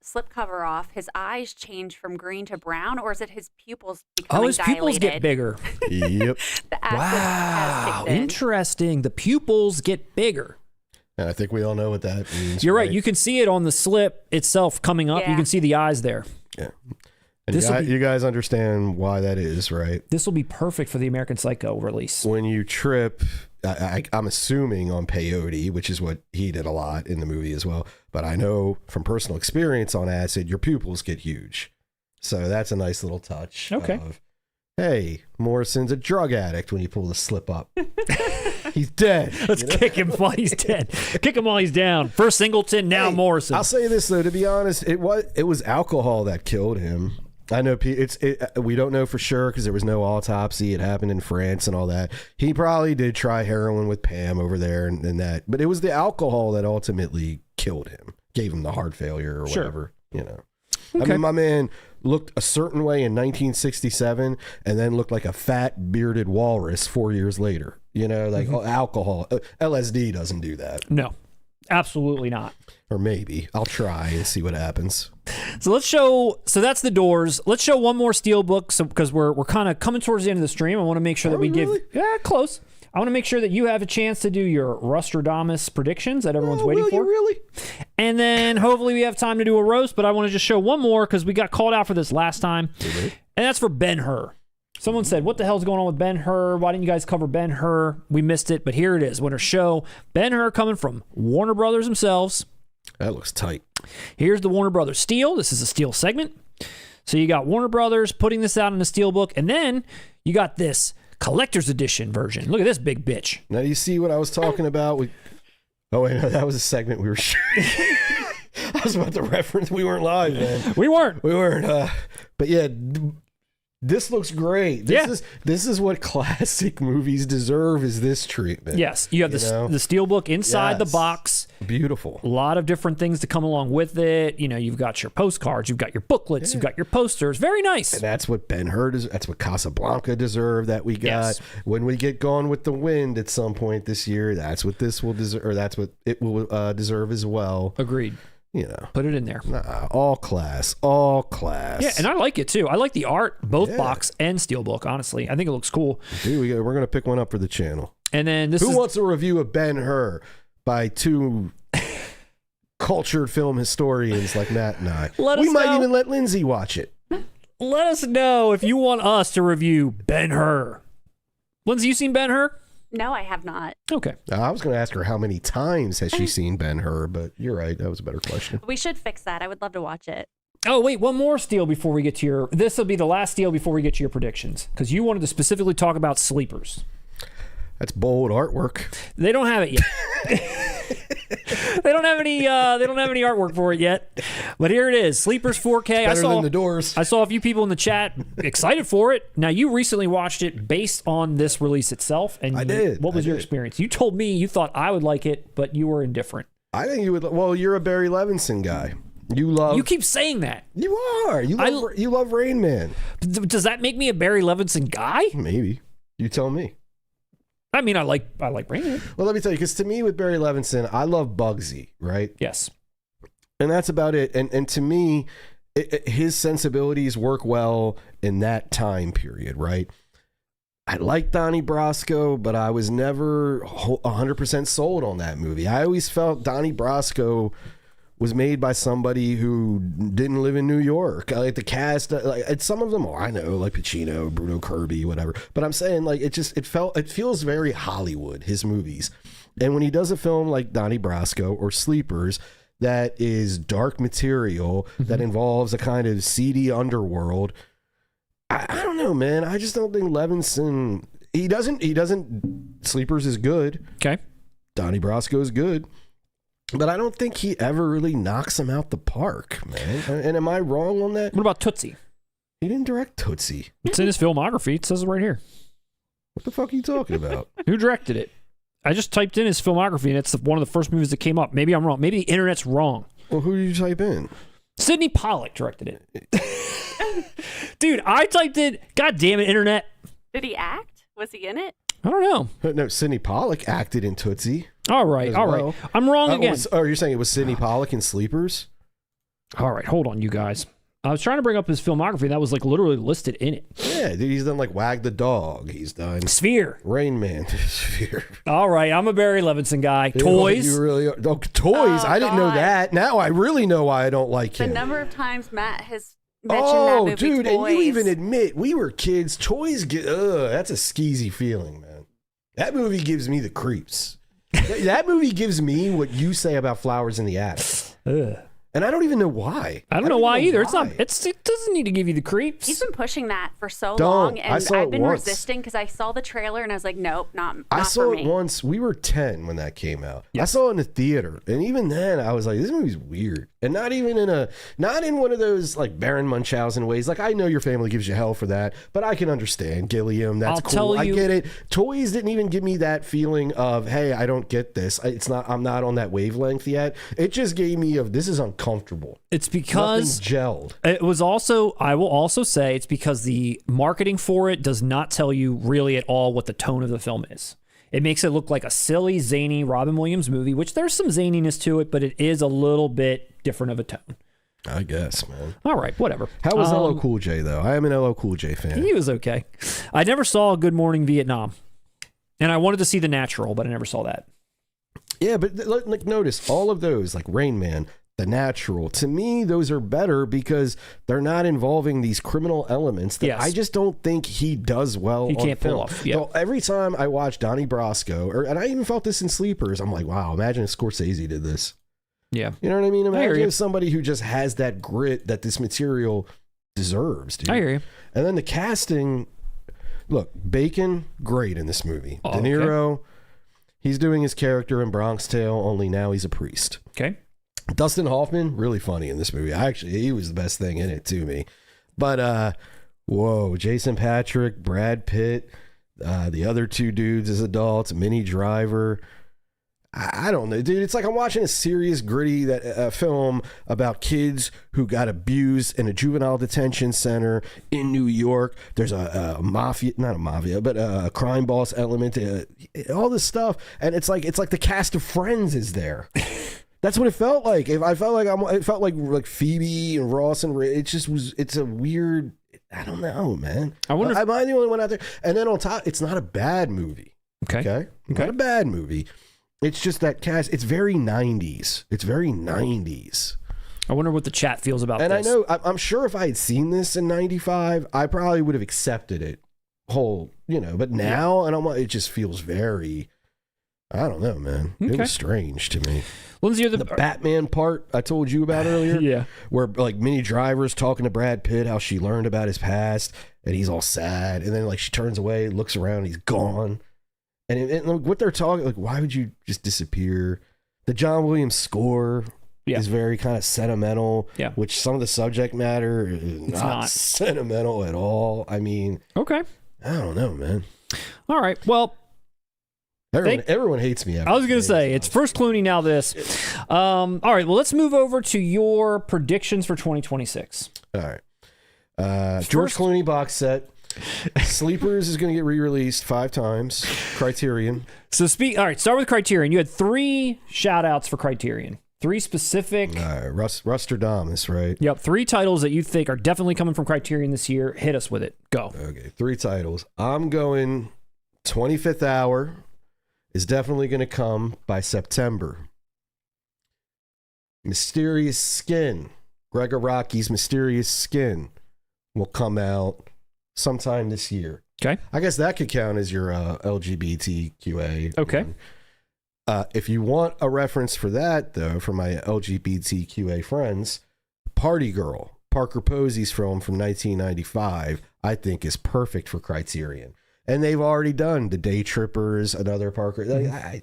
slipcover off, his eyes change from green to brown, or is it his pupils becoming his pupils get bigger. Yep. The acid has kicked in. Interesting. The pupils get bigger. And I think we all know what that means. You're right. You can see it on the slip itself coming up. Yeah. You can see the eyes there. Yeah. And you guys understand why that is, right? This will be perfect for the American Psycho release. When you trip, I'm assuming on peyote, which is what he did a lot in the movie as well. But I know from personal experience on acid, your pupils get huge. So that's a nice little touch. Okay. Of, hey, Morrison's a drug addict when you pull the slip up. He's dead. Let's kick him while he's dead. Kick him while he's down. First Singleton, now Morrison. I'll say this though, to be honest, it was alcohol that killed him. I know we don't know for sure because there was no autopsy. It happened in France and all that. He probably did try heroin with Pam over there and that, but it was the alcohol that ultimately killed him, gave him the heart failure or whatever. You know, Okay. I mean, my man looked a certain way in 1967 and then looked like a fat bearded walrus 4 years later. You know, like alcohol, LSD doesn't do that. No, absolutely not. Or maybe I'll try and see what happens. So let's show. So that's the doors. Let's show one more Steelbook. So because we're kind of coming towards the end of the stream, I want to make sure that we give. Yeah, close. I want to make sure that you have a chance to do your Rustradamus predictions that everyone's waiting for. Really? And then hopefully we have time to do a roast. But I want to just show one more because we got called out for this last time, and that's for Ben-HUR. Someone said, "What the hell's going on with Ben-HUR? Why didn't you guys cover Ben-HUR? We missed it, but here it is. Winter show. Ben-HUR coming from Warner Brothers themselves." That looks tight. Here's the Warner Brothers Steel. This is a Steel segment. So you got Warner Brothers putting this out in a Steelbook, and then you got this collector's edition version. Look at this big bitch. Now you see what I was talking about? Oh wait, no, that was a segment we were shooting. I was about to reference. We weren't live, man. We weren't. But yeah, this looks great. This is what classic movies deserve, is this treatment. Yes, you have the Steelbook inside the box. Beautiful. A lot of different things to come along with it. You know, you've got your postcards, you've got your booklets, you've got your posters. Very nice. And that's what Ben-HUR does. That's what Casablanca deserved that we got. Yes. When we get Gone with the Wind at some point this year, that's what this will deserve, or that's what it will deserve as well. Agreed. You know, put it in there. All class. Yeah, and I like it too. I like the art, both box and Steelbook. Honestly, I think it looks cool. Dude, we're gonna pick one up for the channel. And then who wants a review of Ben-HUR by two cultured film historians like Matt and I? We might even let Lindsay watch it. Let us know if you want us to review Ben-HUR. Lindsay, you seen Ben-HUR? No, I have not. Okay. I was going to ask her how many times has she seen Ben-HUR, but you're right. That was a better question. We should fix that. I would love to watch it. Oh, wait, one more Steel before we get to your... This will be the last Steel before we get to your predictions, because you wanted to specifically talk about Sleepers. That's bold artwork. They don't have it yet. They don't have any artwork for it yet. But here it is. Sleepers 4K. Better than The Doors. I saw a few people in the chat excited for it. Now, you recently watched it based on this release itself. And I did. What was your experience? You told me you thought I would like it, but you were indifferent. I think you would. Well, you're a Barry Levinson guy. You keep saying that. You are. You love Rain Man. Does that make me a Barry Levinson guy? Maybe. You tell me. I mean, I like Rain Man. Well, let me tell you, because to me with Barry Levinson, I love Bugsy, right? Yes. And that's about it. And to me, his sensibilities work well in that time period, right? I like Donnie Brasco, but I was never 100% sold on that movie. I always felt Donnie Brasco was made by somebody who didn't live in New York. Like the cast, like some of them, I know, like Pacino, Bruno Kirby, whatever. But I'm saying, like, it feels very Hollywood, his movies. And when he does a film like Donnie Brasco or Sleepers, that is dark material, that involves a kind of seedy underworld, I don't know, man. I just don't think Levinson, he doesn't, Sleepers is good. Okay. Donnie Brasco is good. But I don't think he ever really knocks him out the park, man. And am I wrong on that? What about Tootsie? He didn't direct Tootsie. It's in his filmography. It says it right here. What the fuck are you talking about? Who directed it? I just typed in his filmography, and it's one of the first movies that came up. Maybe I'm wrong. Maybe the internet's wrong. Well, who did you type in? Sidney Pollack directed it. Dude, I typed in, God damn it, internet. Did he act? Was he in it? I don't know. No, Sidney Pollack acted in Tootsie. All right. Well. I'm wrong again. You're saying it was Sidney Pollack in Sleepers? All right, hold on, you guys. I was trying to bring up his filmography, and that was like literally listed in it. Yeah, dude, he's done like Wag the Dog. He's done Sphere. Rain Man. Sphere. All right, I'm a Barry Levinson guy. Toys. You really are. Oh, Toys. I didn't know God. that. Now I really know why I don't like The him. number of times Matt has mentioned that movie, dude, Toys. and you even admit we were kids. Toys get. That's a skeezy feeling, man. That movie gives me the creeps. That movie gives me what you say about Flowers in the Attic. Ugh. And I don't even know why. I don't know why either. Why. It doesn't need to give you the creeps. He's been pushing that for so Don't. long, I and saw I've it been once. resisting because I saw the trailer and I was like, nope, not I for saw me. it once. We were 10 when that came out. I Yes. saw it in the theater, and even then, I was like, "This movie's weird," and not in one of those like Baron Munchausen ways. Like, I know your family gives you hell for that, but I can understand Gilliam. That's I'll cool. tell I you- get it. Toys didn't even give me that feeling of, "Hey, I don't get this. I'm not on that wavelength yet." It just gave me of, "This is uncomfortable." It's because Nothing's gelled. it was also, I will also say, it's because the marketing for it does not tell you really at all what the tone of the film is. It makes it look like a silly, zany Robin Williams movie, which there's some zaniness to it, but it is a little bit different of a tone. I guess, man. All right, whatever. How was LL Cool J though? I am an LL Cool J fan. He was okay. I never saw Good Morning Vietnam, and I wanted to see The Natural, but I never saw that. Yeah, but like notice all of those, like Rain Man, The Natural. To me, those are better because they're not involving these criminal elements that Yes. I just don't think he does well. He on can't pull film. off, yeah. So every time I watch Donnie Brasco, and I even felt this in Sleepers, I'm like, wow, imagine if Scorsese did this. Yeah. You know what I mean? hear Imagine you. if somebody who just has that grit that this material deserves, dude. I hear you. And then the casting, look, Bacon, great in this movie. Oh, De okay. Niro, he's doing his character in Bronx Tale, only now he's a priest. Okay. Dustin Hoffman, really funny in this movie. He was the best thing in it to me. But whoa, Jason Patrick, Brad Pitt, the other two dudes as adults, Minnie Driver. I don't know, dude. It's like I'm watching a serious, gritty film about kids who got abused in a juvenile detention center in New York. There's a mafia, not a mafia, but a crime boss element, all this stuff, and it's like the cast of Friends is there. That's what it felt like. It felt like Phoebe and Ross and Ray. It just was. It's a weird. I don't know, man. I wonder if- Am I the only one out there? And then on top, it's not a bad movie. Okay. Okay. Not a bad movie. It's just that cast. It's very 90s. I wonder what the chat feels about And this. I know, I'm sure if I had seen this in 95, I probably would have accepted it whole, but now, and it just feels very, I don't know, man. It Okay. was strange to me. Lindsay, you're The Batman part I told you about earlier. Yeah. Where like Minnie Driver's talking to Brad Pitt, how she learned about his past, and he's all sad. And then like she turns away, looks around, he's gone. And like, what they're talking, like, why would you just disappear? The John Williams score is very kind of sentimental, which some of the subject matter is not sentimental at all. I mean, okay. I don't know, man. All right. Well, Everyone hates me. I was going to say, it's first Clooney, now this. All right. Well, let's move over to your predictions for 2026. All right. George Clooney box set. Sleepers is going to get re-released 5 times. Criterion. So all right, start with Criterion. You had 3 shout outs for Criterion. 3 specific. Rusterdamus, right? Yep. 3 titles that you think are definitely coming from Criterion this year. Hit us with it. Go. Okay. 3 titles. I'm going 25th Hour is definitely going to come by September. Mysterious Skin. Gregor Rocky's Mysterious Skin will come out sometime this year. Okay. I guess that could count as your LGBTQA. Okay. If you want a reference for that, though, for my LGBTQA friends, Party Girl, Parker Posey's film from 1995, I think is perfect for Criterion. And they've already done The Day Trippers, another Parker.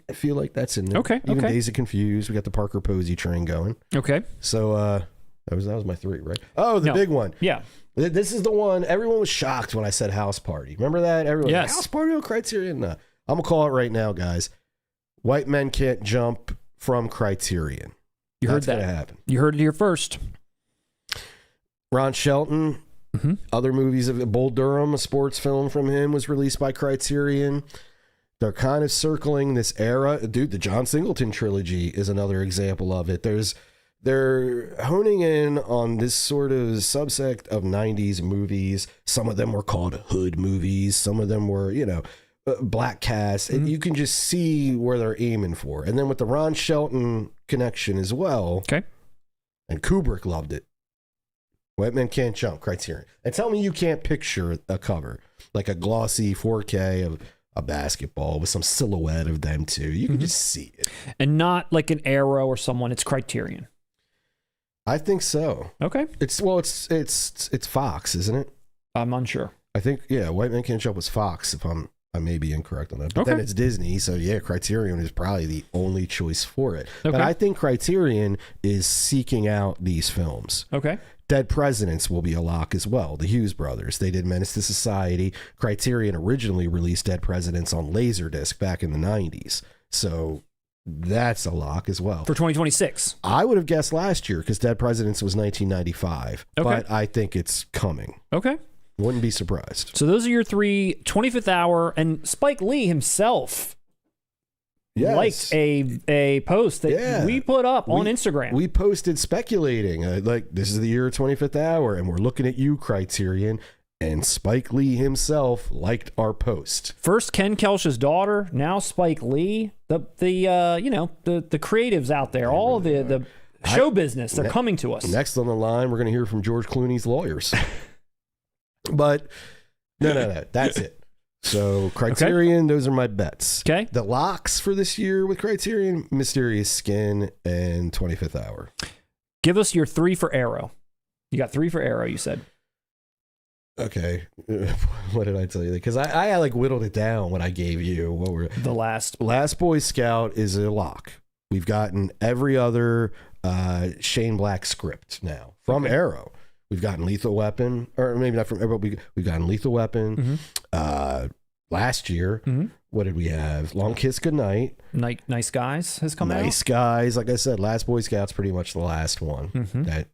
I feel like that's in there. Okay. Even okay. Days of Confused, we got the Parker Posey train going. Okay. So that was my 3, right? Oh, the big one. Yeah. This is the one. Everyone was shocked when I said House Party. Remember that? Everyone, yes. House Party on Criterion? No. I'm going to call it right now, guys. White Men Can't Jump from Criterion. You heard That's that. gonna happen. You heard it here first. Ron Shelton, other movies of Bull Durham, a sports film from him, was released by Criterion. They're kind of circling this era. Dude, the John Singleton trilogy is another example of it. They're honing in on this sort of subsect of 90s movies. Some of them were called hood movies. Some of them were, black cast. And you can just see where they're aiming for. And then with the Ron Shelton connection as well. Okay. And Kubrick loved it. White Men Can't Jump, Criterion. And tell me you can't picture a cover, like a glossy 4K of a basketball with some silhouette of them too. You can just see it. And not like an Arrow or someone. It's Criterion. I think so. Okay. It's Fox, isn't it? I'm unsure. I think, White Men Can't Jump was Fox, if I may be incorrect on that. But Okay. then it's Disney, so Criterion is probably the only choice for it. Okay. But I think Criterion is seeking out these films. Okay. Dead Presidents will be a lock as well. The Hughes brothers. They did Menace to Society. Criterion originally released Dead Presidents on Laserdisc back in the 90s. So that's a lock as well. For 2026. I would have guessed last year because Dead Presidents was 1995. Okay. But I think it's coming. Okay. Wouldn't be surprised. So those are your 3 25th hour. And Spike Lee himself liked a post that we put up on Instagram. We posted speculating, like, this is the year 25th hour, and we're looking at you, Criterion. And Spike Lee himself liked our post. First Ken Kelsch's daughter, now Spike Lee. The creatives out there, all of the show business, they're coming to us. Next on the line, we're going to hear from George Clooney's lawyers. But no, that's it. So Criterion, those are my bets. Okay. The locks for this year with Criterion, Mysterious Skin and 25th Hour. Give us your 3 for Arrow. You got 3 for Arrow, you said. Okay. What did I tell you? Because I like whittled it down what I gave you. What were The Last Boy Scout is a lock. We've gotten every other Shane Black script now from Arrow. We've gotten Lethal Weapon, or maybe not from Arrow, but we've gotten Lethal Weapon. Last year, what did we have? Long Kiss Goodnight. Nice Guys has come out. Nice Guys. Like I said, Last Boy Scout's pretty much the last one that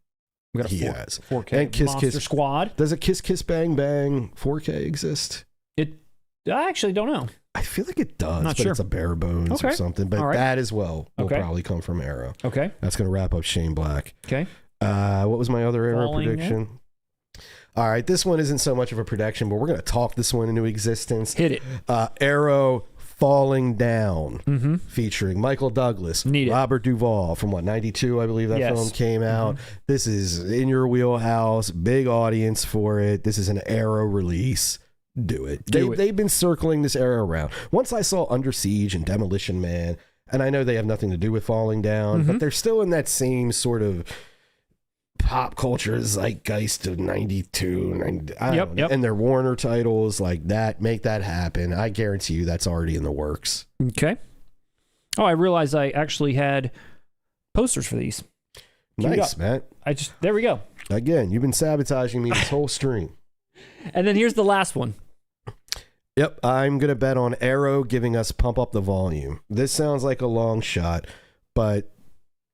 We got he a has. 4K And Kiss Monster Kiss Squad. Does a Kiss Kiss Bang Bang 4K exist? I actually don't know. I feel like it does, Not but sure. it's a bare bones or something. But All right. that as well will Okay. probably come from Arrow. Okay. That's going to wrap up Shane Black. Okay. What was my other Arrow Falling, prediction? All right, this one isn't so much of a prediction, but we're going to talk this one into existence. Hit it. Arrow Falling Down, featuring Michael Douglas, Need it. Robert Duvall from 92, I believe that Yes. film came out. This is in your wheelhouse, big audience for it. This is an Arrow release. Do it. They've been circling this Arrow around. Once I saw Under Siege and Demolition Man, and I know they have nothing to do with Falling Down, but they're still in that same sort of pop culture zeitgeist of 92, 90, I don't know. And their Warner titles like that, make that happen. I guarantee you that's already in the works. Okay. Oh, I realized I actually had posters for these. Nice, Matt. There we go. Again, you've been sabotaging me this whole stream. And then here's the last one. Yep, I'm going to bet on Arrow giving us Pump Up the Volume. This sounds like a long shot, but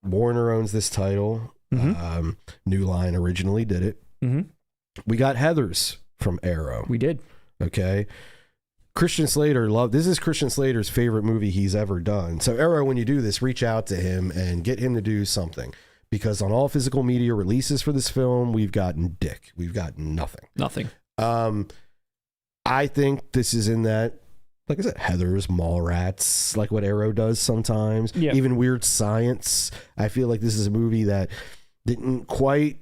Warner owns this title. New Line originally did it. We got Heathers from Arrow. We did. Okay. Christian Slater this is Christian Slater's favorite movie he's ever done. So Arrow, when you do this, reach out to him and get him to do something, because on all physical media releases for this film, we've gotten dick. We've gotten nothing. I think this is in that, like I said, Heathers, Mallrats, like what Arrow does sometimes. Yeah. Even Weird Science. I feel like this is a movie that didn't quite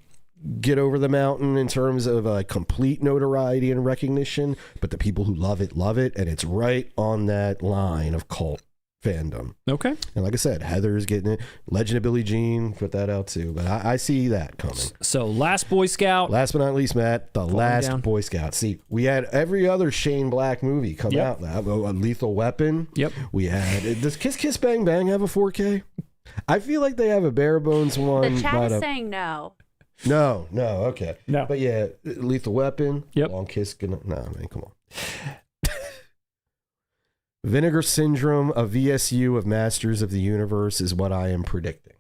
get over the mountain in terms of complete notoriety and recognition, but the people who love it, and it's right on that line of cult fandom. Okay. And like I said, Heather's getting it. Legend of Billie Jean, put that out too. But I see that coming. So Last Boy Scout. Last but not least, Matt, The Last Down. Boy Scout. See, we had every other Shane Black movie come out. Lethal Weapon. Yep. We had, does Kiss Kiss Bang Bang have a 4K? I feel like they have a bare bones one. The chat is saying no. No, okay. No. But yeah, Lethal Weapon. Yep. Long Kiss. No, man, come on. Vinegar Syndrome, a VSU of Masters of the Universe is what I am predicting.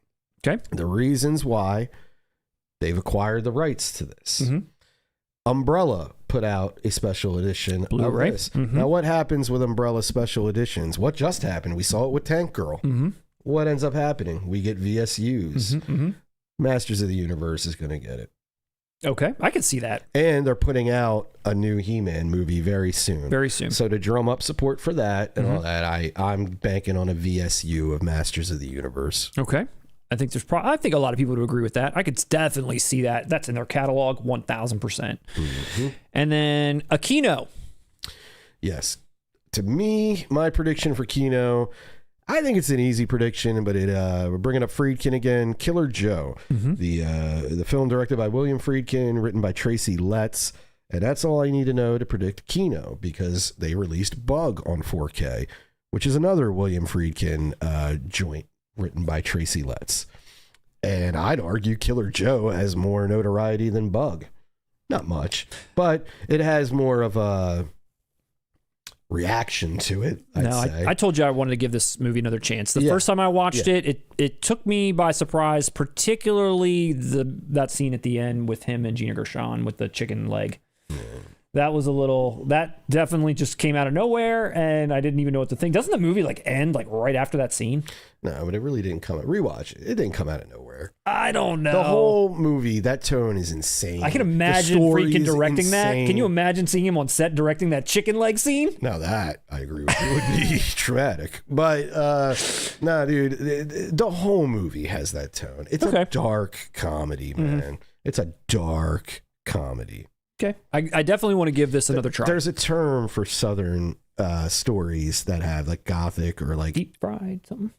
Okay. The reasons why they've acquired the rights to this. Mm-hmm. Umbrella put out a special edition Blu-ray. of this. Mm-hmm. Now, what happens with Umbrella special editions? What just happened? We saw it with Tank Girl. Mm-hmm. What ends up happening? We get VSUs. Mm-hmm. Masters of the Universe is going to get it. Okay, I can see that. And they're putting out a new He-Man movie very soon. Very soon. So to drum up support for that and all that, I'm banking on a VSU of Masters of the Universe. Okay. I think I think a lot of people would agree with that. I could definitely see that. That's in their catalog, 1,000%. Mm-hmm. And then Aquino. Yes. To me, my prediction for Kino, I think it's an easy prediction, but we're bringing up Friedkin again. Killer Joe, the film directed by William Friedkin, written by Tracy Letts. And that's all I need to know to predict Kino, because they released Bug on 4K, which is another William Friedkin joint written by Tracy Letts. And I'd argue Killer Joe has more notoriety than Bug. Not much, but it has more of a reaction to it, I'd say. I told you I wanted to give this movie another chance. The first time I watched it took me by surprise, particularly that scene at the end with him and Gina Gershon with the chicken leg. Yeah. That definitely just came out of nowhere, and I didn't even know what to think. Doesn't the movie end right after that scene? No, but it really didn't come out. Rewatch it. It didn't come out of nowhere. I don't know. The whole movie, that tone is insane. I can imagine Friedkin directing that. Can you imagine seeing him on set directing that chicken leg scene? Now that, I agree with you, would be traumatic. But, nah, dude, the whole movie has that tone. It's a dark comedy, man. It's a dark comedy. Okay. I definitely want to give this another try. There's a term for Southern stories that have Gothic or deep fried something.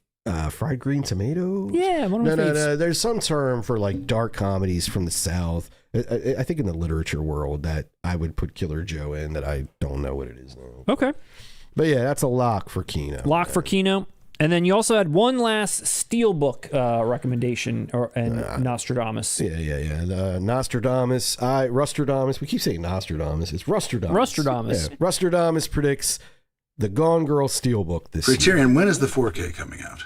Fried green tomato? Yeah, one of No. There's some term for dark comedies from the South. I think in the literature world that I would put Killer Joe in, that I don't know what it is now. Okay. But yeah, that's a lock for Kino. Lock for Kino. And then you also had one last Steelbook recommendation, and Nostradamus. Yeah. Nostradamus. Rustradamus. We keep saying Nostradamus. It's Rustradamus. Rustradamus. Yeah. Rustradamus predicts the Gone Girl Steelbook this year. Criterion, when is the 4K coming out?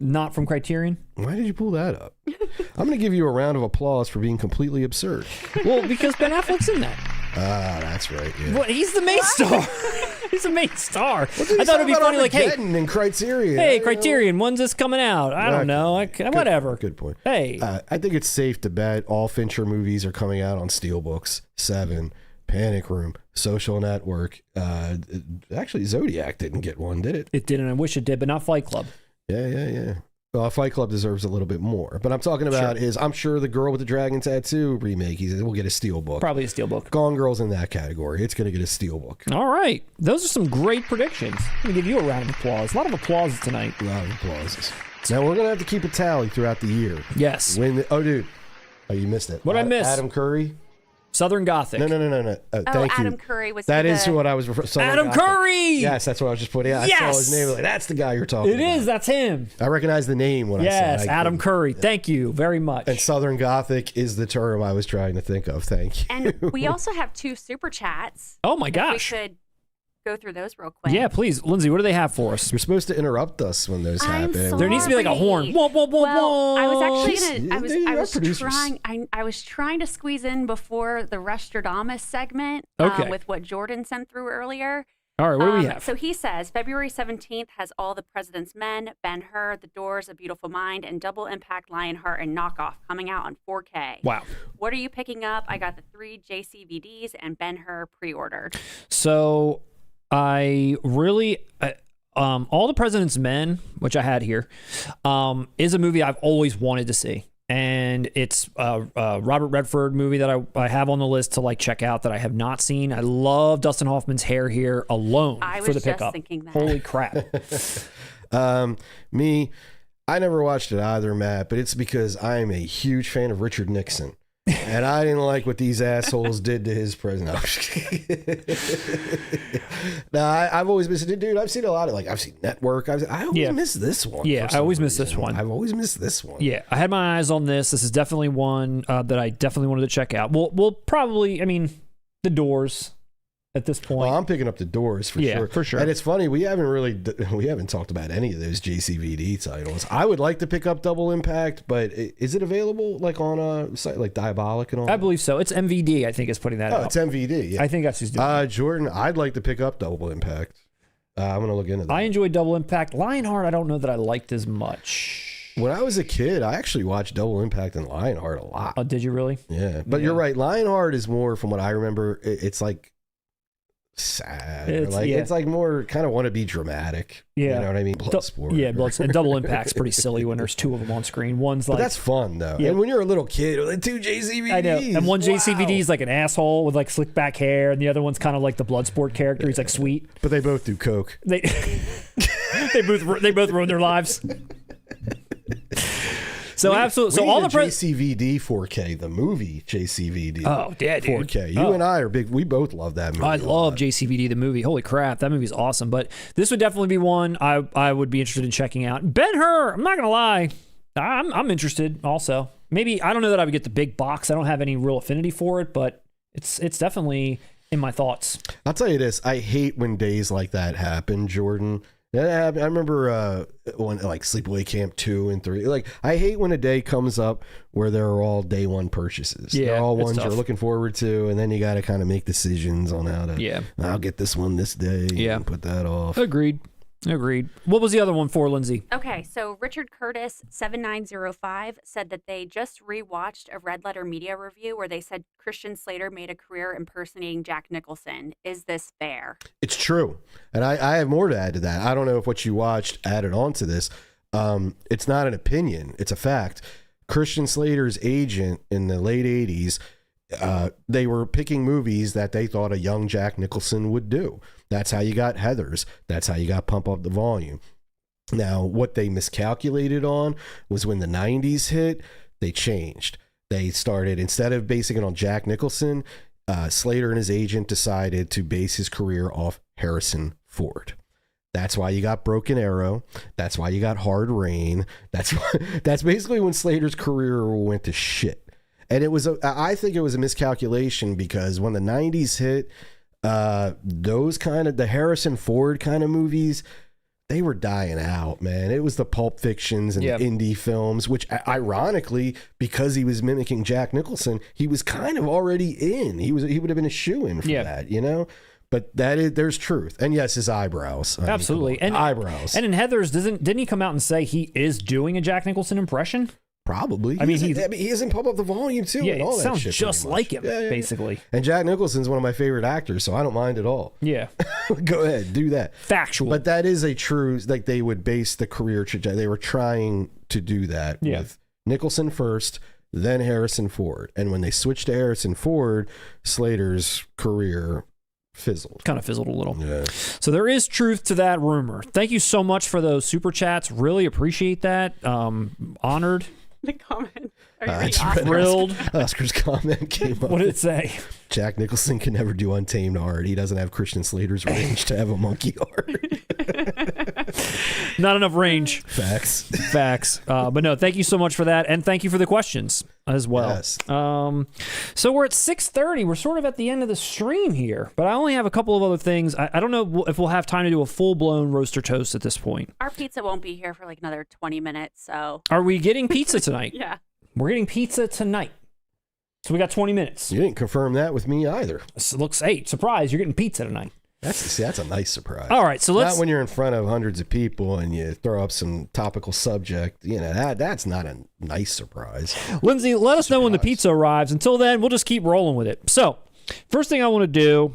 Not from Criterion. Why did you pull that up? I'm going to give you a round of applause for being completely absurd. Well, because Ben Affleck's in that. That's right. Yeah. Well, he's the main star. He's the main star. I thought it'd be funny, hey, and Criterion. Hey, Criterion, when's this coming out? I don't know. Whatever. Good point. Hey, I think it's safe to bet all Fincher movies are coming out on Steelbooks. 7, Panic Room, Social Network. Actually, Zodiac didn't get one, did it? It didn't. I wish it did, but not Fight Club. Yeah. Well, Fight Club deserves a little bit more, but I'm talking about I'm sure the Girl with the Dragon Tattoo remake. We'll get a Steelbook. Probably a Steelbook. Gone Girl's in that category. It's going to get a Steelbook. All right. Those are some great predictions. I'm going to give you a round of applause. A lot of applause tonight. A lot of applauses. Now, we're going to have to keep a tally throughout the year. Yes. Dude. Oh, you missed it. What did I miss? Adam Curry. Southern Gothic. No. Thank you. Adam Curry was. That is what I was referring to. Adam Curry! Yes, that's what I was just putting out. Yes! I saw his name. That's the guy you're talking about. It is. That's him. I recognize the name when I saw it. Yes, Adam Curry. Thank you very much. And Southern Gothic is the term I was trying to think of. Thank you. And we also have 2 super chats. Oh, my gosh. We could go through those real quick. Yeah, please. Lindsay, what do they have for us? You're supposed to interrupt us when those happen. There needs to be a horn. Whoa, whoa, whoa, well, whoa. I was actually gonna. I was producers. trying to squeeze in before the Rustradamus segment. With what Jordan sent through earlier. All right, what do we have? So he says February 17th has All the President's Men, Ben-Hur, The Doors, A Beautiful Mind, and Double Impact, Lionheart, and Knockoff coming out on 4K. Wow. What are you picking up? I got the 3 JCVDs and Ben-Hur pre-ordered. So I really, All the President's Men, which I had here, is a movie I've always wanted to see. And it's a Robert Redford movie that I have on the list to check out that I have not seen. I love Dustin Hoffman's hair here alone for the pickup. Thinking that. Holy crap. I never watched it either, Matt, but it's because I am a huge fan of Richard Nixon. And I didn't like what these assholes did to his president. No, I've always missed it. Dude, I've seen a lot of, I've seen Network. I always miss this one. Yeah, I always miss this one. I've always missed this one. Yeah, I had my eyes on this. This is definitely one that I definitely wanted to check out. We'll probably, The Doors. at this point. Well, I'm picking up the Doors for sure. For sure. And it's funny, we haven't talked about any of those JCVD titles. I would like to pick up Double Impact, but is it available like on a site like Diabolic and all? I believe so. It's MVD, I think, is putting that out. Oh, it's MVD. Yeah. I think that's who's doing it. Jordan, I'd like to pick up Double Impact. I'm gonna look into that. I enjoyed Double Impact. Lionheart, I don't know that I liked as much. When I was a kid, I actually watched Double Impact and Lionheart a lot. Oh, did you really? Yeah, but you're right. Lionheart is more, from what I remember, it's like sad. It's like more kind of want to be dramatic. Yeah. You know what I mean? Bloodsport. Yeah, and Double Impact's pretty silly when there's two of them on screen. One's like, but that's fun though. Yeah. And when you're a little kid, like two JCVDs. I know. And one JCVD is like an asshole with like slick back hair, and the other one's kind of like the Bloodsport character. He's like sweet. But they both do coke. They both ruin their lives. So absolutely. So all the JCVD 4K, the movie JCVD. Oh, yeah, dude. 4K. You and I are big. We both love that movie. I love JCVD the movie. Holy crap, that movie's awesome. But this would definitely be one I would be interested in checking out. Ben-Hur, I'm not gonna lie, I'm interested. Also, maybe I don't know that I would get the big box. I don't have any real affinity for it, but it's definitely in my thoughts. I'll tell you this: I hate when days like that happen, Jordan. Yeah, I remember when like Sleepaway Camp 2 and 3. Like, I hate when a day comes up where they're all day one purchases. Yeah, they're all it's ones tough. you're looking forward to, and then you got to kind of make decisions on how to. Yeah. I'll get this one this day. Yeah. And put that off. Agreed. What was the other one for, Lindsay? Okay, so Richard Curtis 7905 said that they just rewatched a Red Letter Media review where they said Christian Slater made a career impersonating Jack Nicholson. Is this fair? It's true, and I have more to add to that. I don't know if what you watched added on to this. It's not an opinion; it's a fact. Christian Slater's agent in the late '80s, they were picking movies that they thought a young Jack Nicholson would do. That's how you got Heathers. That's how you got Pump Up the Volume. Now, what they miscalculated on was when the 90s hit, they changed. They started, instead of basing it on Jack Nicholson, Slater and his agent decided to base his career off Harrison Ford. That's why you got Broken Arrow. That's why you got Hard Rain. That's basically when Slater's career went to shit. And I think it was a miscalculation because when the 90s hit, those kind of the Harrison Ford kind of movies, they were dying out, man. It was the Pulp Fictions and the indie films, which ironically, because he was mimicking Jack Nicholson, he was kind of already in. He would have been a shoo-in for that, you know? But there's truth. And yes, his eyebrows. Absolutely. And eyebrows. And in Heathers, didn't he come out and say he is doing a Jack Nicholson impression? Probably. I mean, he doesn't Pump Up the Volume too. Yeah, and all it that sounds shit just like him, basically. And Jack Nicholson's one of my favorite actors, so I don't mind at all. Yeah. Go ahead, do that. Factual. But that is a true, like they would base the career trajectory. They were trying to do that with Nicholson first, then Harrison Ford. And when they switched to Harrison Ford, Slater's career fizzled. Kind of fizzled a little. Yeah. So there is truth to that rumor. Thank you so much for those super chats. Really appreciate that. Honored. The comment. Thrilled. Oscar's comment came up. What did it say? Jack Nicholson can never do Untamed art. He doesn't have Christian Slater's range to have a monkey art. Not enough range. Facts. But no, thank you so much for that. And thank you for the questions as well. Yes. So we're at 6:30. We're sort of at the end of the stream here, but I only have a couple of other things. I don't know if we'll have time to do a full-blown roaster toast at this point. Our pizza won't be here for like another 20 minutes, so. Are we getting pizza tonight? Yeah. We're getting pizza tonight. So we got 20 minutes. You didn't confirm that with me either. So looks, hey, surprise, you're getting pizza tonight. That's a nice surprise. All right, so let's... Not when you're in front of hundreds of people and you throw up some topical subject. You know, that's not a nice surprise. Lindsay, let us know when the pizza arrives. Until then, we'll just keep rolling with it. So, first thing I want to do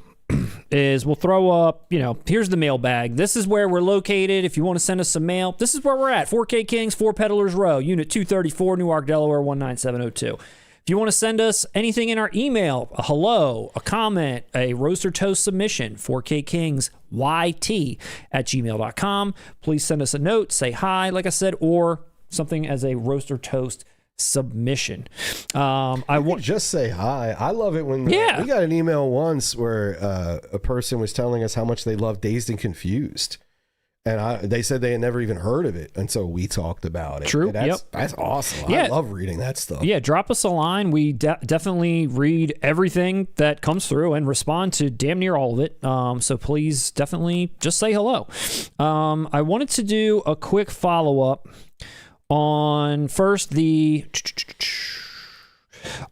is we'll throw up, here's the mailbag. This is where we're located. If you want to send us some mail, this is where we're at. 4K Kings, 4 Peddlers Row, Unit 234, Newark, Delaware, 19702. If you want to send us anything in our email, a hello, a comment, a roaster toast submission, 4kkingsyt@gmail.com. Please send us a note, say hi, like I said, or something as a roaster toast submission. I want just say hi. I love it when we got an email once where a person was telling us how much they love Dazed and Confused. And they said they had never even heard of it until we talked about it. True. And that's awesome. Yeah. I love reading that stuff. Yeah, drop us a line. We definitely read everything that comes through and respond to damn near all of it. So please definitely just say hello. I wanted to do a quick follow-up on first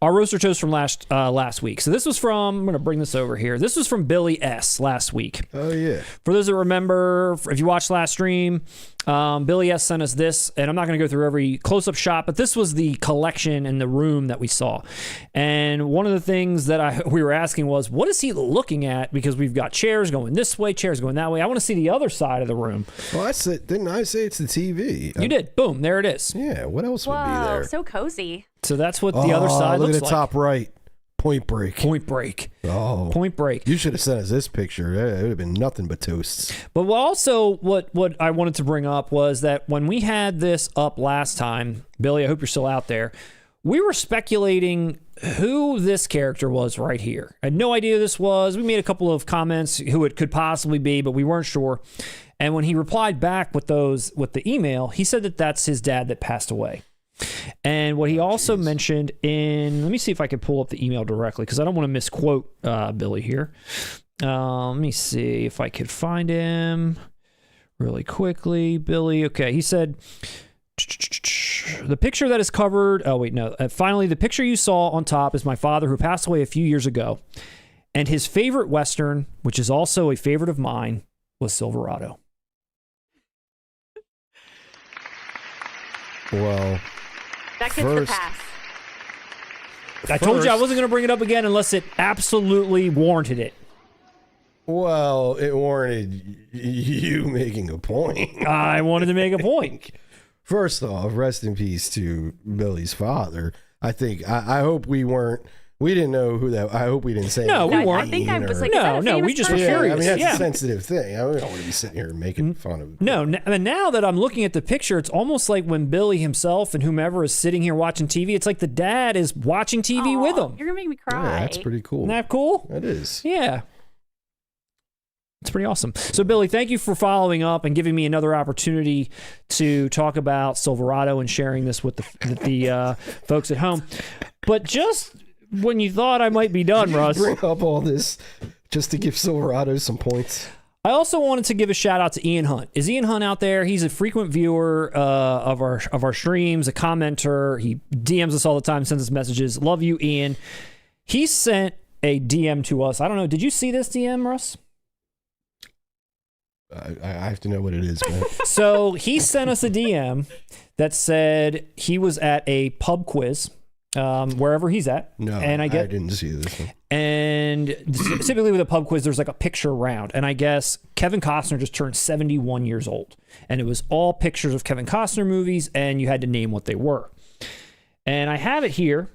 our roaster toast from last week. So this was from, I'm going to bring this over here. This was from Billy S. last week. Oh, yeah. For those that remember, if you watched last stream, Billy S. sent us this, and I'm not going to go through every close-up shot, but this was the collection in the room that we saw. And one of the things that we were asking was, what is he looking at? Because we've got chairs going this way, chairs going that way. I want to see the other side of the room. Well, didn't I say it's the TV? You did. Boom. There it is. Yeah. What else would be Whoa, there? so cozy. So that's what the other side look looks at the like. top right. Point Break. Point Break. Oh. Point Break. You should have sent us this picture. It would have been nothing but toasts. But also, what I wanted to bring up was that when we had this up last time, Billy, I hope you're still out there, we were speculating who this character was right here. I had no idea who this was. We made a couple of comments who it could possibly be, but we weren't sure. And when he replied back with the email, he said that that's his dad that passed away. And what he also mentioned let me see if I can pull up the email directly because I don't want to misquote Billy here. Let me see if I could find him really quickly. Billy, okay, he said, the picture that is covered, finally, the picture you saw on top is my father who passed away a few years ago. And his favorite Western, which is also a favorite of mine, was Silverado. Well, That gets the pass. I told you I wasn't going to bring it up again unless it absolutely warranted it. Well, it warranted you making a point. I wanted to make a point. First off, rest in peace to Billy's father. I hope we didn't know who that. I hope we didn't say. No, we weren't. I think I was like, No, we just were curious. I mean, that's Yeah. a sensitive thing. I don't want to be sitting here making fun of. No, and now that I'm looking at the picture, it's almost like when Billy himself and whomever is sitting here watching TV, it's like the dad is watching TV with him. You're gonna make me cry. Yeah, that's pretty cool. Isn't that cool? That is. Yeah. It's pretty awesome. So, Billy, thank you for following up and giving me another opportunity to talk about Silverado and sharing this with the folks at home. But just when you thought I might be done, Russ, Bring up all this just to give Silverado some points. I also wanted to give a shout out to Ian Hunt. Is Ian Hunt out there? He's a frequent viewer of our streams, a commenter. He DMs us all the time, sends us messages. Love you, Ian. He sent a DM to us. I don't know. Did you see this DM, Russ? I have to know what it is, man. So he sent us a DM that said he was at a pub quiz, wherever he's at. No, and I didn't see this one. And typically with a pub quiz, there's like a picture round. And I guess Kevin Costner just turned 71 years old. And it was all pictures of Kevin Costner movies, and you had to name what they were. And I have it here.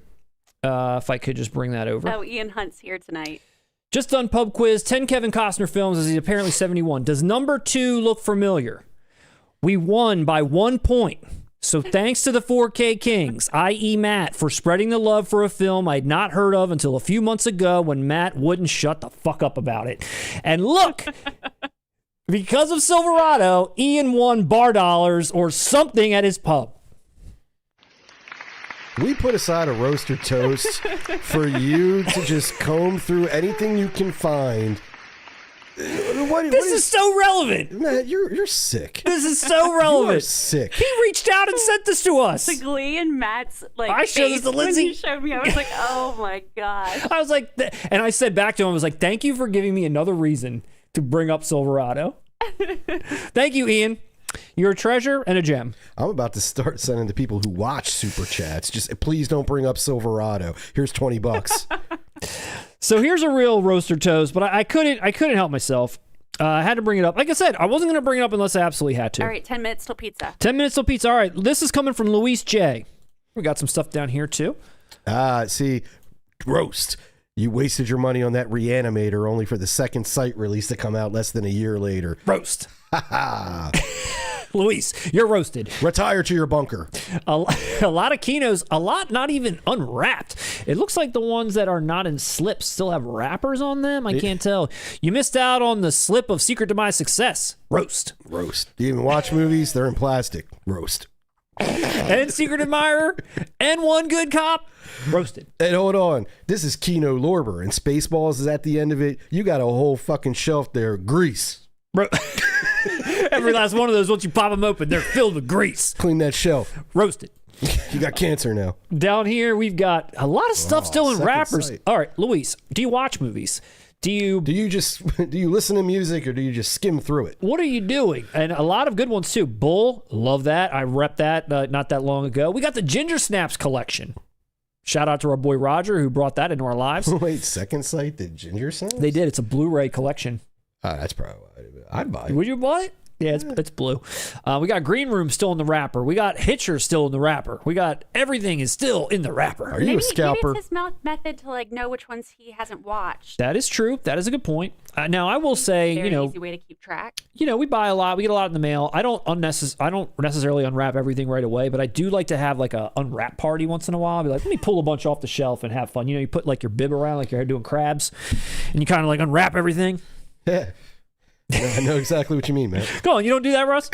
If I could just bring that over. Oh, Ian Hunt's here tonight. Just done pub quiz, 10 Kevin Costner films as he's apparently 71. Does number 2 look familiar? We won by 1 point. So thanks to the 4K Kings, i.e. Matt, for spreading the love for a film I'd not heard of until a few months ago when Matt wouldn't shut the fuck up about it. And look, because of Silverado, Ian won bar dollars or something at his pub. We put aside a roaster toast for you to just comb through anything you can find. This is so relevant. Matt, you're sick. This is so relevant. You're sick. He reached out and sent this to us. The glee in Matt's I showed this face to Lindsay. when he showed me. I was like, oh my god. I was like, and I said back to him, I was like, thank you for giving me another reason to bring up Silverado. Thank you, Ian. You're a treasure and a gem. I'm about to start sending to people who watch Super Chats. Just please don't bring up Silverado. Here's $20. So here's a real roaster toast, but I couldn't help myself. I had to bring it up. Like I said, I wasn't going to bring it up unless I absolutely had to. All right, 10 minutes till pizza. 10 minutes till pizza. All right, this is coming from Luis J. We got some stuff down here too. See, roast. You wasted your money on that Reanimator only for the second site release to come out less than a year later. Roast. Luis, you're roasted. Retire to your bunker. A lot of Kinos, a lot not even unwrapped. It looks like the ones that are not in slips still have wrappers on them. I can't tell. You missed out on the slip of Secret to My Success. Roast. Roast. Do you even watch movies? They're in plastic. Roast. And Secret Admirer and One Good Cop. Roasted. And hold on. This is Kino Lorber, and Spaceballs is at the end of it. You got a whole fucking shelf there. Grease. Every last one of those, once you pop them open, they're filled with grease. Clean that shelf. Roasted. You got cancer now. Down here, we've got a lot of stuff still in second wrappers. sight. All right, Luis, do you watch movies? Do you listen to music, or do you just skim through it? What are you doing? And a lot of good ones too. Bull, love that. I repped that not that long ago. We got the Ginger Snaps collection. Shout out to our boy Roger who brought that into our lives. Wait, Second Sight did Ginger Snaps? They did. It's a Blu-ray collection. That's probably I'd buy it. Would you buy it? Yeah, it's blue. We got Green Room still in the wrapper. We got Hitcher still in the wrapper. We got everything is still in the wrapper. Are you a scalper? Maybe it's his method to like know which ones he hasn't watched. That is true. That is a good point. Now I will say, Very easy way to keep track. We buy a lot. We get a lot in the mail. I don't necessarily unwrap everything right away, but I do like to have like a unwrap party once in a while. I'll be like, let me pull a bunch off the shelf and have fun. You put like your bib around like you're doing crabs, and you kind of like unwrap everything. Yeah. I know exactly what you mean, man. Go on, you don't do that, Russ?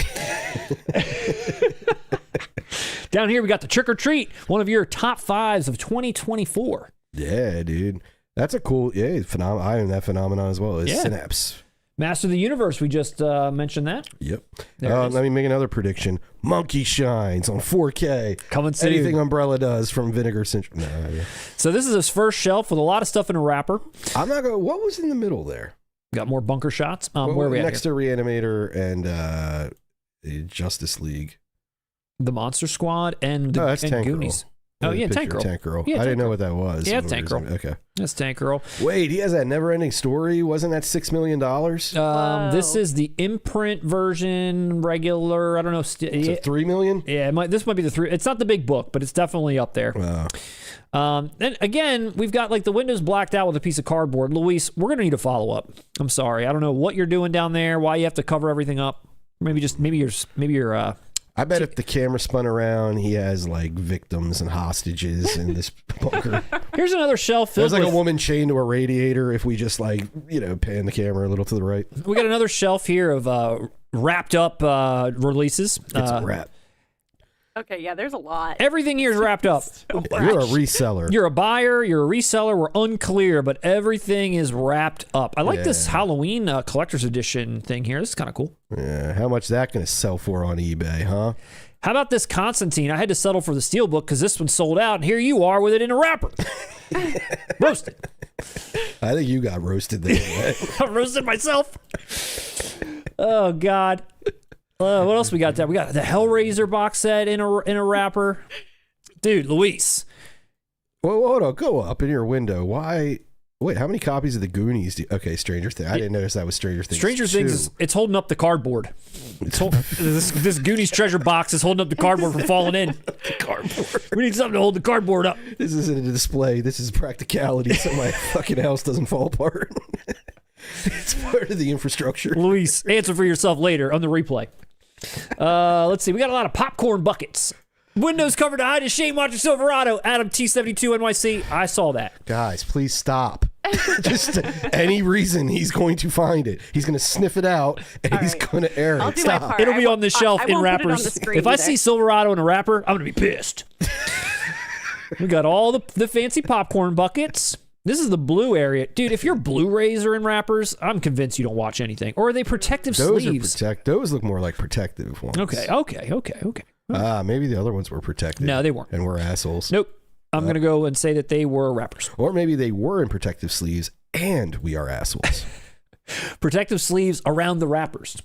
Down here, we got the Trick or Treat, one of your top fives of 2024. Yeah, dude. That's a cool, I own that phenomenon as well. It's Synapse. Master of the Universe, we just mentioned that. Yep. Let me make another prediction. Monkey Shines on 4K. Coming soon. Anything Umbrella does from Vinegar Syndrome. So this is his first shelf with a lot of stuff in a wrapper. I'm not going to, what was in the middle there? Got more bunker shots. Where are we at next to Reanimator and Justice League. The Monster Squad and that's and Tank Goonies. Girl. Oh, yeah, Tank Girl. Tank Girl. Yeah, I didn't Girl. know what that was. Yeah, Tank Girl. Okay. That's Tank Girl. Wait, he has that never-ending story? Wasn't that $6 million? This is the imprint version, regular. I don't know. It's $3 million? Yeah, this might be the 3. It's not the big book, but it's definitely up there. And again, we've got like the windows blacked out with a piece of cardboard. Luis, we're going to need a follow-up. I'm sorry. I don't know what you're doing down there, why you have to cover everything up. Maybe you're I bet if the camera spun around, he has like victims and hostages in this bunker. Here's another shelf filled There's like with, a woman chained to a radiator if we just like, pan the camera a little to the right. We got another shelf here of wrapped up releases. It's a wrap. Okay, yeah, there's a lot. Everything here is wrapped up. You're a reseller. You're a buyer, you're a reseller, we're unclear, but everything is wrapped up. I like this Halloween collector's edition thing here. This is kind of cool. Yeah, how much that going to sell for on eBay, huh? How about this Constantine? I had to settle for the Steelbook because this one sold out, and here you are with it in a wrapper. Roasted. I think you got roasted there. I roasted myself. Oh, God. What else we got there? We got the Hellraiser box set in a wrapper. Dude, Luis. Well, hold on. Go up in your window. Why? Wait, how many copies of the Goonies okay, Stranger Things. I didn't notice that was Stranger Things. Stranger Things, it's holding up the cardboard. This Goonies treasure box is holding up the cardboard from falling in. Cardboard. We need something to hold the cardboard up. This isn't a display. This is practicality so my fucking house doesn't fall apart. It's part of the infrastructure. Luis, answer for yourself later on the replay. Let's see. We got a lot of popcorn buckets. Windows covered to hide his shame watching Silverado. Adam T72 NYC. I saw that. Guys, please stop. Just any reason he's going to find it. He's going to sniff it out and he's going to air I'll it. do my Stop. part. It'll be on the shelf I in won't put it on wrappers. the screen If I either. see Silverado in a wrapper, I'm going to be pissed. We got all the fancy popcorn buckets. This is the blue area. Dude, if your Blu-rays are in wrappers, I'm convinced you don't watch anything. Or are they protective sleeves? Those look more like protective ones. Okay. Maybe the other ones were protective. No, they weren't. And we're assholes. Nope. I'm going to go and say that they were wrappers. Or maybe they were in protective sleeves and we are assholes. Protective sleeves around the wrappers.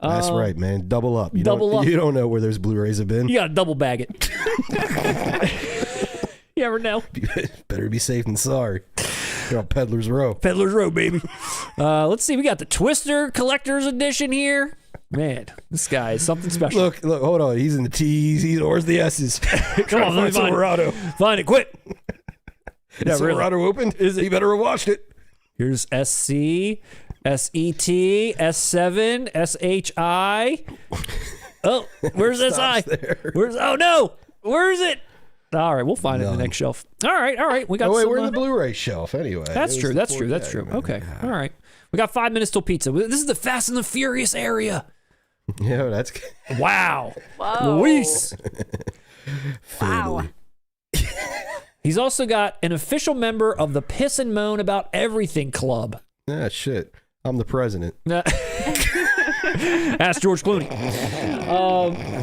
That's right, man. Double up. You Double up. You don't know where those Blu-rays have been. You got to double bag it. You ever know? Better be safe than sorry. You're on Peddler's Row. Peddler's Row, baby. Let's see. We got the Twister Collector's Edition here. Man, this guy is something special. Look, hold on. He's in the T's. Where's the S's? Come on, let me find Silverado. Find it, quick. Is Silverado opened? Is it? He better have watched it. Here's SC, SET, S7, SHI. Oh, where's SI? Where's, oh no, where is it? All right, we'll find it in the next shelf. All right. We got. Oh wait, some, we're in the Blu-ray shelf anyway. That's true. That's true. Okay. All right. We got 5 minutes till pizza. This is the Fast and the Furious area. Yeah, that's Wow. Whoa. Luis. Wow. He's also got an official member of the Piss and Moan About Everything Club. Ah, shit. I'm the president. Ask George Clooney.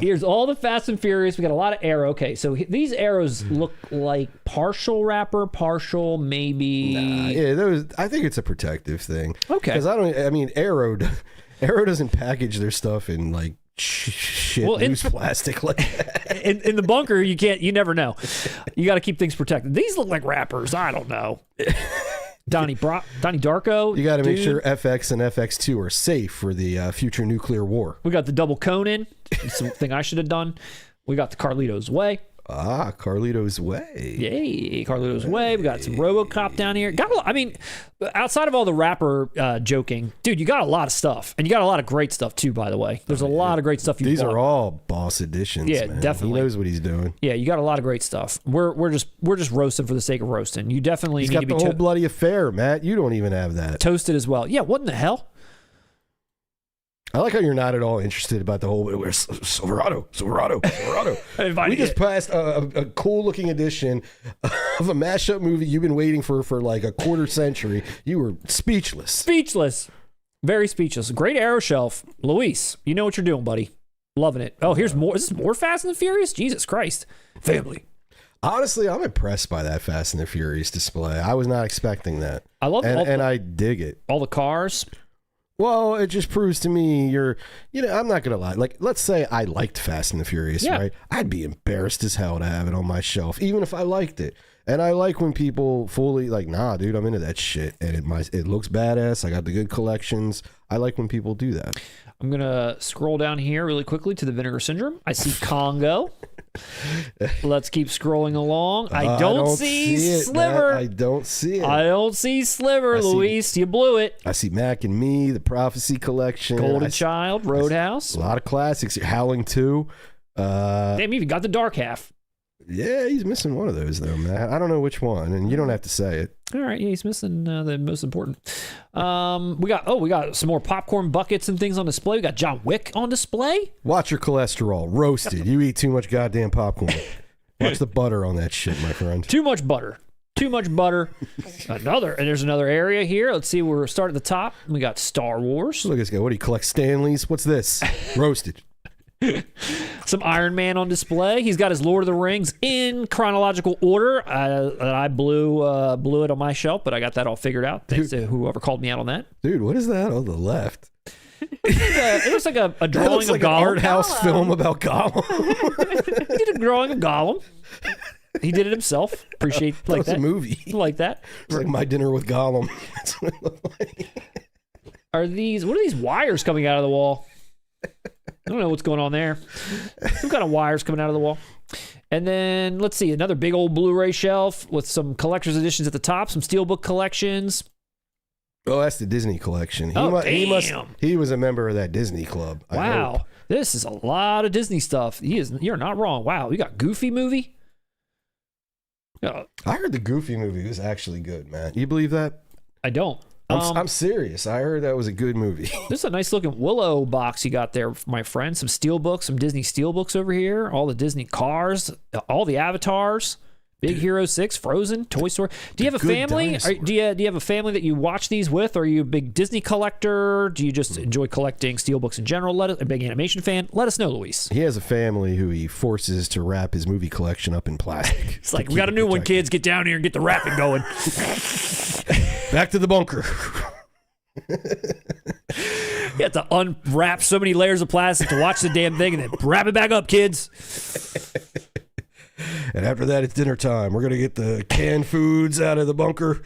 Here's all the Fast and Furious. We got a lot of arrow. Okay, so these arrows look like partial wrapper, partial maybe. Nah, yeah, those. I think it's a protective thing. Okay. Because I mean, Arrow doesn't package their stuff in like shit loose plastic like that. In the bunker, you never know. You got to keep things protected. These look like wrappers. I don't know. Donnie Darko. You got to make sure FX and FX2 are safe for the future nuclear war. We got the double Conan. Something I should have done. We got the Carlito's Way. Ah, Carlito's Way. Yay, Carlito's Way. We got some RoboCop down here. I mean, outside of all the rapper joking, dude, you got a lot of stuff, and you got a lot of great stuff too. By the way, there's a lot of great stuff. These are all boss editions. Yeah, man. definitely. He knows what he's doing. Yeah, you got a lot of great stuff. We're just roasting for the sake of roasting. You definitely He's need got to be the whole bloody affair, Matt. You don't even have that. toasted as well. Yeah, what in the hell? I like how you're not at all interested about the whole Silverado. We just passed a cool-looking edition of a mashup movie you've been waiting for like a quarter century. You were speechless. Speechless. Very speechless. Great arrow shelf. Luis, you know what you're doing, buddy. Loving it. Oh, here's more. Is this more Fast and the Furious? Jesus Christ. Family. Honestly, I'm impressed by that Fast and the Furious display. I was not expecting that. I love it. And I dig it. All the cars. Well, it just proves to me I'm not going to lie. Like, let's say I liked Fast and the Furious, right? I'd be embarrassed as hell to have it on my shelf, even if I liked it. And I like when people fully like, nah, dude, I'm into that shit. And it looks badass. I got the good collections. I like when people do that. I'm going to scroll down here really quickly to the Vinegar Syndrome. I see Congo. Let's keep scrolling along. I don't see Sliver. Matt. I don't see it. I don't see Sliver, Luis. You blew it. I see Mac and Me, the Prophecy Collection. Golden Child, Roadhouse. A lot of classics. Howling 2. Damn, you even got the dark half. Yeah, he's missing one of those, though, Matt. I don't know which one, and you don't have to say it. All right, yeah, he's missing the most important. We got some more popcorn buckets and things on display. We got John Wick on display. Watch your cholesterol. Roasted. You eat too much goddamn popcorn. Watch the butter on that shit, my friend. Too much butter. There's another area here. Let's see. We're starting at the top. We got Star Wars. Look at this guy. What do you collect? Stanleys? What's this? Roasted. Some Iron Man on display. He's got his Lord of the Rings in chronological order. I blew it on my shelf, but I got that all figured out. Thanks to whoever called me out on that. Dude, what is that on the left? It looks like a drawing of Gollum. An art house film about Gollum. He did a drawing of Gollum. He did it himself. Appreciate like that. A movie. Like that. It's like My Dinner with Gollum. That's what it looked like. What are these wires coming out of the wall? I don't know what's going on there. Some kind of wires coming out of the wall. And then, let's see, another big old Blu-ray shelf with some collector's editions at the top, some Steelbook collections. Oh, that's the Disney collection. Damn. He was a member of that Disney club. Wow. This is a lot of Disney stuff. You're not wrong. Wow, you got Goofy movie? I heard the Goofy movie was actually good, man. You believe that? I don't. I'm serious. I heard that was a good movie. This is a nice looking Willow box you got there, my friend. Some Steelbooks, some Disney Steelbooks over here. All the Disney cars, all the avatars. Big Hero 6, Frozen, Toy Story. Do you have a family? Do you have a family that you watch these with? Are you a big Disney collector? Do you just enjoy collecting Steelbooks in general? A big animation fan? Let us know, Luis. He has a family who he forces to wrap his movie collection up in plastic. It's like, we got a new one, kids. Get down here and get the wrapping going. Back to the bunker. You have to unwrap so many layers of plastic to watch the damn thing and then wrap it back up, kids. And after that, it's dinner time. We're gonna get the canned foods out of the bunker.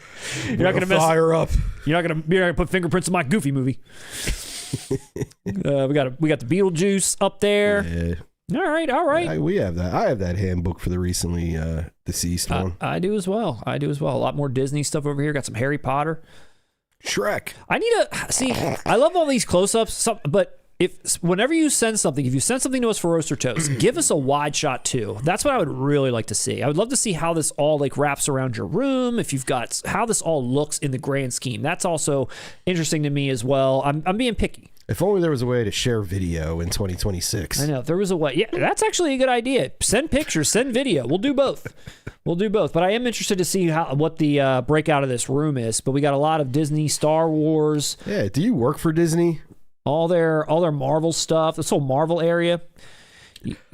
You're not gonna fire up. You're not gonna put fingerprints in my Goofy movie. We got the Beetlejuice up there. Yeah. All right. We have that. I have that handbook for the recently deceased one. I do as well. A lot more Disney stuff over here. Got some Harry Potter. Shrek. I need to see. I love all these close-ups, but whenever you send something, if you send something to us for Roaster Toast, give us a wide shot too. That's what I would really like to see. I would love to see how this all like wraps around your room. If you've got how this all looks in the grand scheme, that's also interesting to me as well. I'm being picky. If only there was a way to share video in 2026. I know if there was a way. Yeah, that's actually a good idea. Send pictures, send video. We'll do both. We'll do both. But I am interested to see what the breakout of this room is. But we got a lot of Disney, Star Wars. Yeah. Do you work for Disney? All their Marvel stuff. This whole Marvel area.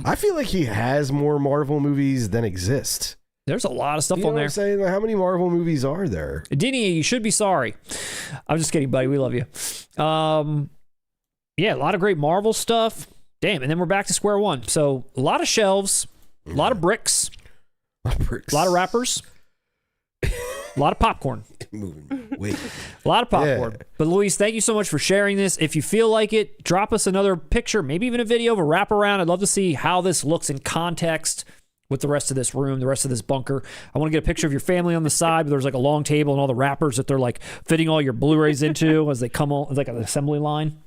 I feel like he has more Marvel movies than exist. There's a lot of stuff You know on what there. I'm saying? Like, how many Marvel movies are there? Disney, you should be sorry. I'm just kidding, buddy. We love you. Yeah, a lot of great Marvel stuff. Damn, and then we're back to square one. So a lot of shelves, a lot of bricks, a lot of wrappers, a lot of popcorn. Wait. A lot of popcorn. Yeah. But Luis, thank you so much for sharing this. If you feel like it, drop us another picture, maybe even a video of a wraparound. I'd love to see how this looks in context with the rest of this room, the rest of this bunker. I want to get a picture of your family on the side, but there's like a long table and all the wrappers that they're like fitting all your Blu-rays into as they come on, like an assembly line.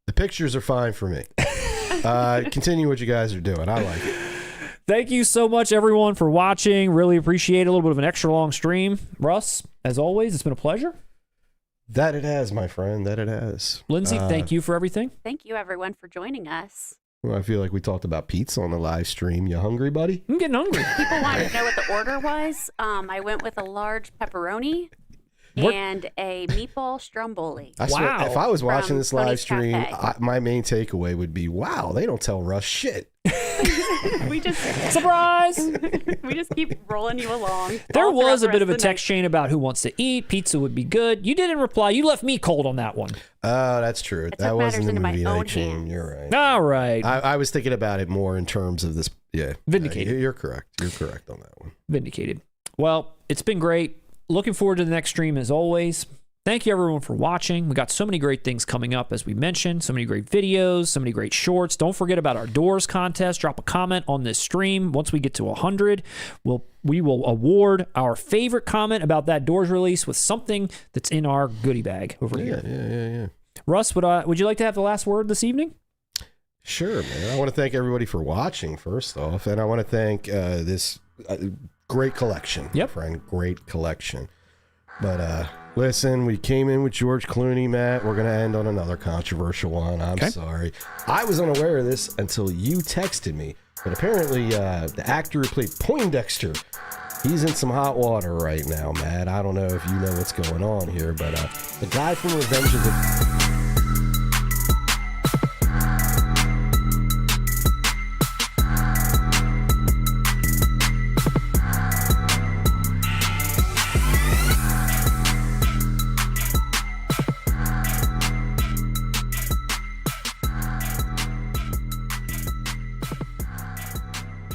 The pictures are fine for me. Continue what you guys are doing. I like it. Thank you so much, everyone, for watching. Really appreciate it. A little bit of an extra long stream. Russ, as always, it's been a pleasure. That it has, my friend. That it has. Lindsay, thank you for everything. Thank you, everyone, for joining us. Well, I feel like we talked about pizza on the live stream. You hungry, buddy? I'm getting hungry. People wanted to know what the order was. I went with a large pepperoni and a meatball stromboli. I swear, Wow. if I was watching From this live Tony's stream, Cafe. my main takeaway would be, wow, they don't tell Russ shit. we just Surprise! we just keep rolling you along. There all throughout was a the bit rest of a the text chain about who wants to eat. Pizza would be good. You didn't reply. You left me cold on that one. Oh, that's true. took That wasn't matters the into my movie night own chain. hands. You're right. All right. I was thinking about it more in terms of this. Yeah. Vindicated. You're correct. You're correct on that one. Vindicated. Well, it's been great. Looking forward to the next stream as always. Thank you, everyone, for watching. We got so many great things coming up, as we mentioned. So many great videos, so many great shorts. Don't forget about our Doors contest. Drop a comment on this stream. Once we get to 100, we will award our favorite comment about that Doors release with something that's in our goodie bag over here. Yeah. Russ, would you like to have the last word this evening? Sure, man. I want to thank everybody for watching, first off. And I want to thank this great collection. Yep. Friend, great collection. But listen, we came in with George Clooney, Matt. We're going to end on another controversial one. I'm sorry. I was unaware of this until you texted me. But apparently, the actor who played Poindexter, he's in some hot water right now, Matt. I don't know if you know what's going on here, but the guy from Revenge of the...